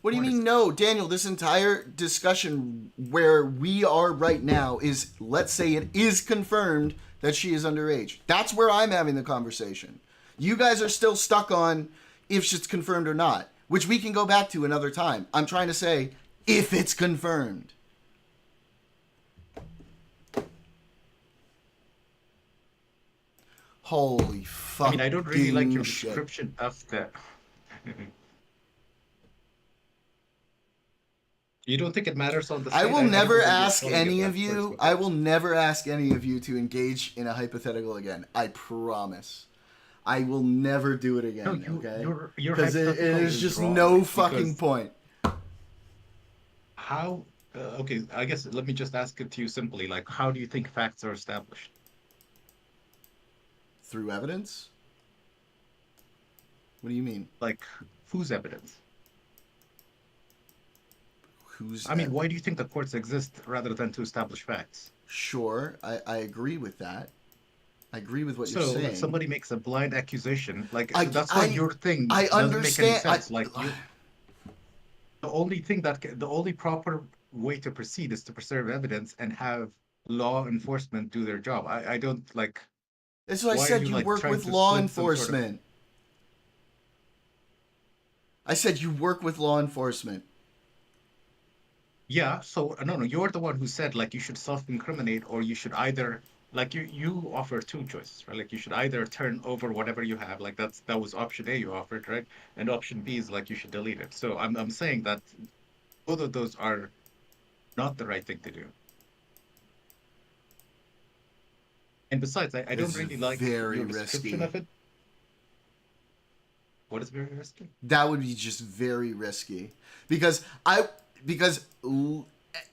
What do you mean no, Daniel? This entire discussion where we are right now is, let's say it is confirmed that she is underage. That's where I'm having the conversation. You guys are still stuck on if it's confirmed or not, which we can go back to another time. I'm trying to say if it's confirmed. Holy fuck. I mean, I don't really like your description of the. You don't think it matters on the state? I will never don't think ask you're calling any it of that you. first. I will never ask any of you to engage in a hypothetical again. I promise. I will never do it again. Okay? Your Because it hypothetical is just wrong no because fucking point. How? Okay, I guess let me just ask it to you simply. Like, how do you think facts are established? Through evidence? What do you mean? Like, whose evidence? Whose? I mean, why do you think the courts exist rather than to establish facts? Sure, I agree with that. I agree with what you're So, saying. if somebody makes a blind accusation, like that's why your thing I doesn't understand. make any sense. The only thing the only proper way to proceed is to preserve evidence and have law enforcement do their job. I don't like. That's what I why are said. You like, work trying with to law split some sort of- enforcement. I said you work with law enforcement. Yeah, so no, you're the one who said like you should self-incriminate or you should either like you offer two choices, right? Like you should either turn over whatever you have, like that was option A you offered, right? And option B is like you should delete it. So I'm saying that both of those are not the right thing to do. And besides, I don't really like very your description risky. of it. What is very risky? That would be just very risky because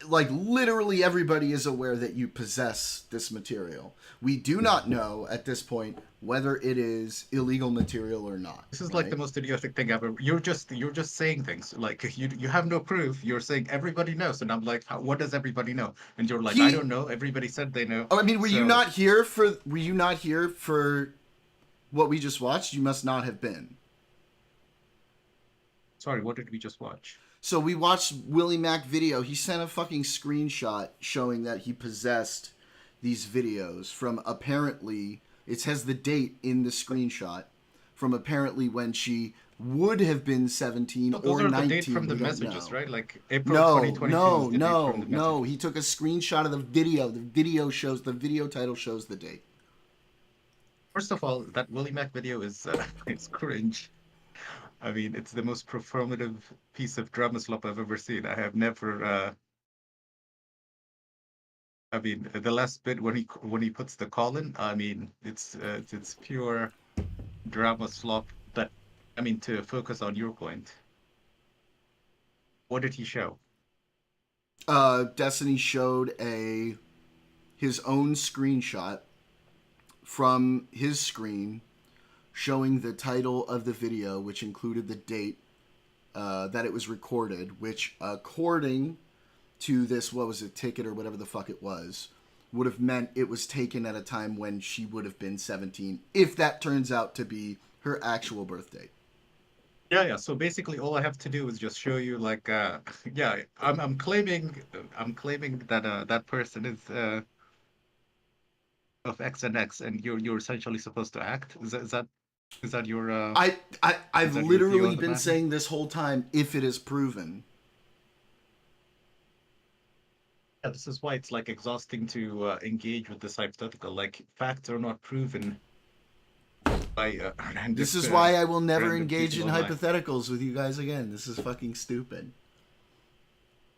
like literally everybody is aware that you possess this material. We do not know at this point whether it is illegal material or not. This is like the most idiotic thing ever. You're just saying things like you have no proof. You're saying everybody knows, and I'm like, what does everybody know? And you're like, I don't know. Everybody said they know. Oh, I mean, were you So- not here for? Were you not here for what we just watched? You must not have been. Sorry, what did we just watch? So we watched Willie Mac video. He sent a fucking screenshot showing that he possessed these videos from apparently, it says the date in the screenshot, from apparently when she would have been 17 No, or those are 19. the date from the we don't messages, know. right? Like April No, 2022 no, is the date no, from the no. messages. He took a screenshot of the video. The video shows, the video title shows the date. First of all, that Willie Mac video is it's cringe. I mean, it's the most performative piece of drama slop I've ever seen. I have never. I mean, the last bit when he puts the call in, I mean, it's pure drama slop. But I mean, to focus on your point, what did he show? Destiny showed his own screenshot from his screen showing the title of the video, which included the date that it was recorded, which according to this, what was it, ticket or whatever the fuck it was, would have meant it was taken at a time when she would have been 17, if that turns out to be her actual birth date. Yeah. So basically, all I have to do is just show you, like, yeah, I'm claiming that that person is of X and X, and you're essentially supposed to act. Is that your? I've is that your view literally on the been matter? saying this whole time, if it is proven. Yeah, this is why it's like exhausting to engage with this hypothetical. Like facts are not proven by random. This is why I will never random engage in people online. hypotheticals with you guys again. This is fucking stupid.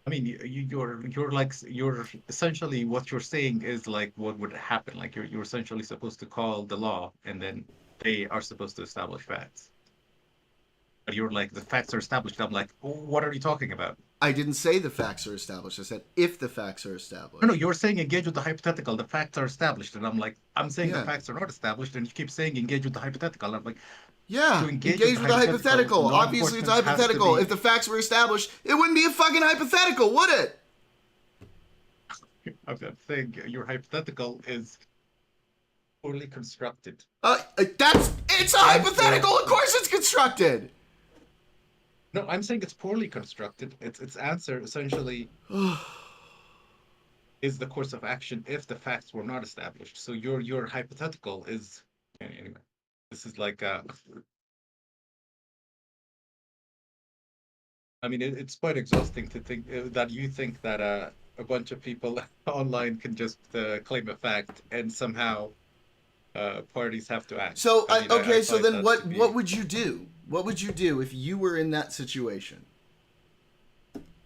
I mean, you're like you're essentially what you're saying is like what would happen. Like you're essentially supposed to call the law, and then they are supposed to establish facts. But you're like the facts are established. I'm like, what are you talking about? I didn't say the facts are established. I said if the facts are established. No, you're saying engage with the hypothetical. The facts are established, and I'm like, I'm saying Yeah. the facts are not established, and you keep saying engage with the hypothetical. I'm like, Yeah, to engage with the hypothetical. Obviously, it's a enforcement has to hypothetical. be- If the facts were established, it wouldn't be a fucking hypothetical, would it? I'm saying your hypothetical is poorly constructed. It's a hypothetical. Of course, it's constructed. No, I'm saying it's poorly constructed. Its answer essentially is the course of action if the facts were not established. So your hypothetical is anyway. This is like I mean, it's quite exhausting to think that you think that a bunch of people online can just claim a fact and somehow parties have to act. So I mean, okay, I so find then that what to be- what would you do? What would you do if you were in that situation?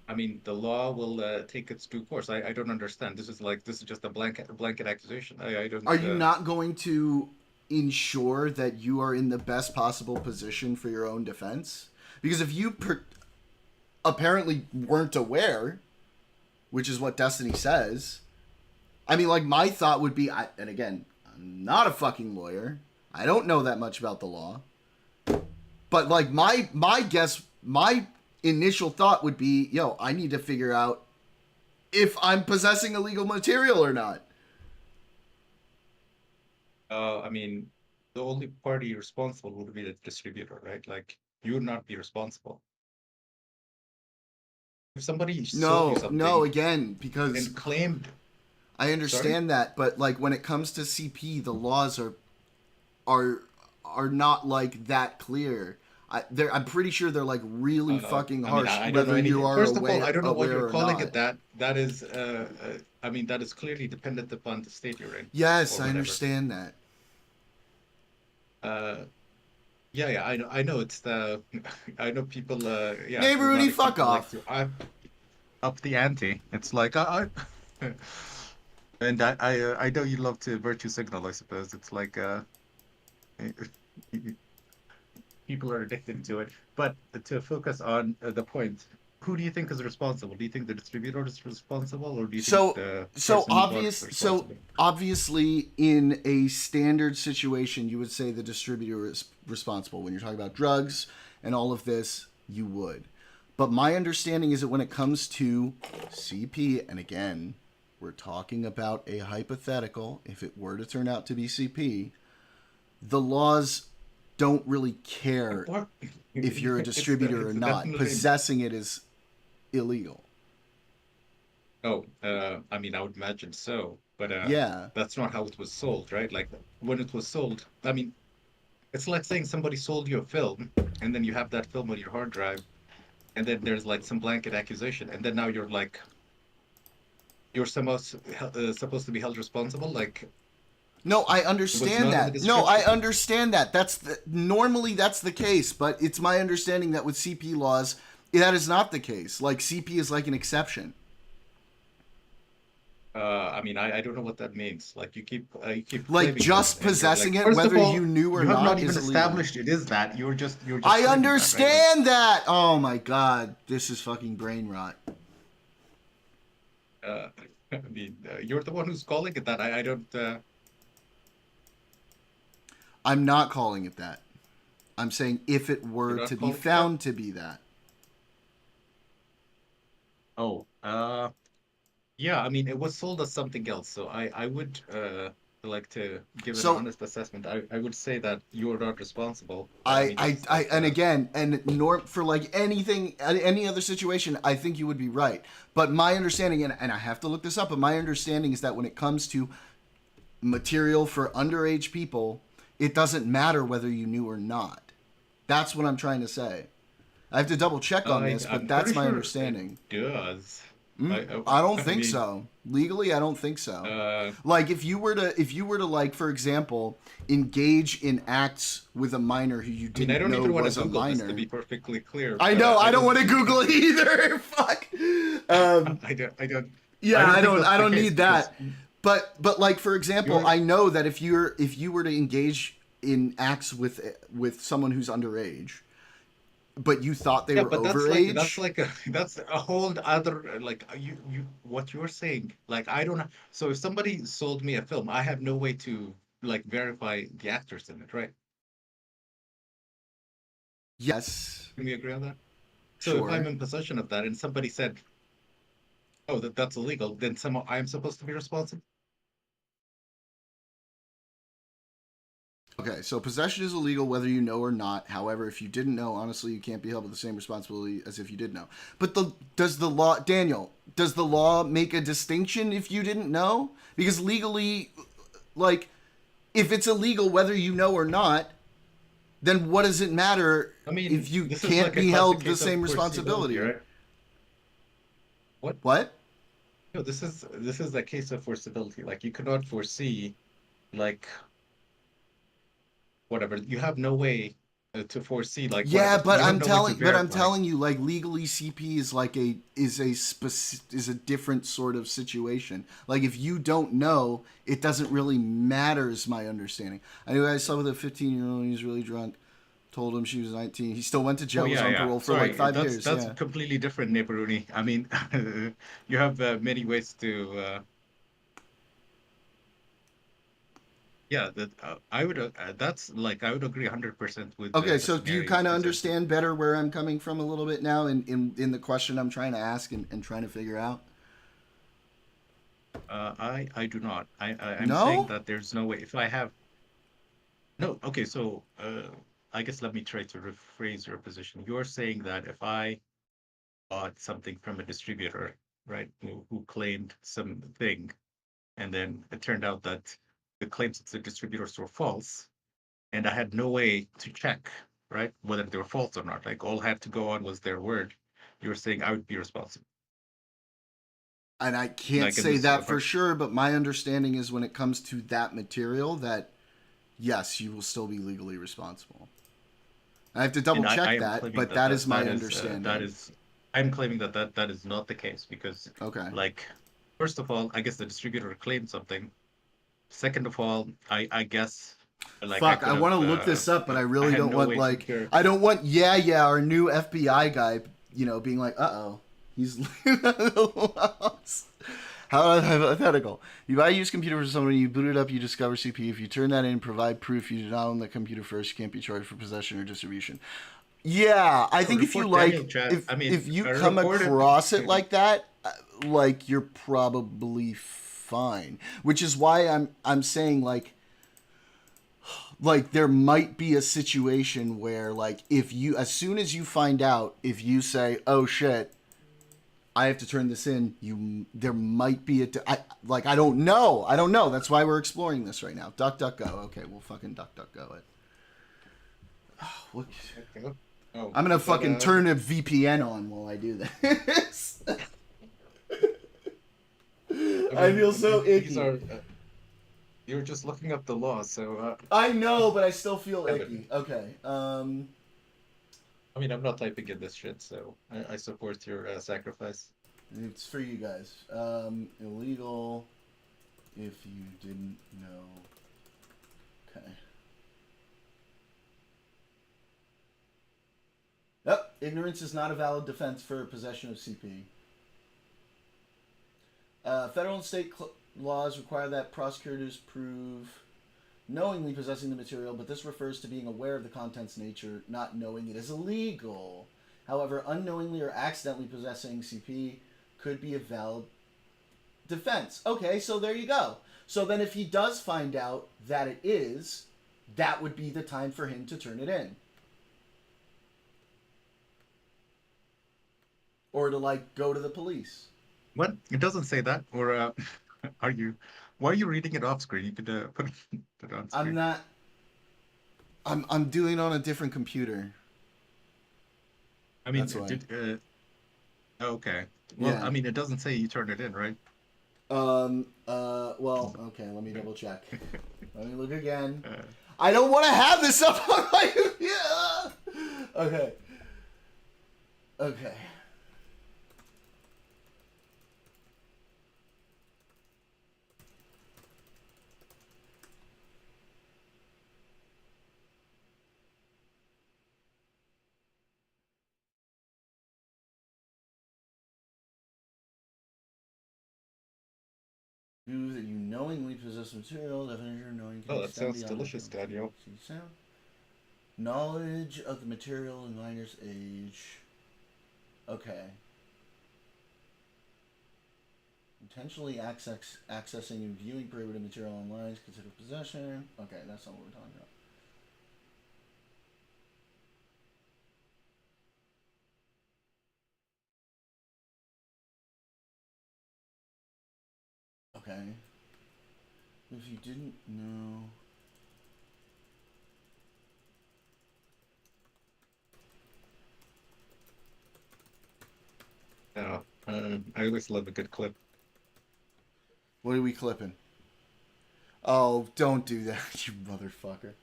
I mean, the law will take its due course. I don't understand. This is just a blanket accusation. I don't. Are you not going to ensure that you are in the best possible position for your own defense? Because if you apparently weren't aware, which is what Destiny says, I mean, like, my thought would be, and again, I'm not a fucking lawyer. I don't know that much about the law. But, like, my guess, my initial thought would be, yo, I need to figure out if I'm possessing illegal material or not. I mean, the only party responsible would be the distributor, right? Like, you would not be responsible. If somebody sold you something No, again, because and claimed. I understand that, but like when it comes to CP, the laws are not like that clear. I'm pretty sure they're like really fucking harsh. I don't know whether anything. you are First of aware, all, I don't know what aware you're or calling not. it. That is, I mean, that is clearly dependent upon the state you're in. Yes, or I whatever. understand that. Yeah, I know it's the, I know people. Yeah. Hey, would Rudy, not fuck off. Up the ante. It's like and I know you love to virtue signal. I suppose it's like people are addicted to it. But to focus on the point, who do you think is responsible? Do you think the distributor is responsible, or do you think the person who bought it is responsible? Obviously in a standard situation you would say the distributor is responsible. When you're talking about drugs and all of this, you would. But my understanding is that when it comes to CP, and again, we're talking about a hypothetical, if it were to turn out to be CP, the laws don't really care if you're a distributor or not. definitely- Possessing it is illegal. Oh, I mean, I would imagine so, but Yeah. that's not how it was sold, right? Like when it was sold, I mean, it's like saying somebody sold you a film, and then you have that film on your hard drive, and then there's like some blanket accusation, and then now you're like, you're supposed to be held responsible, like. No, I It was understand not in that. the No, I description. understand that. Normally that's the case, but it's my understanding that with CP laws, that is not the case. Like CP is like an exception. I mean, I don't know what that means. Like you keep Like claiming just this, and you're possessing like, it, first of whether all, you knew or you have not, not even is illegal. established it is that. You're just. I claiming that, right? Like, understand that. Oh my god, this is fucking brain rot. I mean, you're the one who's calling it that. I don't. I'm not calling it that. I'm saying if it You're were not to be calling it found to be that. Oh, yeah. I mean, it was sold as something else. So I would like to give an So- honest assessment. I would say that you're not responsible. And again, for like anything, any other situation, I think you would be right. But my understanding, and I have to look this up, but my understanding is that when it comes to material for underage people, it doesn't matter whether you knew or not. That's what I'm trying to say. I have to double check on this, but I'm that's pretty my sure understanding. It does. I don't I think mean, so. Legally, I don't think so. Like if you were to like, for example, engage in acts with a minor who you I mean, I didn't don't know even want was to a Google this to minor. be perfectly clear. I but, know. I don't want to think- Google it either. Fuck. I don't. I don't. Yeah, I don't. Think that's I the don't case need because that. But like for example, You're- I know that if you were to engage in acts with someone who's underage, but you thought they yeah, were but overage. that's a whole other like you what you're saying. Like I don't know. So if somebody sold me a film, I have no way to like verify the actors in it, right? Yes. Can we agree on that? So if I'm Sure. in possession of that and somebody said, "Oh, that's illegal," then somehow I'm supposed to be responsible. Okay, so possession is illegal whether you know or not. However, if you didn't know, honestly, you can't be held with the same responsibility as if you did know. But does the law, Daniel, does the law make a distinction if you didn't know? Because legally, like, if it's illegal whether you know or not, then what does it matter I mean, if you this is can't like a be classic held the case of same foreseeability, responsibility? right? What? What? No, this is a case of foreseeability. Like you cannot foresee, like whatever. You have no way to foresee, like Yeah, whatever. but You have no way to I'm verify. telling you, like legally, CP is like is a different sort of situation. Like if you don't know, it doesn't really matter. Is my understanding. I knew I saw with a 15-year-old. He was really drunk. Told him she was 19. He still went to jail. Oh Was yeah, on yeah. parole for Sorry, like 5 that's years. that's Yeah. completely different, Nebruni. I mean, you have many ways to. Yeah, that I would. That's like I would agree 100% with Okay, the so do you scenario you kind of presented. understand better where I'm coming from a little bit now in the question I'm trying to ask and trying to figure out? I do not. I'm saying No? that there's no way. If I have no, okay, so I guess let me try to rephrase your position. You're saying that if I bought something from a distributor, right, who claimed something, and then it turned out that the claims of the distributors were false, and I had no way to check, right, whether they were false or not. Like all I had to go on was their word. You're saying I would be responsible. And I can't Like in say this that for sure, but my understanding is when it comes to that material that yes, you will still be legally responsible. I have to double And check I am that, claiming but that is my understanding. that is, I'm claiming that is not the case because, Okay. like, first of all, I guess the distributor claimed something. Second of all, I guess, like, Fuck, I could want to have, look this up, but I really had don't no want way to like verify. I don't want our new FBI guy, being like, uh-oh, he's how hypothetical. You buy a used computer for someone, you boot it up, you discover CP. If you turn that in and provide proof you did not own the computer first, you can't be charged for possession or distribution. Yeah, I think if you report Daniel Chat. if I mean, if you a come reporter- across it like that, like you're probably fine. Which is why I'm saying like there might be a situation where like if you as soon as you find out, if you say, oh shit, I have to turn this in, there might be I don't know. That's why we're exploring this right now. DuckDuckGo. Okay, we'll fucking DuckDuckGo it. What? Oh, I'm gonna but, fucking turn a VPN on while I do this. I feel so these icky. are, you're just looking up the law, so. I know, but I still feel Yeah, icky. Okay. I mean, I'm not typing in this shit, so I support your sacrifice. It's for you guys. Illegal if you didn't know. Okay. Yep. Ignorance is not a valid defense for possession of CP. Federal and state laws require that prosecutors prove knowingly possessing the material, but this refers to being aware of the content's nature, not knowing it is illegal. However, unknowingly or accidentally possessing CP could be a valid defense. Okay, so there you go. So then if he does find out that it is, that would be the time for him to turn it in. Or to, like, go to the police. What? It doesn't say that. Or why are you reading it off screen? You could put it on screen. I'm not... I'm doing it on a different computer. I mean, That's why. Okay. Well, Yeah. I mean, it doesn't say you turn it in, right? Well, okay, let me double check. Let me look again. I don't want to have this up on my... Yeah. Okay. Okay. Do that you knowingly possess material, definition knowing can Oh, that extend sounds beyond delicious, Daniel. sound. Knowledge of the material in miner's age. Okay. Intentionally accessing and viewing prohibited material online is considered possession. Okay, that's not what we're talking about. Okay. If you didn't know... Yeah, I always love a good clip. What are we clipping? Oh, don't do that, you motherfucker.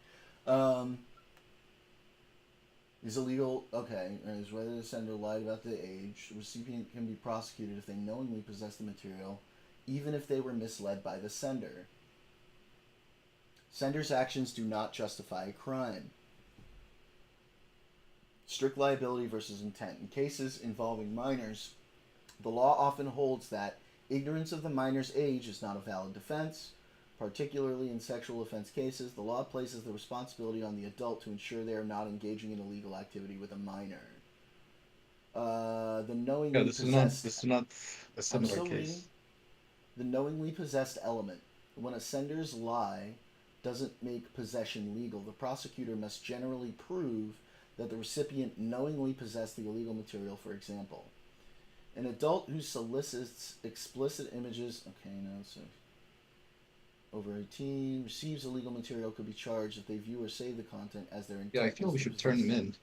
Is illegal. Okay. Is whether the sender lied about the age. The recipient can be prosecuted if they knowingly possess the material, even if they were misled by the sender. Sender's actions do not justify a crime. Strict liability versus intent. In cases involving minors, the law often holds that ignorance of the minor's age is not a valid defense. Particularly in sexual offense cases, the law places the responsibility on the adult to ensure they are not engaging in illegal activity with a minor. The knowingly possessed... This is not a similar case. Reading. The knowingly possessed element. When a sender's lie doesn't make possession legal, the prosecutor must generally prove that the recipient knowingly possessed the illegal material, for example. An adult who solicits explicit images... Okay, no, so... over 18, receives illegal material could be charged if they view or save the content as their intent. Yeah, I feel we should turn them in.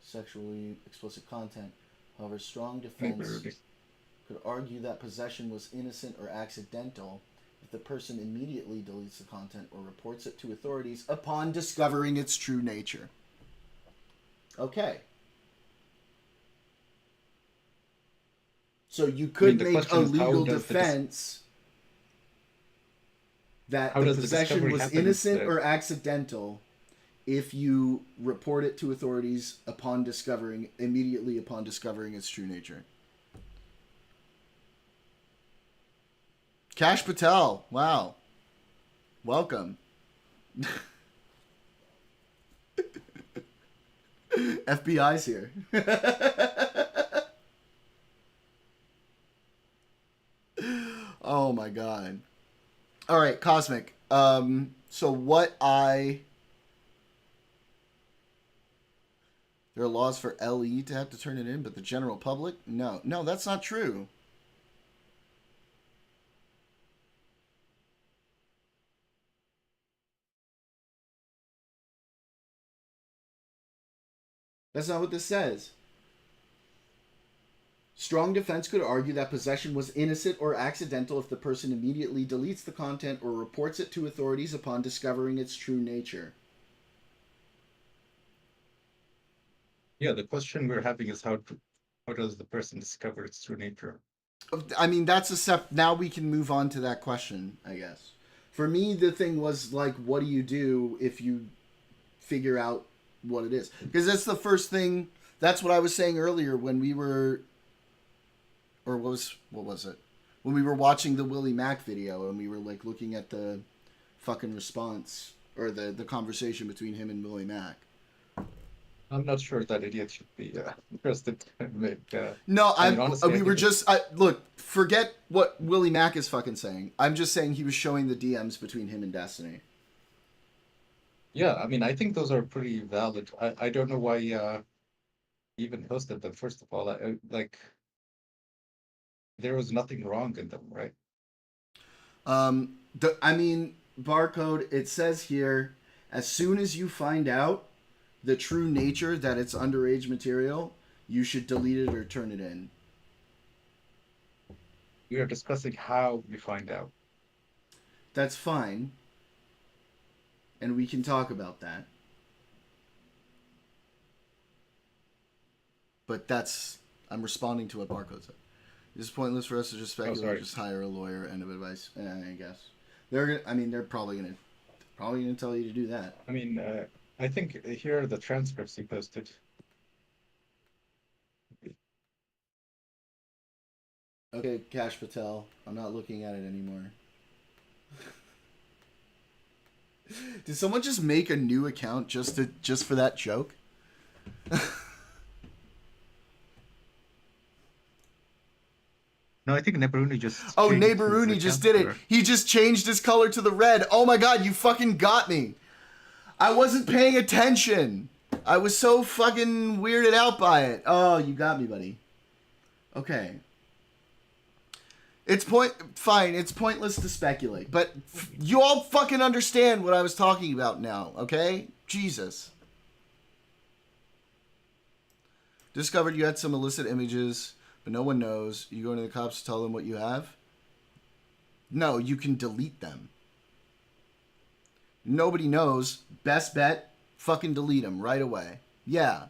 Sexually explicit content. However, strong defense could argue that possession was innocent or accidental if the person immediately deletes the content or reports it to authorities upon discovering its true nature. Okay. So you could make a legal defense that the possession was innocent or accidental if you report it to authorities immediately upon discovering its true nature. Cash Patel, wow. Welcome. FBI's here. Oh my god. All right, Cosmic. So there are laws for LE to have to turn it in, but the general public? No, that's not true. That's not what this says. Strong defense could argue that possession was innocent or accidental if the person immediately deletes the content or reports it to authorities upon discovering its true nature. Yeah, the question we're having is how does the person discover its true nature? I mean, that's a step. Now we can move on to that question, I guess. For me, the thing was like, what do you do if you figure out what it is? Because that's the first thing. That's what I was saying earlier when we were... Or what was it? When we were watching the Willie Mack video and we were like looking at the fucking response or the conversation between him and Willie Mack. I'm not sure that idiot should be interested in make. No, honestly, we were just look. Forget what Willie Mack is fucking saying. I'm just saying he was showing the DMs between him and Destiny. Yeah, I mean, I think those are pretty valid. I don't know why he even posted them. First of all, there was nothing wrong in them, right? I mean, barcode. It says here, as soon as you find out the true nature that it's underage material, you should delete it or turn it in. We are discussing how we find out. That's fine. And we can talk about that. But I'm responding to what Barcode said. It's pointless for us to just speculate. Just hire a lawyer. End of advice. I guess they're probably gonna tell you to do that. I mean, I think here are the transcripts he posted. Okay, Cash Patel. I'm not looking at it anymore. Did someone just make a new account just for that joke? No, I think Neberuni just. Oh, Neberuni just did it. He just changed his color to the red. Oh my god, you fucking got me. I wasn't paying attention. I was so fucking weirded out by it. Oh, you got me, buddy. Okay. Fine, it's pointless to speculate, but you all fucking understand what I was talking about now, okay? Jesus. Discovered you had some illicit images, but no one knows. You go to the cops to tell them what you have? No, you can delete them. Nobody knows. Best bet, fucking delete them right away. Yeah.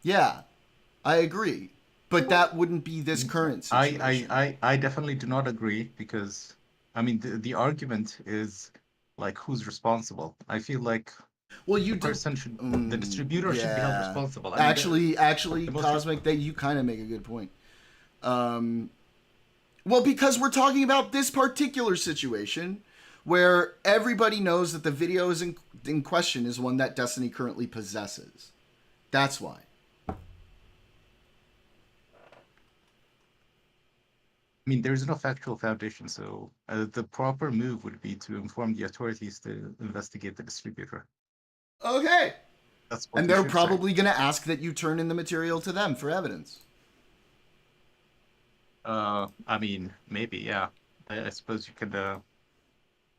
Yeah. I agree. But that wouldn't be this current situation. I definitely do not agree because, I mean, the argument is like who's responsible. I feel like the distributor should be held responsible. I mean, actually, Cosmic, you kind of make a good point. Well, because we're talking about this particular situation where everybody knows that the video is in question is one that Destiny currently possesses. That's why. I mean, there's no factual foundation, so the proper move would be to inform the authorities to investigate the distributor. Okay. That's what and they're probably going to ask that you turn in the material to them for evidence. I mean, maybe, yeah. I suppose you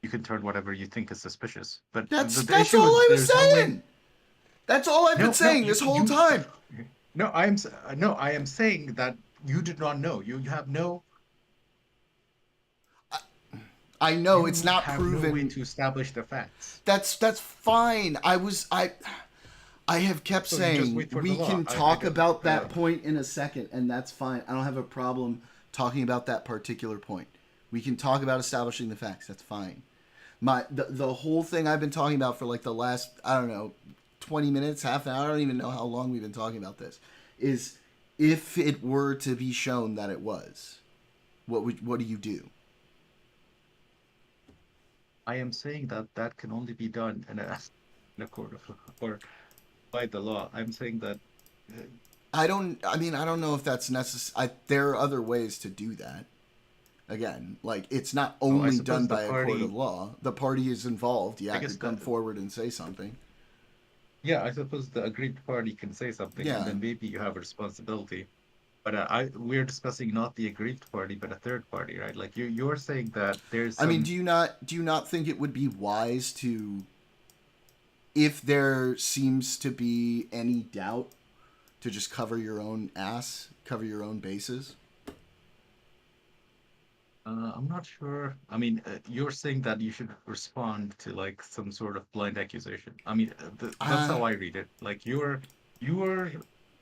can turn whatever you think is suspicious. But that's all I was saying. That's all I've been saying this whole time. No, I am saying that you did not know. You have no. I know it's not proven. No way to establish the facts. That's fine. I have kept saying we can talk about that point in a second, and that's fine. I don't have a problem talking about that particular point. We can talk about establishing the facts. That's fine. The whole thing I've been talking about for like the last, I don't know, 20 minutes, half an hour, I don't even know how long we've been talking about this, is if it were to be shown that it was, what do you do? I am saying that can only be done in a court of law or by the law. I'm saying that. I don't know if that's necessary. There are other ways to do that. Again, like it's not only done by a court of law. The party is involved. Yeah, could come forward and say something. Yeah, I suppose the aggrieved party can say something, and then maybe you have a responsibility. But we're discussing not the aggrieved party, but a third party, right? Like you're saying that there's. I mean, do you not think it would be wise to, if there seems to be any doubt, to just cover your own ass, cover your own bases? I'm not sure. I mean, you're saying that you should respond to like some sort of blind accusation. I mean, that's how I read it. Like your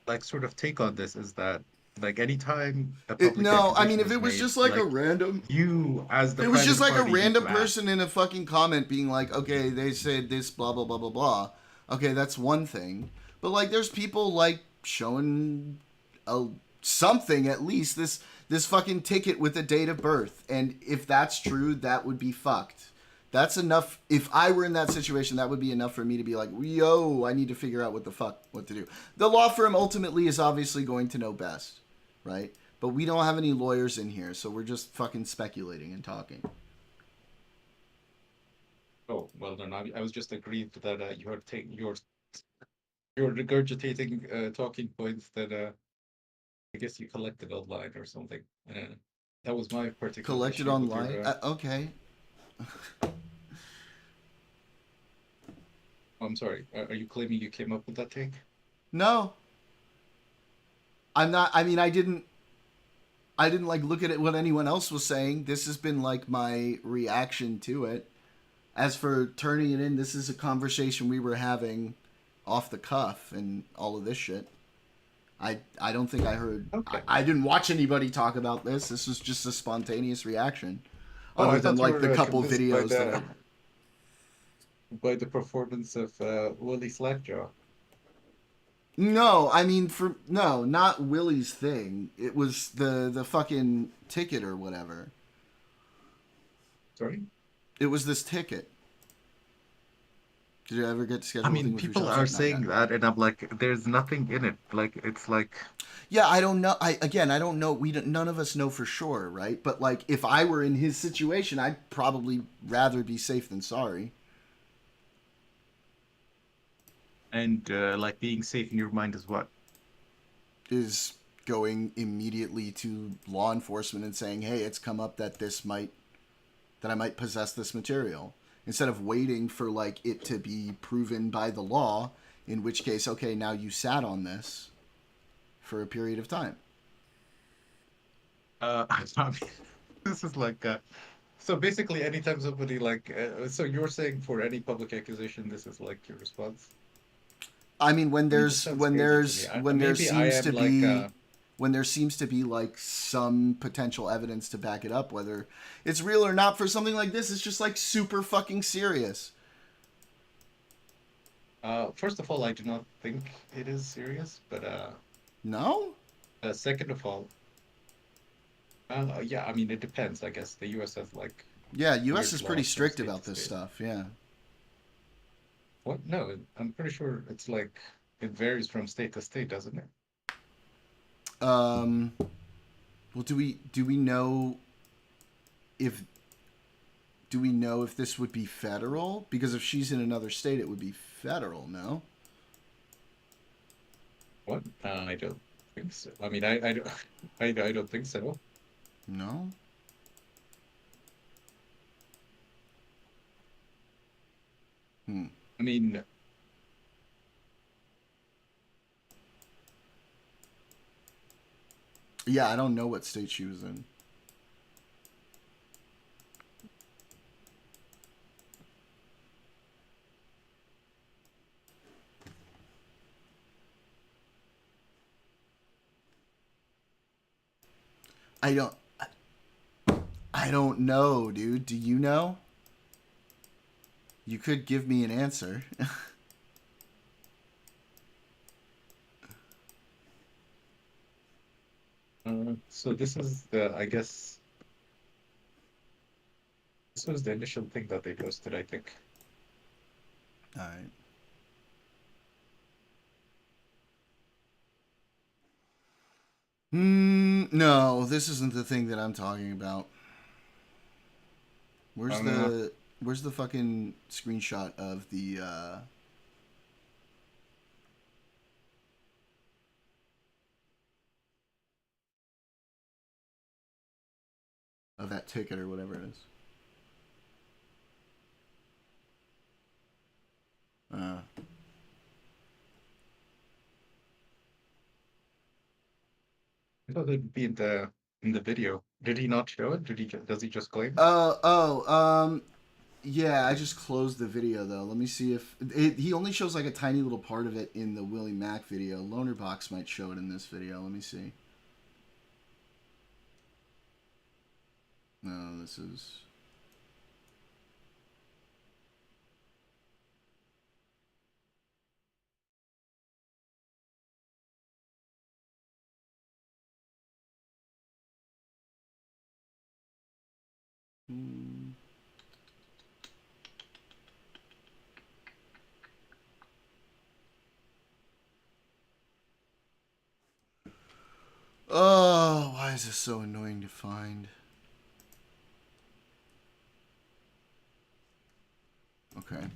like sort of take on this is that. Like anytime a public I mean, if it was just like a random, it was just like a random person in a fucking comment being like, okay, they said this, blah blah blah blah blah. Okay, that's one thing, but like, there's people like showing something at least this fucking ticket with a date of birth, and if that's true, that would be fucked. That's enough. If I were in that situation, that would be enough for me to be like, yo, I need to figure out what to do. The law firm ultimately is obviously going to know best. Right? But we don't have any lawyers in here, so we're just fucking speculating and talking. Oh, well done. I was just aggrieved that you're regurgitating talking points that I guess you collected online or something. That was my particular collected online? Okay. I'm sorry. Are you claiming you came up with that take? No. I'm not. I mean, I didn't. I didn't like look at it what anyone else was saying. This has been like my reaction to it. As for turning it in, this is a conversation we were having off the cuff and all of this shit. I don't think I heard. Okay. I didn't watch anybody talk about this. This was just a spontaneous reaction. Oh, Other I than thought you like the were couple convinced videos that I. by the performance of Willie Slackjaw. No, I mean not Willie's thing. It was the fucking ticket or whatever. Sorry? It was this ticket. Did you ever get to schedule? I mean, people are saying that, and I'm like, there's nothing in it. Like, it's like. Yeah, I don't know. I don't know. None of us know for sure, right? But like, if I were in his situation, I'd probably rather be safe than sorry. And like being safe in your mind is what? Is going immediately to law enforcement and saying, "Hey, it's come up that I might possess this material," instead of waiting for like it to be proven by the law. In which case, okay, now you sat on this for a period of time. I mean, this is like. So basically, anytime somebody like, so you're saying for any public accusation, this is like your response. I mean, when there seems to be like some potential evidence to back it up, whether it's real or not, for something like this, it's just like super fucking serious. First of all, I do not think it is serious, but no. Second of all, yeah, I mean it depends. I guess the U.S. has like. Yeah, U.S. is pretty strict about this stuff. Yeah. What? No, I'm pretty sure it's like it varies from state to state, doesn't it? Well, do we know if this would be federal? Because if she's in another state, it would be federal. No. What? I don't think so. I mean, I don't think so. No. I mean, yeah, I don't know what state she was in. I don't know, dude. Do you know? You could give me an answer. So this is the, I guess, this was the initial thing that they posted, I think. All right. No, this isn't the thing that I'm talking about. Where's the fucking screenshot of the of that ticket or whatever it is? I thought it'd be in the video. Did he not show it? Does he just claim? Yeah, I just closed the video though. Let me see if he only shows like a tiny little part of it in the Willie Mac video. Lonerbox might show it in this video. Let me see. No, this is. Oh, why is this so annoying to find? Okay.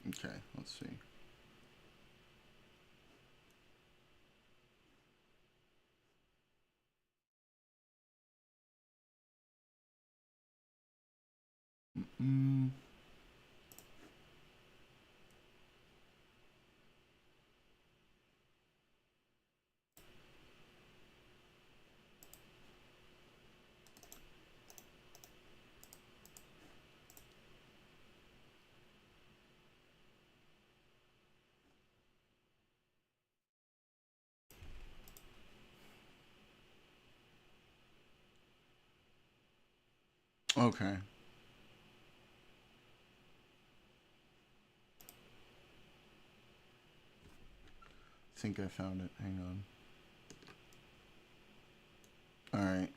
Okay, let's see. Okay. I think I found it. Hang on. All right.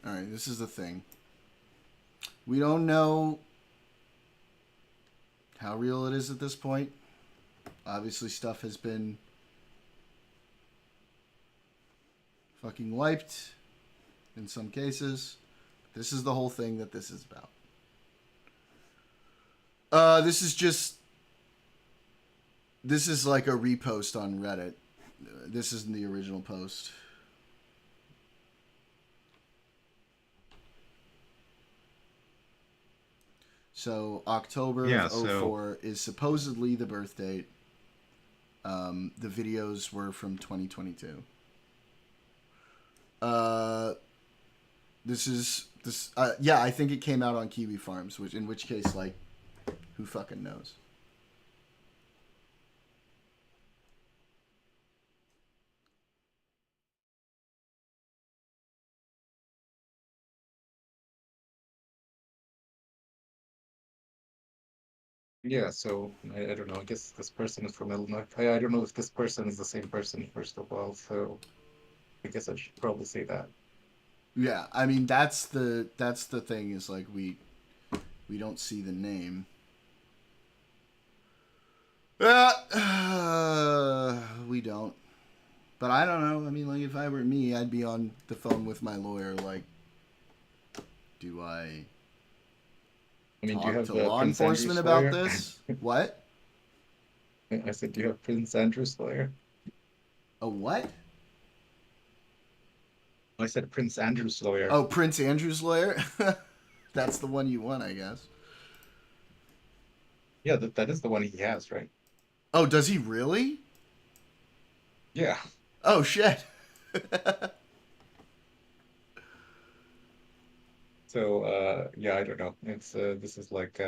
All right, this is the thing. We don't know how real it is at this point. Obviously, stuff has been fucking wiped in some cases. This is the whole thing that this is about. This is like a repost on Reddit. This isn't the original post. So October of 04 is supposedly the birth date. The videos were from 2022. Yeah, I think it came out on Kiwi Farms, in which case, like, who fucking knows? Yeah, so I don't know. I guess this person is from Illinois. I don't know if this person is the same person, first of all. So I guess I should probably say that. Yeah, I mean that's the thing is like we don't see the name. We don't. But I don't know. I mean, like if I were me, I'd be on the phone with my lawyer. Like, do I mean, talk do you have to law Prince enforcement Andrew's lawyer? about this? What? I said, do you have Prince Andrew's lawyer? A what? I said Prince Andrew's lawyer. Oh, Prince Andrew's lawyer? That's the one you want, I guess. Yeah, that is the one he has, right? Oh, does he really? Yeah. Oh, shit. So, yeah, I don't know. It's this is like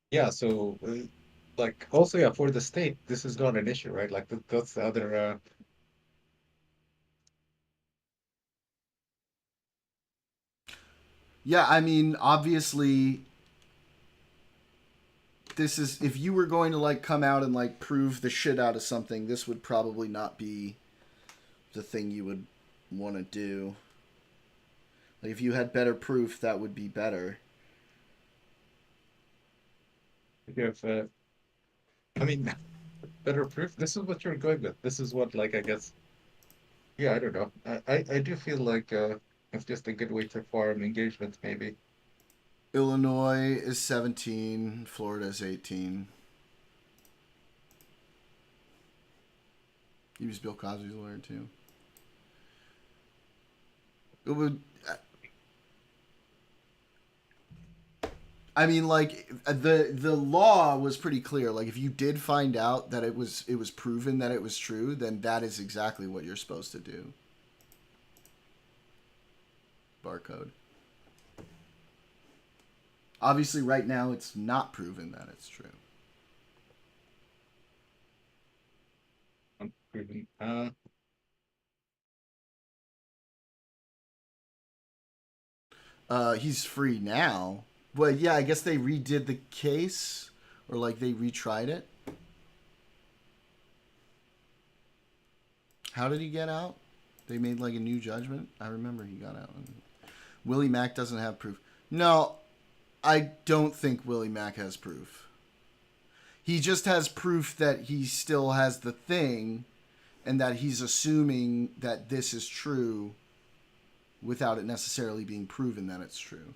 yeah, so like also yeah, for the state, this is not an issue, right? Like that's the other Yeah, I mean, obviously, this is, if you were going to, like, come out and, like, prove the shit out of something, this would probably not be the thing you would want to do. Like, if you had better proof, that would be better. you have I mean, better proof. This is what you're going with. This is what, like, I guess, yeah, I don't know. I do feel like it's just a good way to farm engagement, maybe. Illinois is 17, Florida is 18. He was Bill Cosby's lawyer, too. It would... I mean, like, the law was pretty clear. Like, if you did find out that it was proven that it was true, then that is exactly what you're supposed to do. Barcode. Obviously, right now, it's not proven that it's true. Unproven. He's free now. Well, yeah, I guess they redid the case, or like they retried it. How did he get out? They made like a new judgment. I remember he got out. Willie Mack doesn't have proof. No, I don't think Willie Mack has proof. He just has proof that he still has the thing, and that he's assuming that this is true without it necessarily being proven that it's true.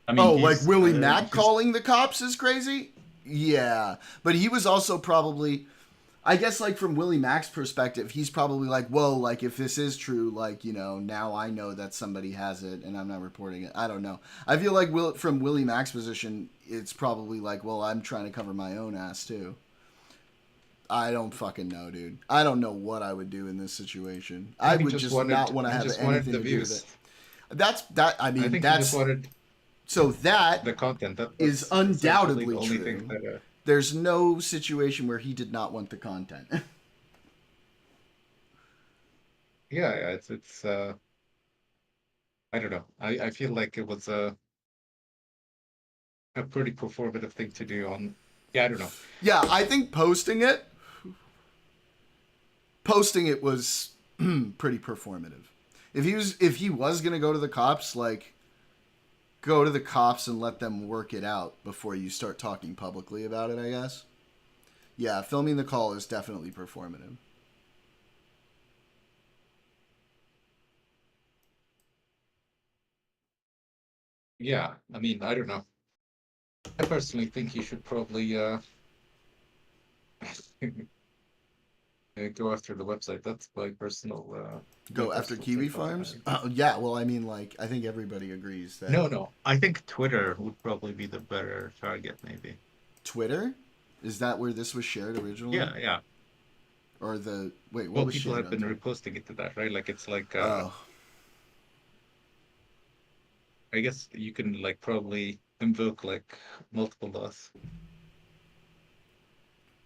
I mean, oh, like Willie Mack calling the cops is crazy? Yeah. But he was also probably, I guess, like, from Willie Mack's perspective, he's probably like, whoa, like, if this is true, like, you know, now I know that somebody has it and I'm not reporting it. I don't know. I feel like from Willie Mack's position, it's probably like, well, I'm trying to cover my own ass, too. I don't fucking know, dude. I don't know what I would do in this situation. I would just not want to have anything to do with it. I mean, I think he that's just wanted so that the content. That's is essentially undoubtedly the only true. thing that. There's no situation where he did not want the content. Yeah, it's I don't know. I feel like it was a pretty performative thing to do on. Yeah, I don't know. Yeah, I think posting it was pretty performative. If he was gonna go to the cops, like, go to the cops and let them work it out before you start talking publicly about it, I guess. Yeah, filming the call is definitely performative. Yeah, I mean, I don't know. I personally think he should probably go after the website. That's my personal Go after Kiwi Farms? Yeah, well, I mean, like, I think everybody agrees that... No. I think Twitter would probably be the better target, maybe. Twitter? Is that where this was shared originally? Yeah. Or the... Wait, what Well, was people shared have been on reposting it to that, right? Like, it's like... Oh. I guess you can, like, probably invoke, like, multiple laws.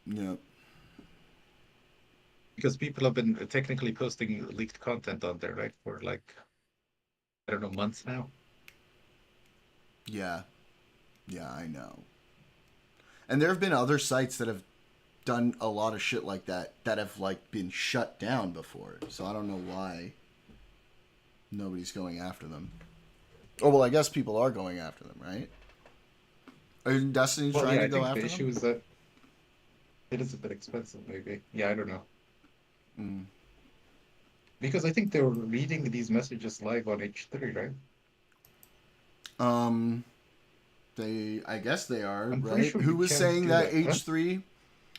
Yep. Because people have been technically posting leaked content on there, right? For, like, I don't know, months now. Yeah. Yeah, I know. And there have been other sites that have done a lot of shit like that have, like, been shut down before. So I don't know why nobody's going after them. Oh, well, I guess people are going after them, right? Are Destiny trying to go after them? The issue is that it is a bit expensive, maybe. Yeah, I don't know. Because I think they were reading these messages live on H3, right? I guess they are, I'm right? pretty sure Who you was can't saying do that that, huh? H3?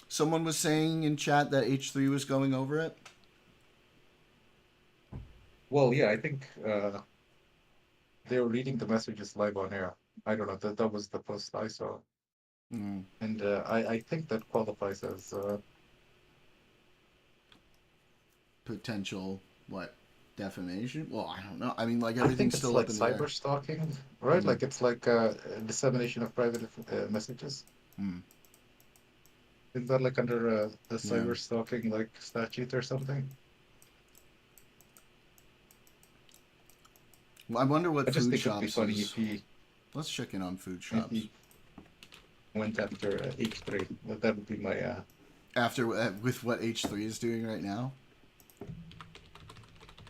Someone was saying in chat that H3 was going over it? Well, yeah, I think they were reading the messages live on air. I don't know. That was the post I saw. And I think that qualifies as... Potential, what? Defamation? Well, I don't know. I mean, like, I think everything's it's still like up in the air. cyber stalking, right? Like it's like dissemination of private messages. Is that like under the cyber stalking like statute or something? Well, I wonder what I just food think it'd be shops funny is. if he Let's check in on food shops. went after H3. That would be my. After with what H3 is doing right now.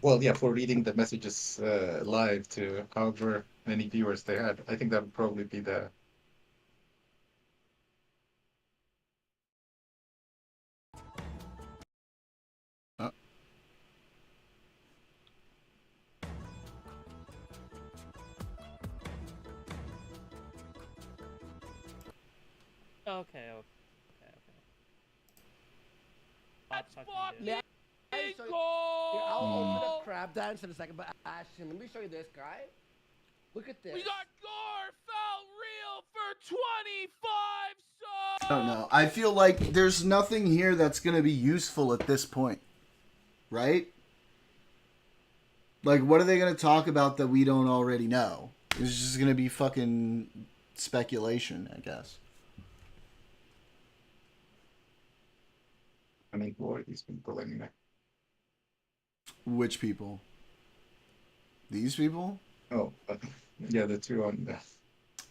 Well, yeah, for reading the messages live to however many viewers they had, I think that would probably be the. Okay. Yeah, I'll open up Crab Dance in a second, but Ashton, let me show you this guy. Look at this. We got Gore Real for 25 subs. I don't know. I feel like there's nothing here that's going to be useful at this point. Right? Like, what are they going to talk about that we don't already know? It's just going to be fucking speculation, I guess. I mean, who are these people anyway? Which people? These people? Oh, yeah, the two on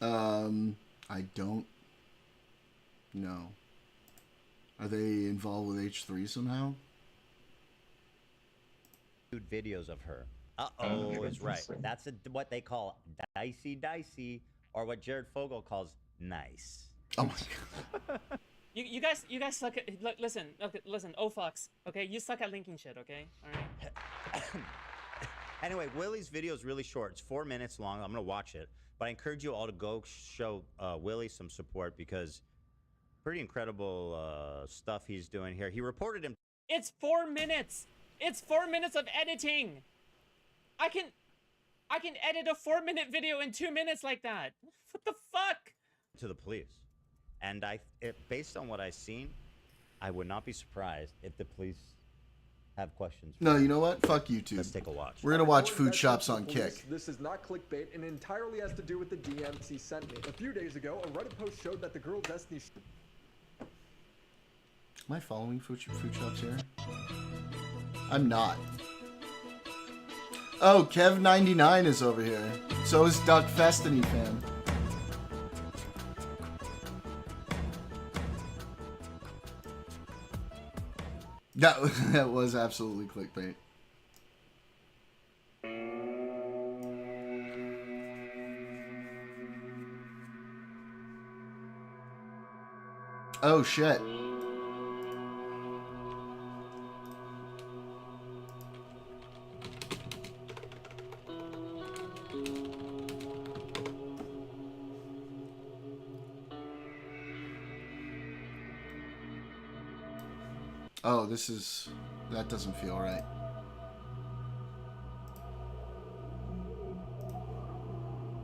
the... I don't know. Are they involved with H3 somehow? Videos of her. Uh-oh is right. so. That's what they call dicey, or what Jared Fogle calls nice. Oh my god. You guys suck at listen, Fox, okay? You suck at linking shit, okay? Alright. Anyway, Willie's video is really short. It's 4 minutes long. I'm gonna watch it. But I encourage you all to go show Willie some support because pretty incredible stuff he's doing here. He reported him. It's 4 minutes! It's 4 minutes of editing! I can edit a 4-minute video in 2 minutes like that. What the fuck? To the police. And based on what I've seen, I would not be surprised if the police have questions. No, you know what? Fuck YouTube. Let's take a watch. We're gonna watch Food Shops on Kick. This is not clickbait and entirely has to do with the DMs he sent me. A few days ago, a Reddit post showed that the girl Destiny... Am I following Food Shops here? I'm not. Oh, Kev99 is over here. So is Duck Festiny fan. That was absolutely clickbait. Oh shit. Oh, that doesn't feel right.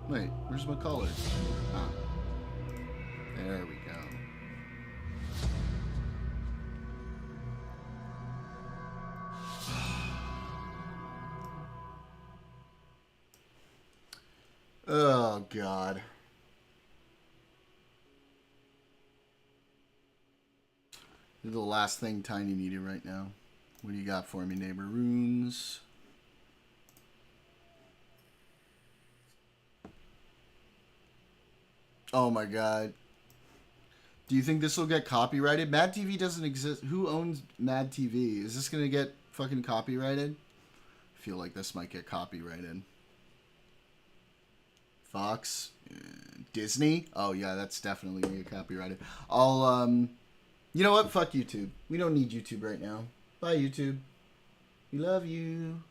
Wait, where's my colors? Ah. There we go. Oh, God. This is the last thing Tiny needed right now. What do you got for me, neighbor? Runes. Oh my god. Do you think this will get copyrighted? Mad TV doesn't exist. Who owns Mad TV? Is this going to get fucking copyrighted? I feel like this might get copyrighted. Fox? Disney? Oh yeah, that's definitely going to get copyrighted. You know what? Fuck YouTube. We don't need YouTube right now. Bye, YouTube. We love you.